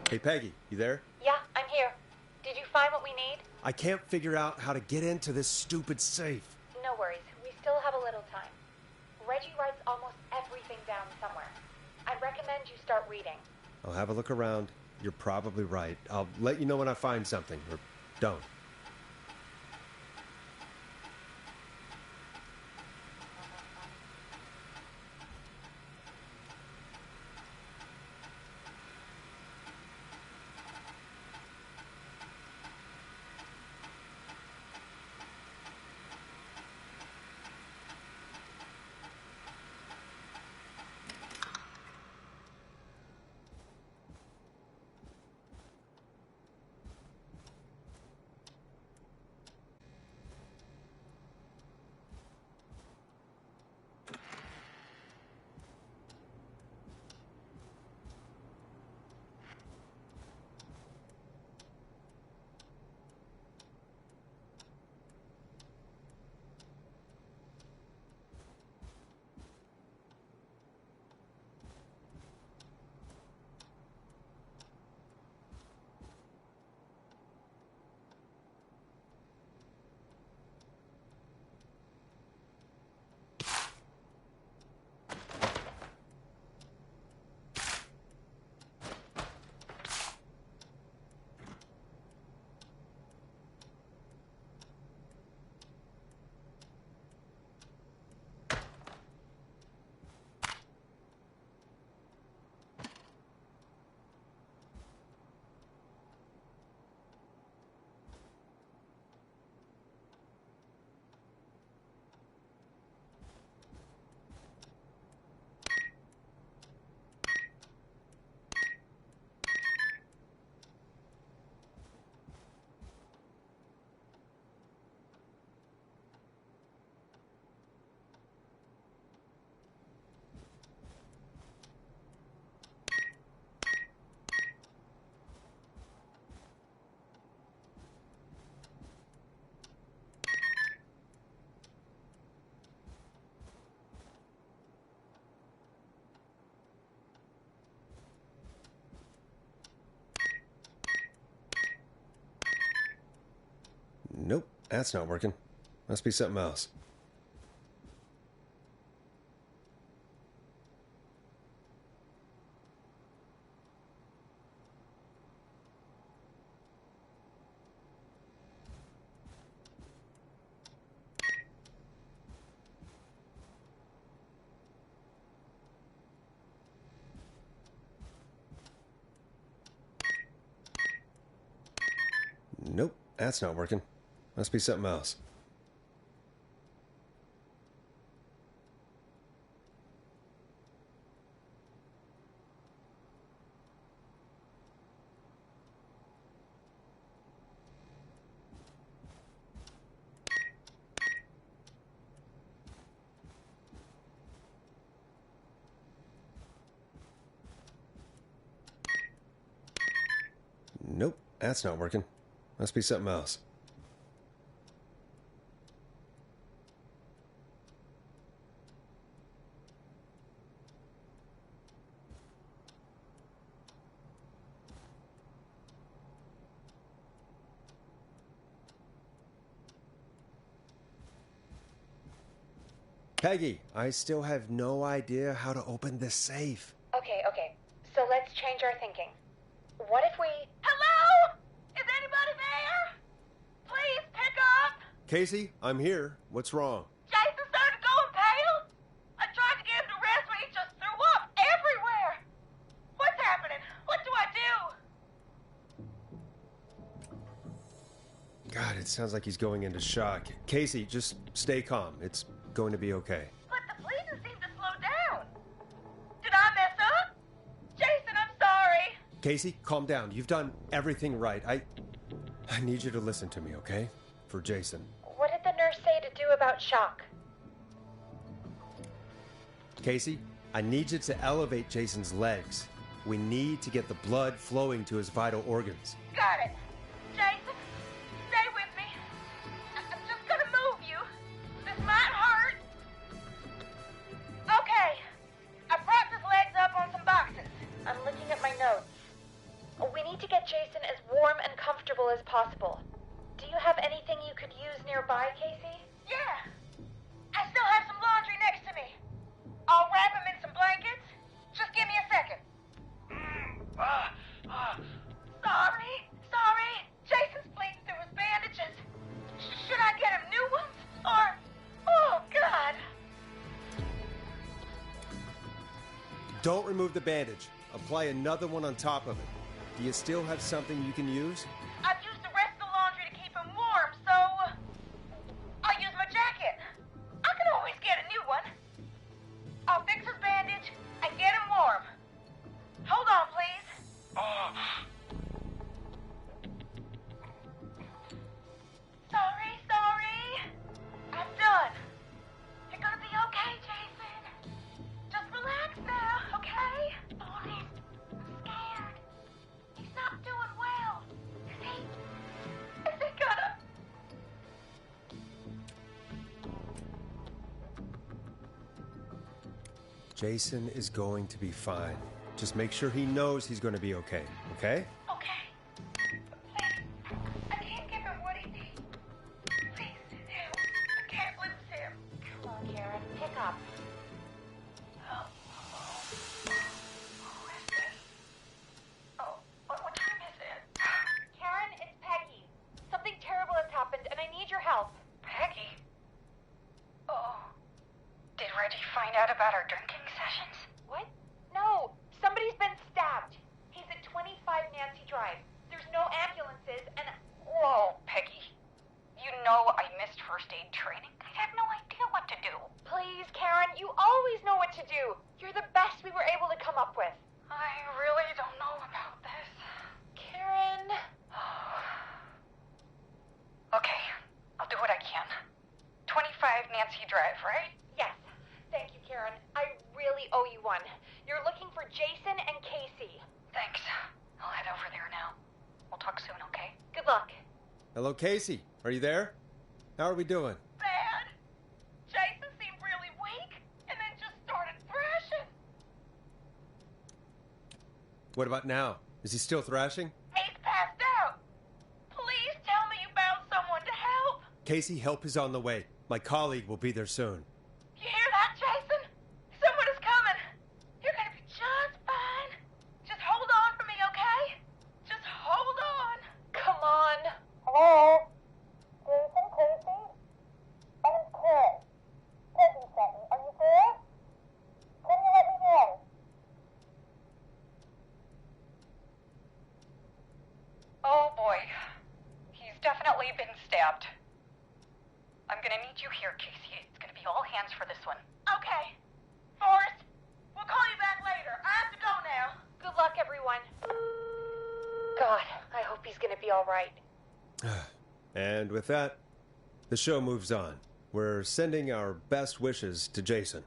Hey, Peggy, you there? Yeah, I'm here. Did you find what we need? I can't figure out how to get into this stupid safe. No worries. We still have a little time. Reggie writes almost everything down somewhere. I'd recommend you start reading. I'll have a look around. You're probably right. I'll let you know when I find something, or don't. Nope, that's not working. Must be something else. Nope, that's not working. Must be something else. Nope, that's not working. Must be something else. Peggy, I still have no idea how to open this safe. Okay. So let's change our thinking. What if we... Hello? Is anybody there? Please pick up. Casey, I'm here. What's wrong? Jason started going pale. I tried to get him to rest, but he just threw up everywhere. What's happening? What do I do? God, it sounds like he's going into shock. Casey, just stay calm. It's going to be okay. But the bleeding seemed to slow down. Did I mess up? Jason, I'm sorry. Casey, calm down. You've done everything right. I need you to listen to me, okay? For Jason. What did the nurse say to do about shock? Casey, I need you to elevate Jason's legs. We need to get the blood flowing to his vital organs. Got it. Jason, stay with me. I'm just gonna move you. This might hurt. Okay. I propped his legs up on some boxes. I'm looking at my notes. We need to get Jason as warm and comfortable as possible. Do you have anything you could use nearby, Casey? Yeah. I still have some laundry next to me. I'll wrap him in some blankets. Just give me a second. Sorry. Jason's bleeding through his bandages. Should I get him new ones? Or... Oh, God. Don't remove the bandage. Apply another one on top of it. Do you still have something you can use? I've used the rest of the laundry to keep him warm, so... I'll use my jacket. I can always get a new one. I'll fix his bandage and get him warm. Hold on, please. Sorry. I'm done. You're gonna be okay, Jason. Just relax now, okay? Forrest, I'm scared. He's not doing well. Is he gonna... Jason is going to be fine. Just make sure he knows he's going to be okay, okay? Okay. Please, I can't give him what he needs. Please, help. I can't lose him. Come on, Karen, pick up. Who is this? Oh, what time is it? Karen, it's Peggy. Something terrible has happened, and I need your help. Peggy? Oh. Did Reggie find out about our drinking sessions? What? No, somebody's been stabbed. He's at 25 Nancy Drive. There's no ambulances, and... Whoa, Peggy. You know I missed first aid training. I have no idea what to do. Please, Karen, you always know what to do. You're the best we were able to come up with. I really don't know about this. Karen... Okay, I'll do what I can. 25 Nancy Drive, right? Yes. Thank you, Karen. I really owe you one. You're looking for Jason and Casey. Thanks. I'll head over there now. We'll talk soon, okay? Good luck. Hello, Casey. Are you there? How are we doing? Bad. Jason seemed really weak, and then just started thrashing. What about now? Is he still thrashing? He's passed out. Please tell me you found someone to help. Casey, help is on the way. My colleague will be there soon. You hear that, Jason? Someone is coming. You're gonna be just fine. Just hold on for me, okay? Just hold on. Come on. Hello? Jason, Casey? I'm Chris. Peggy sent me. Are you there? Can you let me know? Oh boy. He's definitely been stabbed. I'm gonna need you here, Casey. It's gonna be all hands for this one. Okay. Forrest, we'll call you back later. I have to go now. Good luck, everyone. God, I hope he's gonna be all right. And with that, the show moves on. We're sending our best wishes to Jason.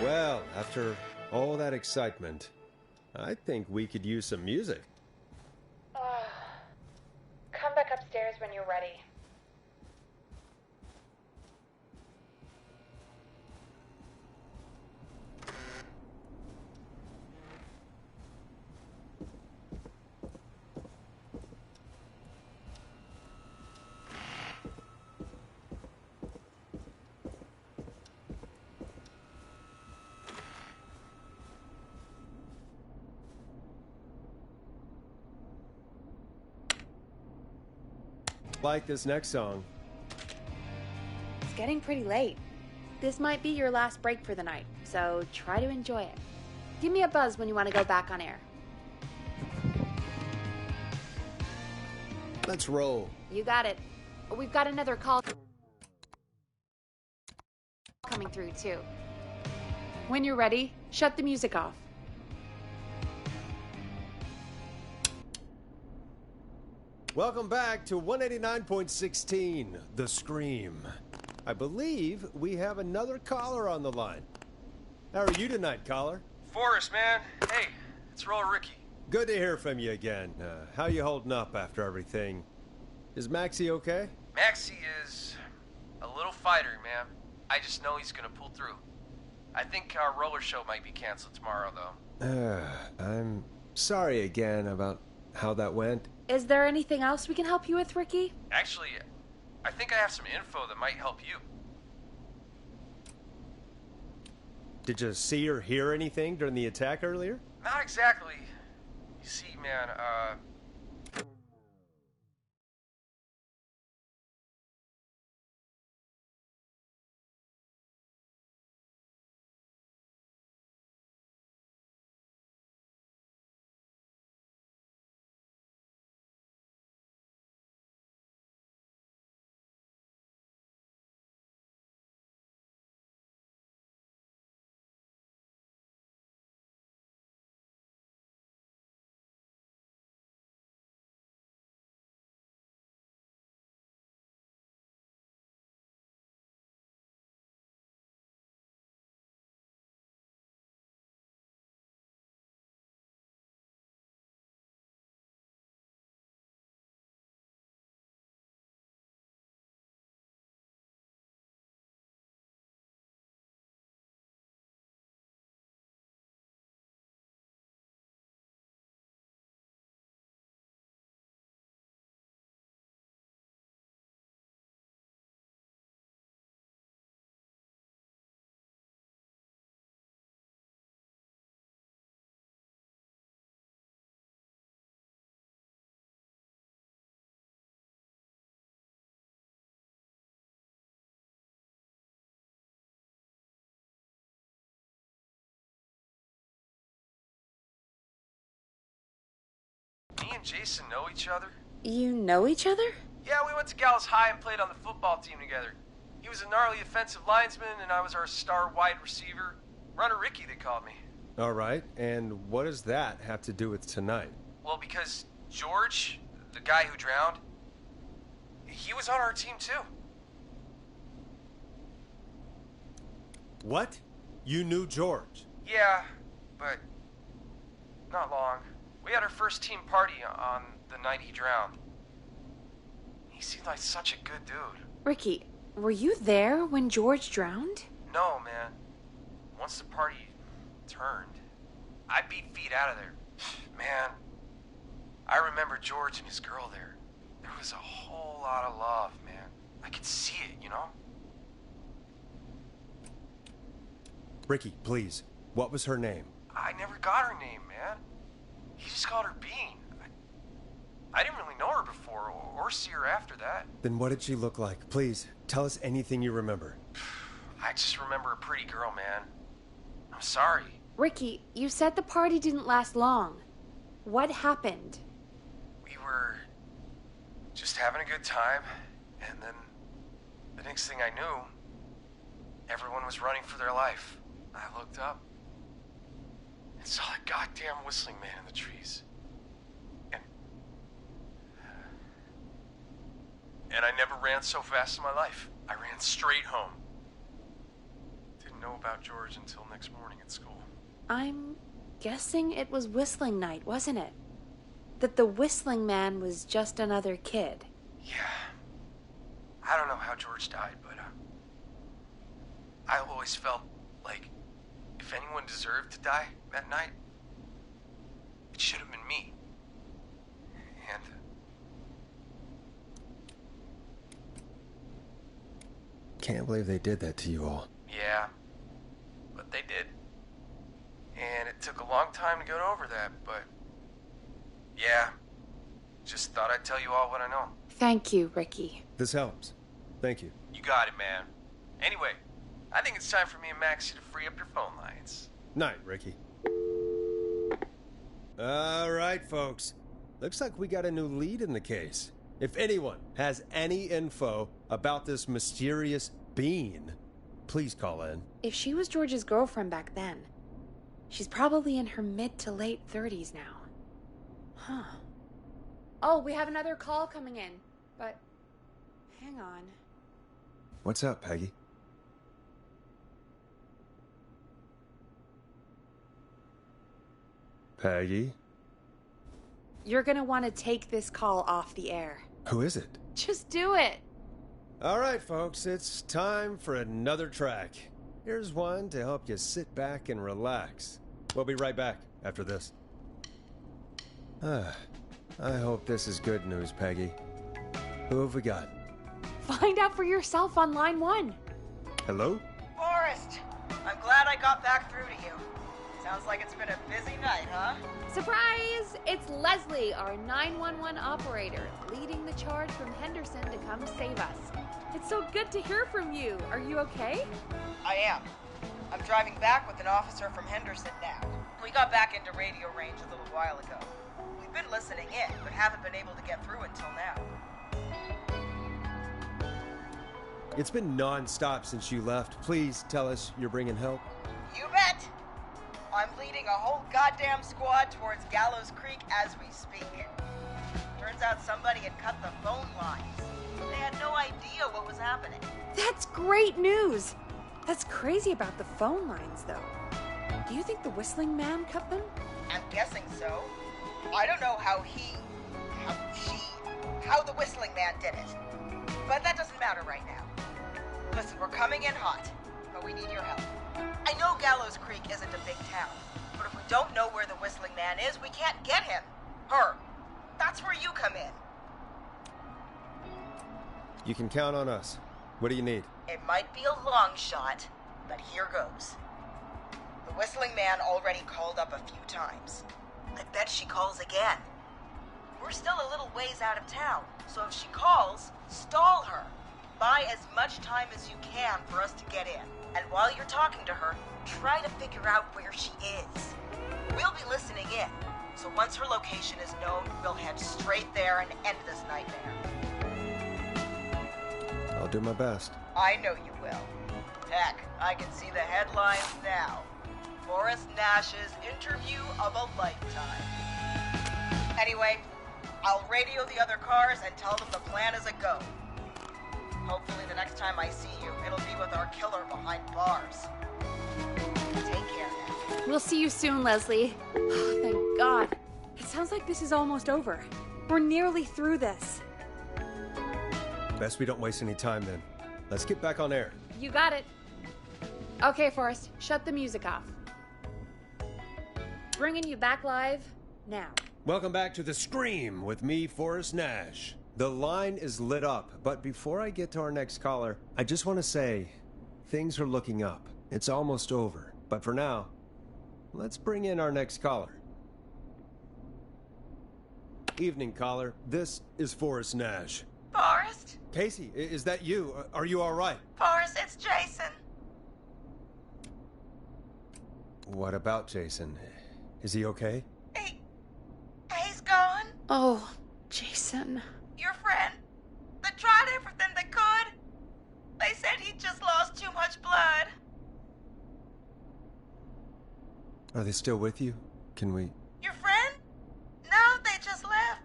Well, after all that excitement, I think we could use some music. Come back upstairs when you're ready. Like this next song. It's getting pretty late. This might be your last break for the night, so try to enjoy it. Give me a buzz when you want to go back on air. Let's roll. You got it. We've got another call coming through, too. When you're ready, shut the music off. Welcome back to 189.16, The Scream. I believe we have another caller on the line. How are you tonight, caller? Forrest, man. Hey, it's Roller Ricky. Good to hear from you again. How you holding up after everything? Is Maxie okay? Maxie is a little fighter, man. I just know he's gonna pull through. I think our roller show might be canceled tomorrow, though. I'm sorry again about how that went. Is there anything else we can help you with, Ricky? Actually, I think I have some info that might help you. Did you see or hear anything during the attack earlier? Not exactly. You see, man, me and Jason know each other. You know each other? Yeah, we went to Gallows High and played on the football team together. He was a gnarly offensive linesman, and I was our star wide receiver. Runner Ricky, they called me. All right, and what does that have to do with tonight? Well, because George, the guy who drowned, he was on our team too. What? You knew George? Yeah, but not long. We had our first team party on the night he drowned. He seemed like such a good dude. Ricky, were you there when George drowned? No, man. Once the party turned, I beat feet out of there. Man, I remember George and his girl there. There was a whole lot of love, man. I could see it, you know? Ricky, please. What was her name? I never got her name, man. He just called her Bean. I didn't really know her before or see her after that. Then what did she look like? Please, tell us anything you remember. I just remember a pretty girl, man. I'm sorry. Ricky, you said the party didn't last long. What happened? We were just having a good time, and then the next thing I knew, everyone was running for their life. I looked up and saw a goddamn whistling man in the trees. And I never ran so fast in my life. I ran straight home. Didn't know about George until next morning at school. I'm guessing it was whistling night, wasn't it? That the whistling man was just another kid. Yeah. I don't know how George died, but I always felt like if anyone deserved to die that night, it should have been me. And Can't believe they did that to you all. yeah, but they did. And it took a long time to get over that, but yeah, just thought I'd tell you all what I know. Thank you, Ricky. This helps. Thank you. You got it, man. Anyway, I think it's time for me and Maxie to free up your phone lines. Night, Ricky. All right, folks. Looks like we got a new lead in the case. If anyone has any info about this mysterious being, please call in. If she was George's girlfriend back then, she's probably in her mid to late 30s now. Huh. Oh, we have another call coming in, but hang on. What's up, Peggy? Peggy? You're gonna want to take this call off the air. Who is it? Just do it. All right, folks, it's time for another track. Here's one to help you sit back and relax. We'll be right back after this. I hope this is good news, Peggy. Who have we got? Find out for yourself on line 1. Hello? Forrest, I'm glad I got back through to you. Sounds like it's been a busy night, huh? Surprise! It's Leslie, our 911 operator, leading the charge from Henderson to come save us. It's so good to hear from you. Are you okay? I am. I'm driving back with an officer from Henderson now. We got back into radio range a little while ago. We've been listening in, but haven't been able to get through until now. It's been non-stop since you left. Please tell us you're bringing help. You bet! I'm leading a whole goddamn squad towards Gallows Creek as we speak. Turns out somebody had cut the phone lines. They had no idea what was happening. That's great news! That's crazy about the phone lines, though. Do you think the Whistling Man cut them? I'm guessing so. I don't know how the Whistling Man did it. But that doesn't matter right now. Listen, we're coming in hot, but we need your help. I know Gallows Creek isn't a big town, but if we don't know where the Whistling Man is, we can't get him. Her. That's where you come in. You can count on us. What do you need? It might be a long shot, but here goes. The Whistling Man already called up a few times. I bet she calls again. We're still a little ways out of town, so if she calls, stall her. Buy as much time as you can for us to get in. And while you're talking to her, try to figure out where she is. We'll be listening in, so once her location is known, we'll head straight there and end this nightmare. I'll do my best. I know you will. Heck, I can see the headlines now. Forrest Nash's interview of a lifetime. Anyway, I'll radio the other cars and tell them the plan is a go. Hopefully the next time I see you, it'll be with our killer behind bars. Take care now. We'll see you soon, Leslie. Oh, thank God. It sounds like this is almost over. We're nearly through this. Best we don't waste any time then. Let's get back on air. You got it. Okay, Forrest, shut the music off. Bringing you back live now. Welcome back to The Scream with me, Forrest Nash. The line is lit up, but before I get to our next caller, I just want to say, things are looking up. It's almost over. But for now, let's bring in our next caller. Evening, caller. This is Forrest Nash. Forrest? Casey, is that you? Are you all right? Forrest, it's Jason. What about Jason? Is he okay? He's gone. Oh, Jason. Your friend. They tried everything they could. They said he just lost too much blood. Are they still with you? Can we... Your friend? No, they just left.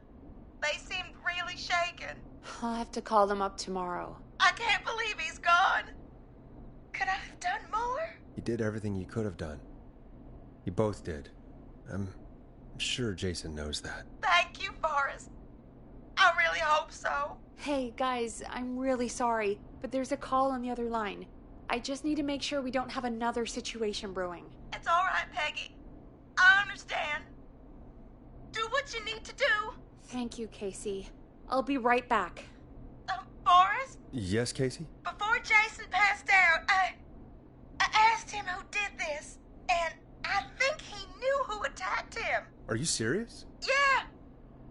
They seemed really shaken. I'll have to call them up tomorrow. I can't believe he's gone. Could I have done more? You did everything you could have done. You both did. I'm sure Jason knows that. Thank you, Forrest. I really hope so. Hey, guys, I'm really sorry, but there's a call on the other line. I just need to make sure we don't have another situation brewing. It's all right, Peggy. I understand. Do what you need to do. Thank you, Casey. I'll be right back. Forrest? Yes, Casey? Before Jason passed out, I asked him who did this, and I think he knew who attacked him. Are you serious? Yeah.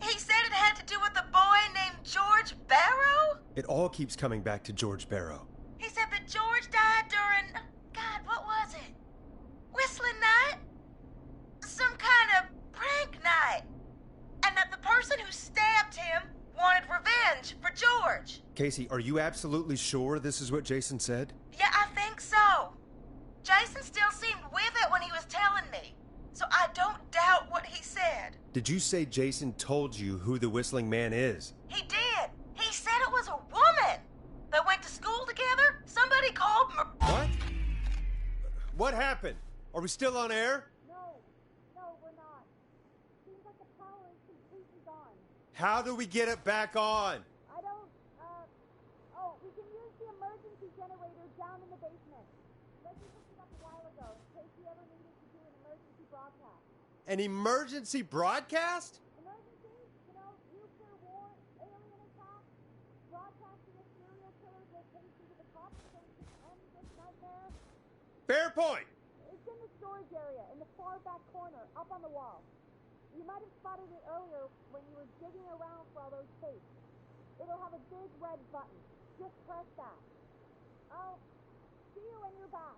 He said it had to do with a boy named George Barrow? It all keeps coming back to George Barrow. He said that George died during... God, what was it? Whistling night? Some kind of prank night. And that the person who stabbed him wanted revenge for George. Casey, are you absolutely sure this is what Jason said? Yeah, I think so. Jason still seemed with it when he was telling me, so I don't doubt what he said. Did you say Jason told you who the Whistling Man is? He did. He said it was a woman. They went to school together. Somebody called What? What happened? Are we still on air? No, we're not. Seems like the power is completely gone. How do we get it back on? I don't, we can use the emergency generator down in the basement. Reggie picked it up a while ago in case you ever needed to do an emergency broadcast. An emergency broadcast? Emergency? You know, nuclear war, alien attack, broadcasting a serial killer's location to the cops so we can end this nightmare. Fair point. It's in the storage area, in the far back corner, up on the wall. You might have spotted it earlier when you were digging around for all those tapes. It'll have a big red button. Just press that. I'll see you when you're back.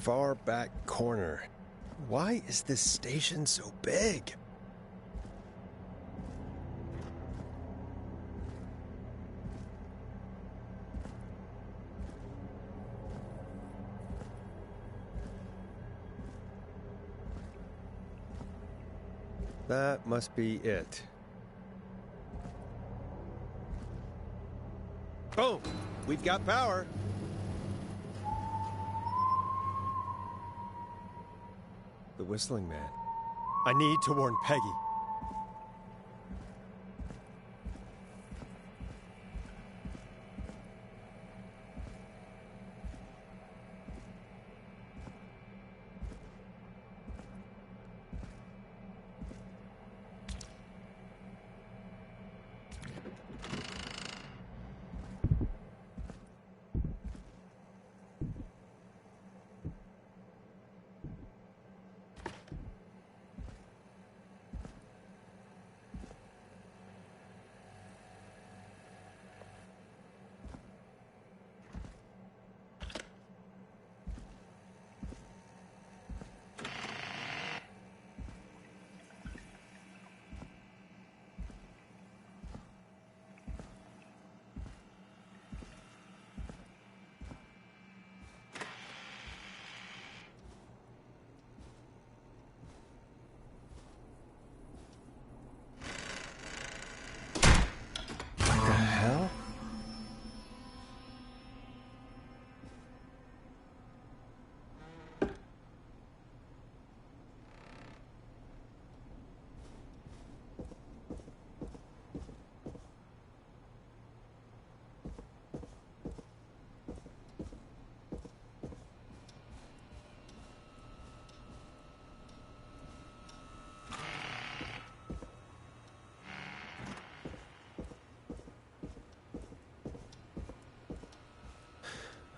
Far back corner. Why is this station so big? That must be it. Boom! We've got power. The Whistling Man. I need to warn Peggy.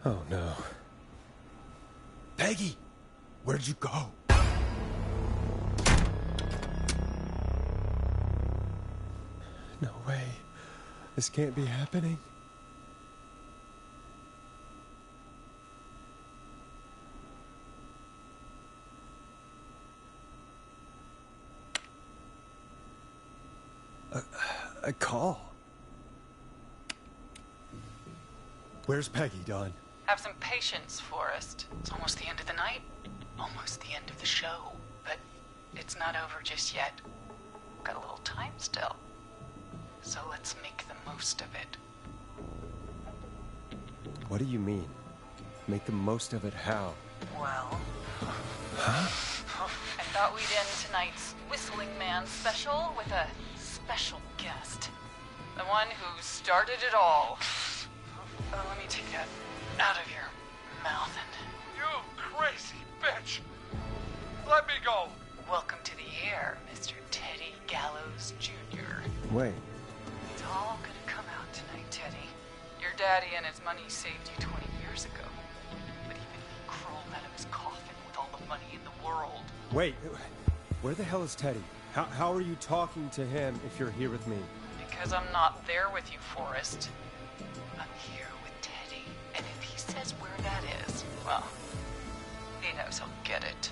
Oh no. Peggy! Where'd you go? No way. This can't be happening. A call. Where's Peggy, Don? Have some patience, Forrest. It's almost the end of the night. Almost the end of the show. But it's not over just yet. Got a little time still. So let's make the most of it. What do you mean? Make the most of it how? Well... Huh? I thought we'd end tonight's Whistling Man special with a special guest. The one who started it all. Let me take that out of your mouth and... You crazy bitch! Let me go! Welcome to the air, Mr. Teddy Gallows Jr. Wait. It's all gonna come out tonight, Teddy. Your daddy and his money saved you 20 years ago. But even if he crawled out of his coffin with all the money in the world... Wait, where the hell is Teddy? How are you talking to him if you're here with me? Because I'm not there with you, Forrest. I'm here with Teddy. And if he says where that is, well, he knows he'll get it.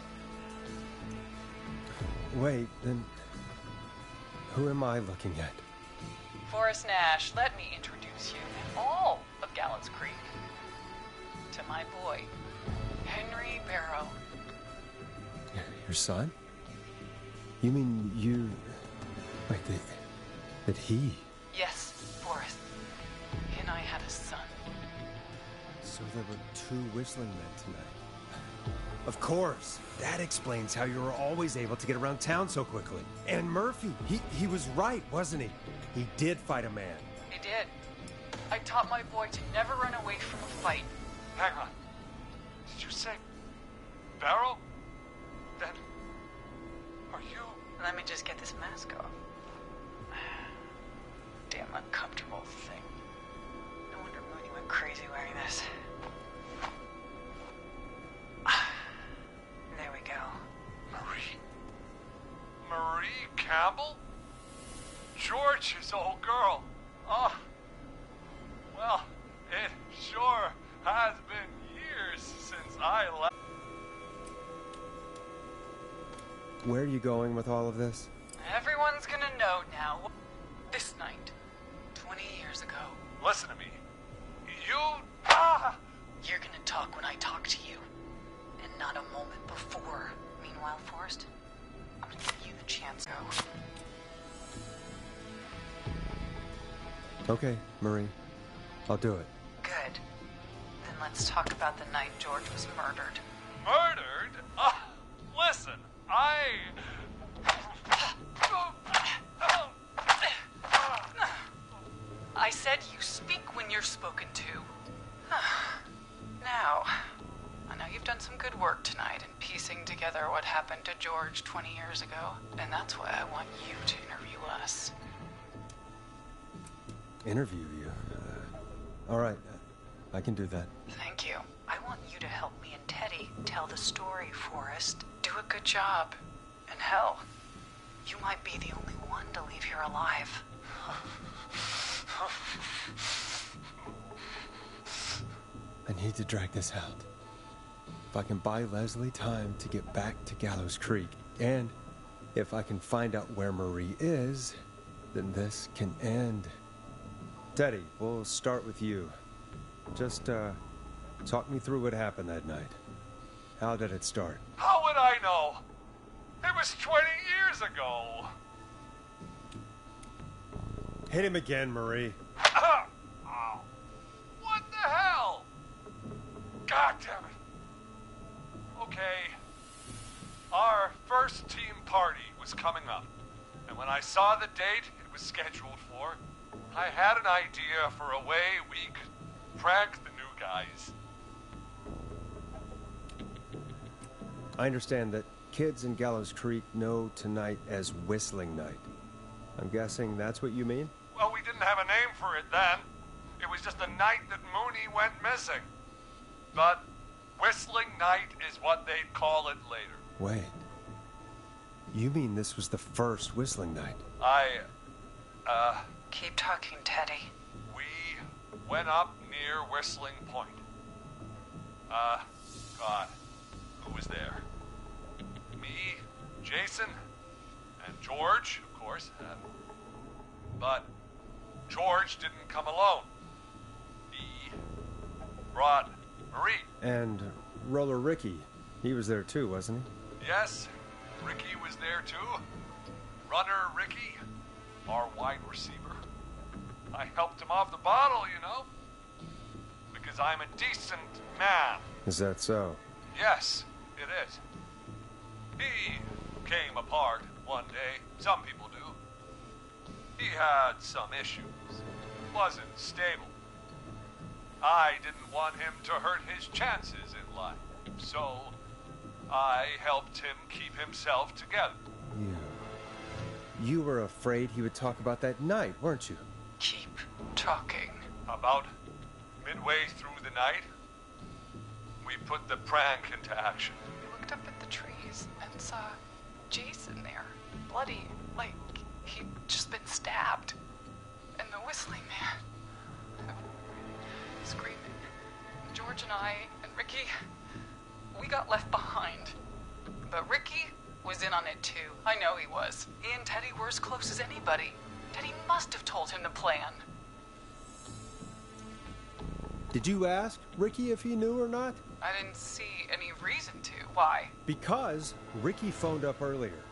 Wait, then... who am I looking at? Forrest Nash, let me introduce you and all of Gallows Creek to my boy, Henry Barrow. Your son? You mean you... Wait, that he... Yes, Forrest. He and I had a son. So there were 2 whistling men tonight. Of course. That explains how you were always able to get around town so quickly. And Murphy, he was right, wasn't he? He did fight a man. He did. I taught my boy to never run away from a fight. Hang on. Did you say Barrow? Then are you? Let me just get this mask off. Damn uncomfortable thing. No wonder Mooney went crazy wearing this. There we go. Marie Campbell? George's old girl. Oh, well, it sure has been years since I left. Where are you going with all of this? Everyone's gonna know now. This night, 20 years ago. Listen to me. You... You're gonna talk when I talk to you. And not a moment before. Meanwhile, Forrest, I'm gonna give you the chance to go. Okay, Marie. I'll do it. Good. Then let's talk about the night George was murdered. Murdered? Listen, I said you speak when you're spoken to. Now, I know you've done some good work tonight in piecing together what happened to George 20 years ago, and that's why I want you to interview us. Interview you? All right. I can do that. Thank you. I want you to help me and Teddy tell the story, Forrest. Do a good job. And hell, you might be the only one to leave here alive. I need to drag this out. If I can buy Leslie time to get back to Gallows Creek, and if I can find out where Marie is, then this can end. Teddy, we'll start with you. Just, talk me through what happened that night. How did it start? how would I know? It was 20 years ago. Hit him again, Marie. Oh, what the hell? God damn it. Okay. Our first team party was coming up. And when I saw the date it was scheduled for, I had an idea for a way we could prank the new guys. I understand that kids in Gallows Creek know tonight as Whistling Night. I'm guessing that's what you mean? Well, we didn't have a name for it then. It was just the night that Mooney went missing. But Whistling Night is what they'd call it later. Wait. You mean this was the first Whistling Night? Keep talking, Teddy. We went up near Whistling Point. God, who was there? Me, Jason, and George, of course. But George didn't come alone. He brought Marie. And Roller Ricky, he was there too, wasn't he? Yes, Ricky was there too. Runner Ricky, our wide receiver. I helped him off the bottle, you know. Because I'm a decent man. Is that so? Yes, it is. He came apart one day. Some people do. He had some issues. Wasn't stable. I didn't want him to hurt his chances in life. So, I helped him keep himself together. You were afraid he would talk about that night, weren't you? Keep talking. About midway through the night, we put the prank into action. We looked up at the trees and saw Jason there, bloody, like he'd just been stabbed. And the whistling man, screaming. George and I and Ricky, we got left behind. But Ricky was in on it too. I know he was. He and Teddy were as close as anybody. Teddy must have told him the plan. Did you ask Ricky if he knew or not? I didn't see any reason to. Why? Because Ricky phoned up earlier.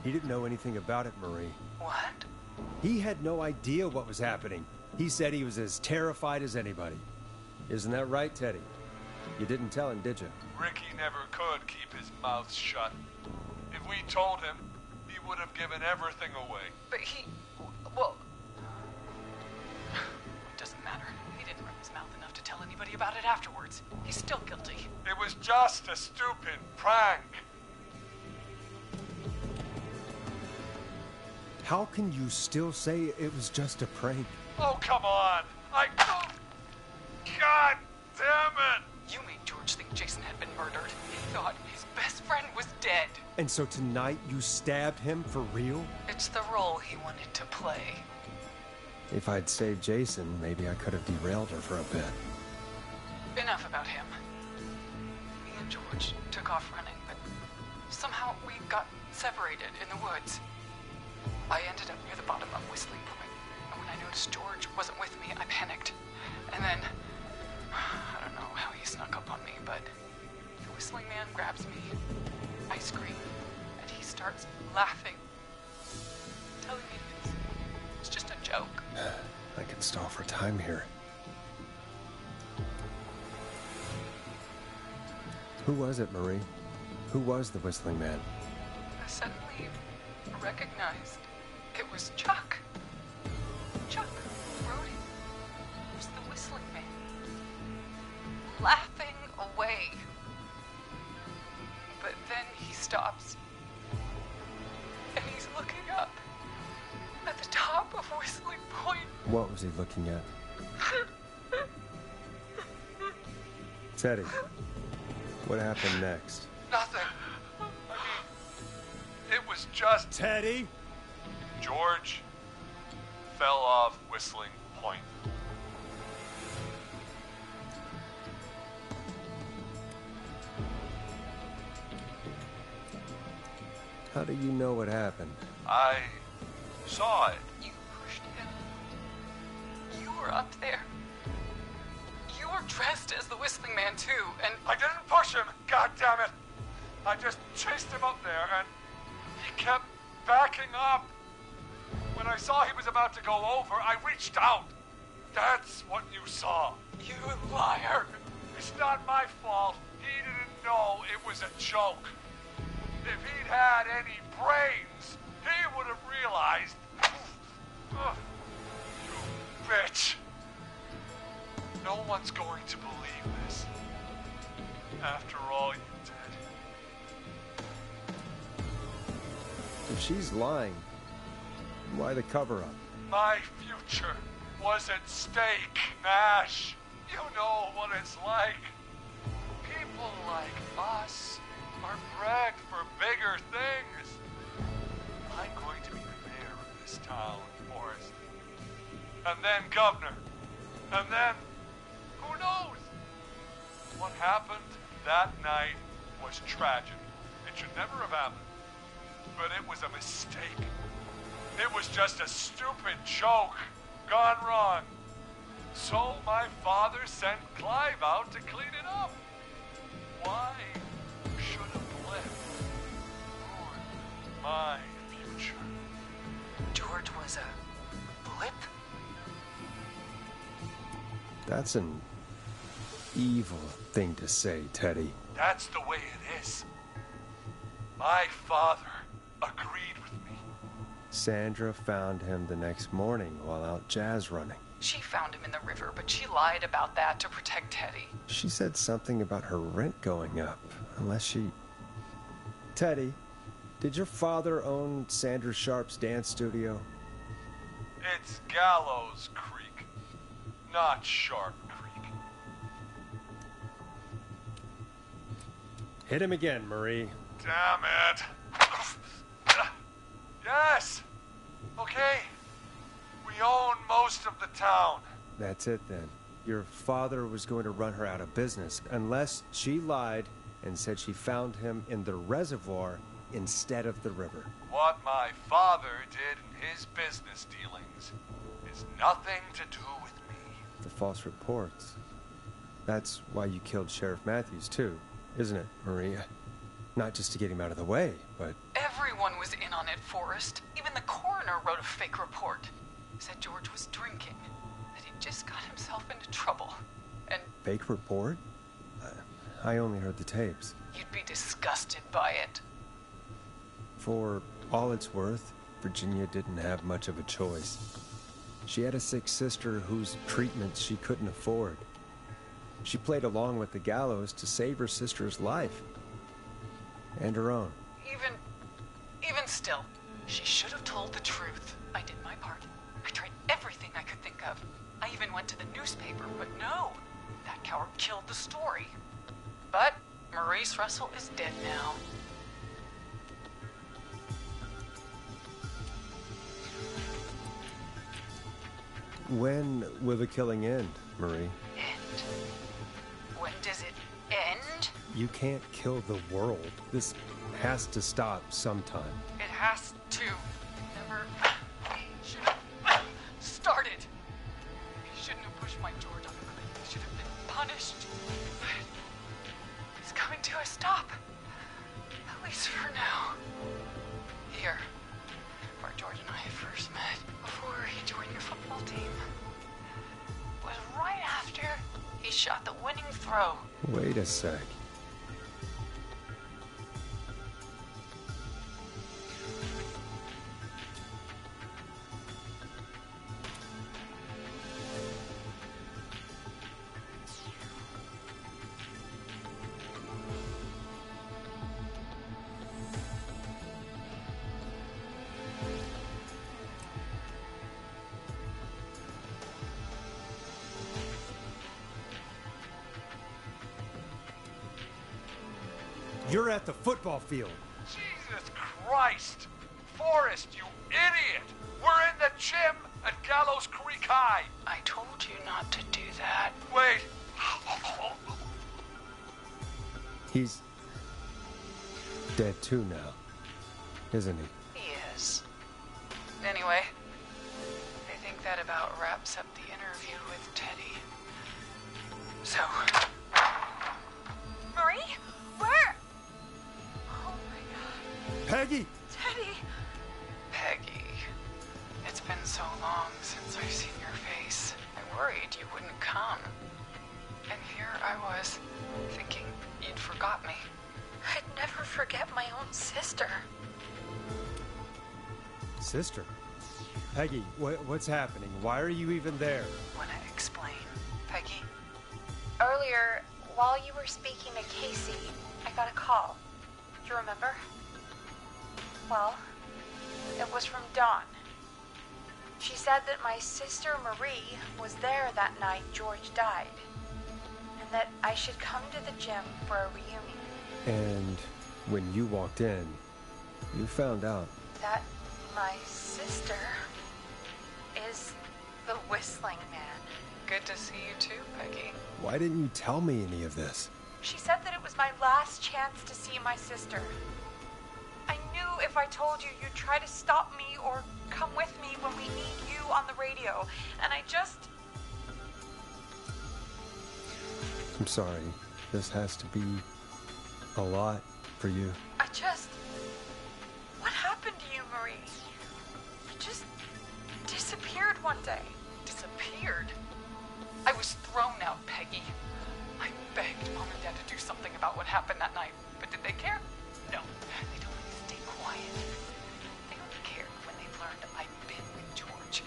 He didn't know anything about it, Marie. What? He had no idea what was happening. He said he was as terrified as anybody. Isn't that right, Teddy? You didn't tell him, did you? Ricky never could keep his mouth shut. If we told him, he would have given everything away. But well, it doesn't matter. He didn't run his mouth enough to tell anybody about it afterwards. He's still guilty. It was just a stupid prank. How can you still say it was just a prank? Oh, come on. God damn it! You made George think Jason had been murdered. He thought his best friend was dead. And so tonight you stabbed him for real? It's the role he wanted to play. If I'd saved Jason, maybe I could have derailed her for a bit. Enough about him. Me and George took off running, but somehow we got separated in the woods. I ended up near the bottom of Whistling Point, and when I noticed George wasn't with me, I panicked. And then, I don't know how he snuck up on me, but the Whistling Man grabs me. I scream, and he starts laughing, telling me it's just a joke. I can stall for time here. Who was it, Marie? Who was the Whistling Man? I suddenly recognized it was Chuck. Chuck Brody was the Whistling Man, laughing away. But then he stops, and he's looking up at the top of Whistling Point. What was he looking at? Teddy, what happened next? Nothing. I mean, it was just... Teddy? George fell off Whistling Point. How do you know what happened? I saw it. You pushed him. You were up there. You were dressed as the Whistling Man too, and... I didn't push him, God damn it! I just chased him up there, and he kept backing up. When I saw he was about to go over, I reached out. That's what you saw. You liar. It's not my fault. He didn't know it was a joke. If he'd had any brains, he would have realized. Ugh, you bitch. No one's going to believe this. After all you did. If she's lying, why the cover-up? My future was at stake, Nash. You know what it's like. People like us are bred for bigger things. I'm going to be the mayor of this town, Forrest. And then governor. And then, who knows? What happened that night was tragic. It should never have happened. But it was a mistake. It was just a stupid joke gone wrong. So my father sent Clive out to clean it up. Why should a blip ruin my future? George was a blip? That's an evil thing to say, Teddy. That's the way it is. My father agreed with me. Sandra found him the next morning while out jazz running. She found him in the river, but she lied about that to protect Teddy. She said something about her rent going up, unless she... Teddy, did your father own Sandra Sharp's dance studio? It's Gallows Creek, not Sharp Creek. Hit him again, Marie. Damn it. Yes. Okay. We own most of the town. That's it then. Your father was going to run her out of business unless she lied and said she found him in the reservoir instead of the river. What my father did in his business dealings is nothing to do with me. The false reports. That's why you killed Sheriff Matthews too, isn't it, Maria? Not just to get him out of the way, but... Everyone was in on it, Forrest. Even the coroner wrote a fake report. Said George was drinking, that he just got himself into trouble, and... Fake report? I only heard the tapes. You'd be disgusted by it. For all it's worth, Virginia didn't have much of a choice. She had a sick sister whose treatments she couldn't afford. She played along with the gallows to save her sister's life. And her own. Even still, she should have told the truth. I did my part. I tried everything I could think of. I even went to the newspaper, but no. That coward killed the story. But Maurice Russell is dead now. When will the killing end, Marie? End? When does it end? You can't kill the world. This has to stop sometime. It has to. Never should have started. He shouldn't have pushed my George on the cliff. He should have been punished. But he's coming to a stop. At least for now. Here, where George and I first met, before he joined your football team, was right after he shot the winning throw. Wait a sec. You're at the football field. Jesus Christ! Forrest, you idiot! We're in the gym at Gallows Creek High! I told you not to do that. Wait! He's dead too now, isn't he? He is. Anyway, I think that about wraps up the interview with Teddy. So... Marie? Where? Oh my God. Peggy! Teddy! Peggy. It's been so long since I've seen your face. I worried you wouldn't come. And here I was, thinking you'd forgot me. I'd never forget my own sister. Sister? Peggy, what's happening? Why are you even there? Wanna explain, Peggy? Earlier, while you were speaking to Casey, I got a call. Do you remember? Well, it was from Dawn. She said that my sister Marie was there that night George died, and that I should come to the gym for a reunion. And when you walked in, you found out That my sister is the Whistling Man. Good to see you too, Peggy. Why didn't you tell me any of this? She said that it was my last chance to see my sister. I knew if I told you, you'd try to stop me or come with me when we need you on the radio. And I just... I'm sorry. This has to be a lot for you. What happened to you, Marie? You just disappeared one day. Disappeared? I was thrown out, Peggy. I begged Mom and Dad to do something about what happened that night, but did they care? No. They told me to stay quiet. They only cared when they learned I'd been with George.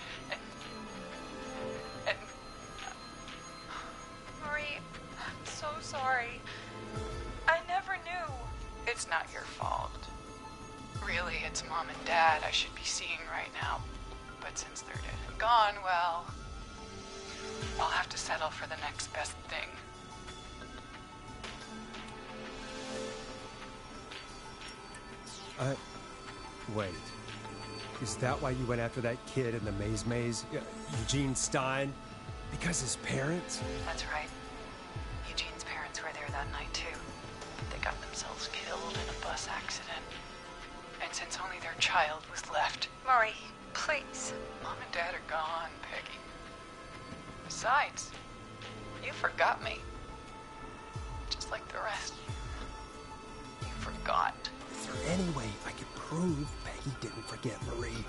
And Marie, I'm so sorry. I never knew. it's not your fault. Really, it's Mom and Dad I should be seeing right now. But since they're dead and gone, well, I'll have to settle for the next best thing. Wait. Is that why you went after that kid in the maze? Eugene Stein? Because his parents? That's right. Eugene's parents were there that night, too. They got themselves killed in a bus accident. And since only their child was left... Marie, please. Mom and Dad are gone, Peggy. Besides, you forgot me. Just like the rest. You forgot. Is there any way I could prove Peggy didn't forget Marie?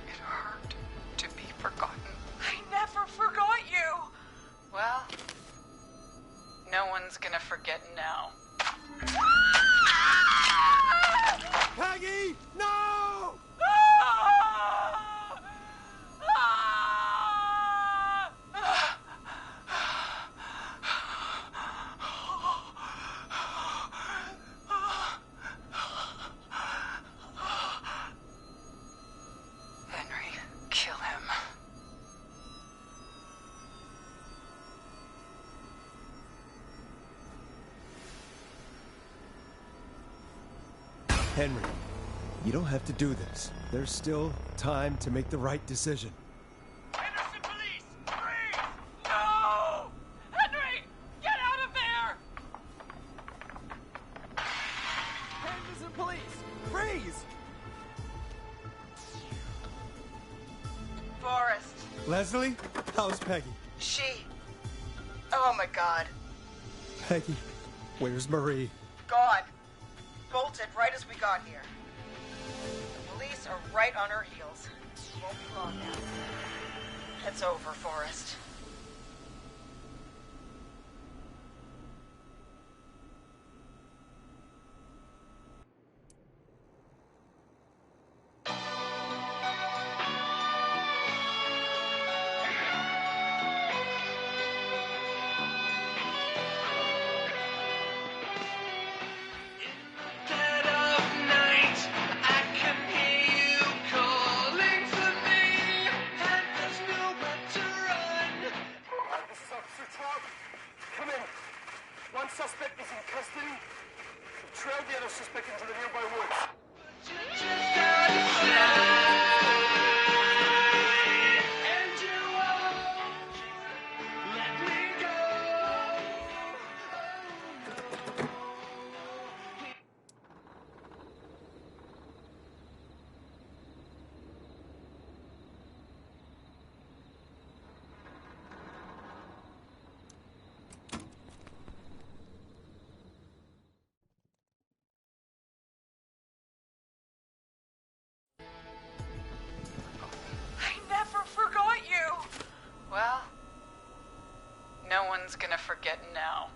It hurt to be forgotten. I never forgot you. Well, no one's gonna forget now. Peggy! No! Henry, kill him. Henry, you don't have to do this. There's still time to make the right decision. Henderson police! Freeze! No! Henry! Get out of there! Henderson police! Freeze! Forrest. Leslie, how's Peggy? Oh my god. Peggy, where's Marie? Gone. Bolted right as we got here. The police are right on her heels. Won't be long now. It's over, Forrest. Dead of night, I can hear you calling for me, and there's nowhere to run. This is Officer 12. Come in. One suspect is in custody. We've trailed the other suspect into the nearby woods. Just out of sight, and you won't let me go. I never forgot you. Well, no one's gonna forget now.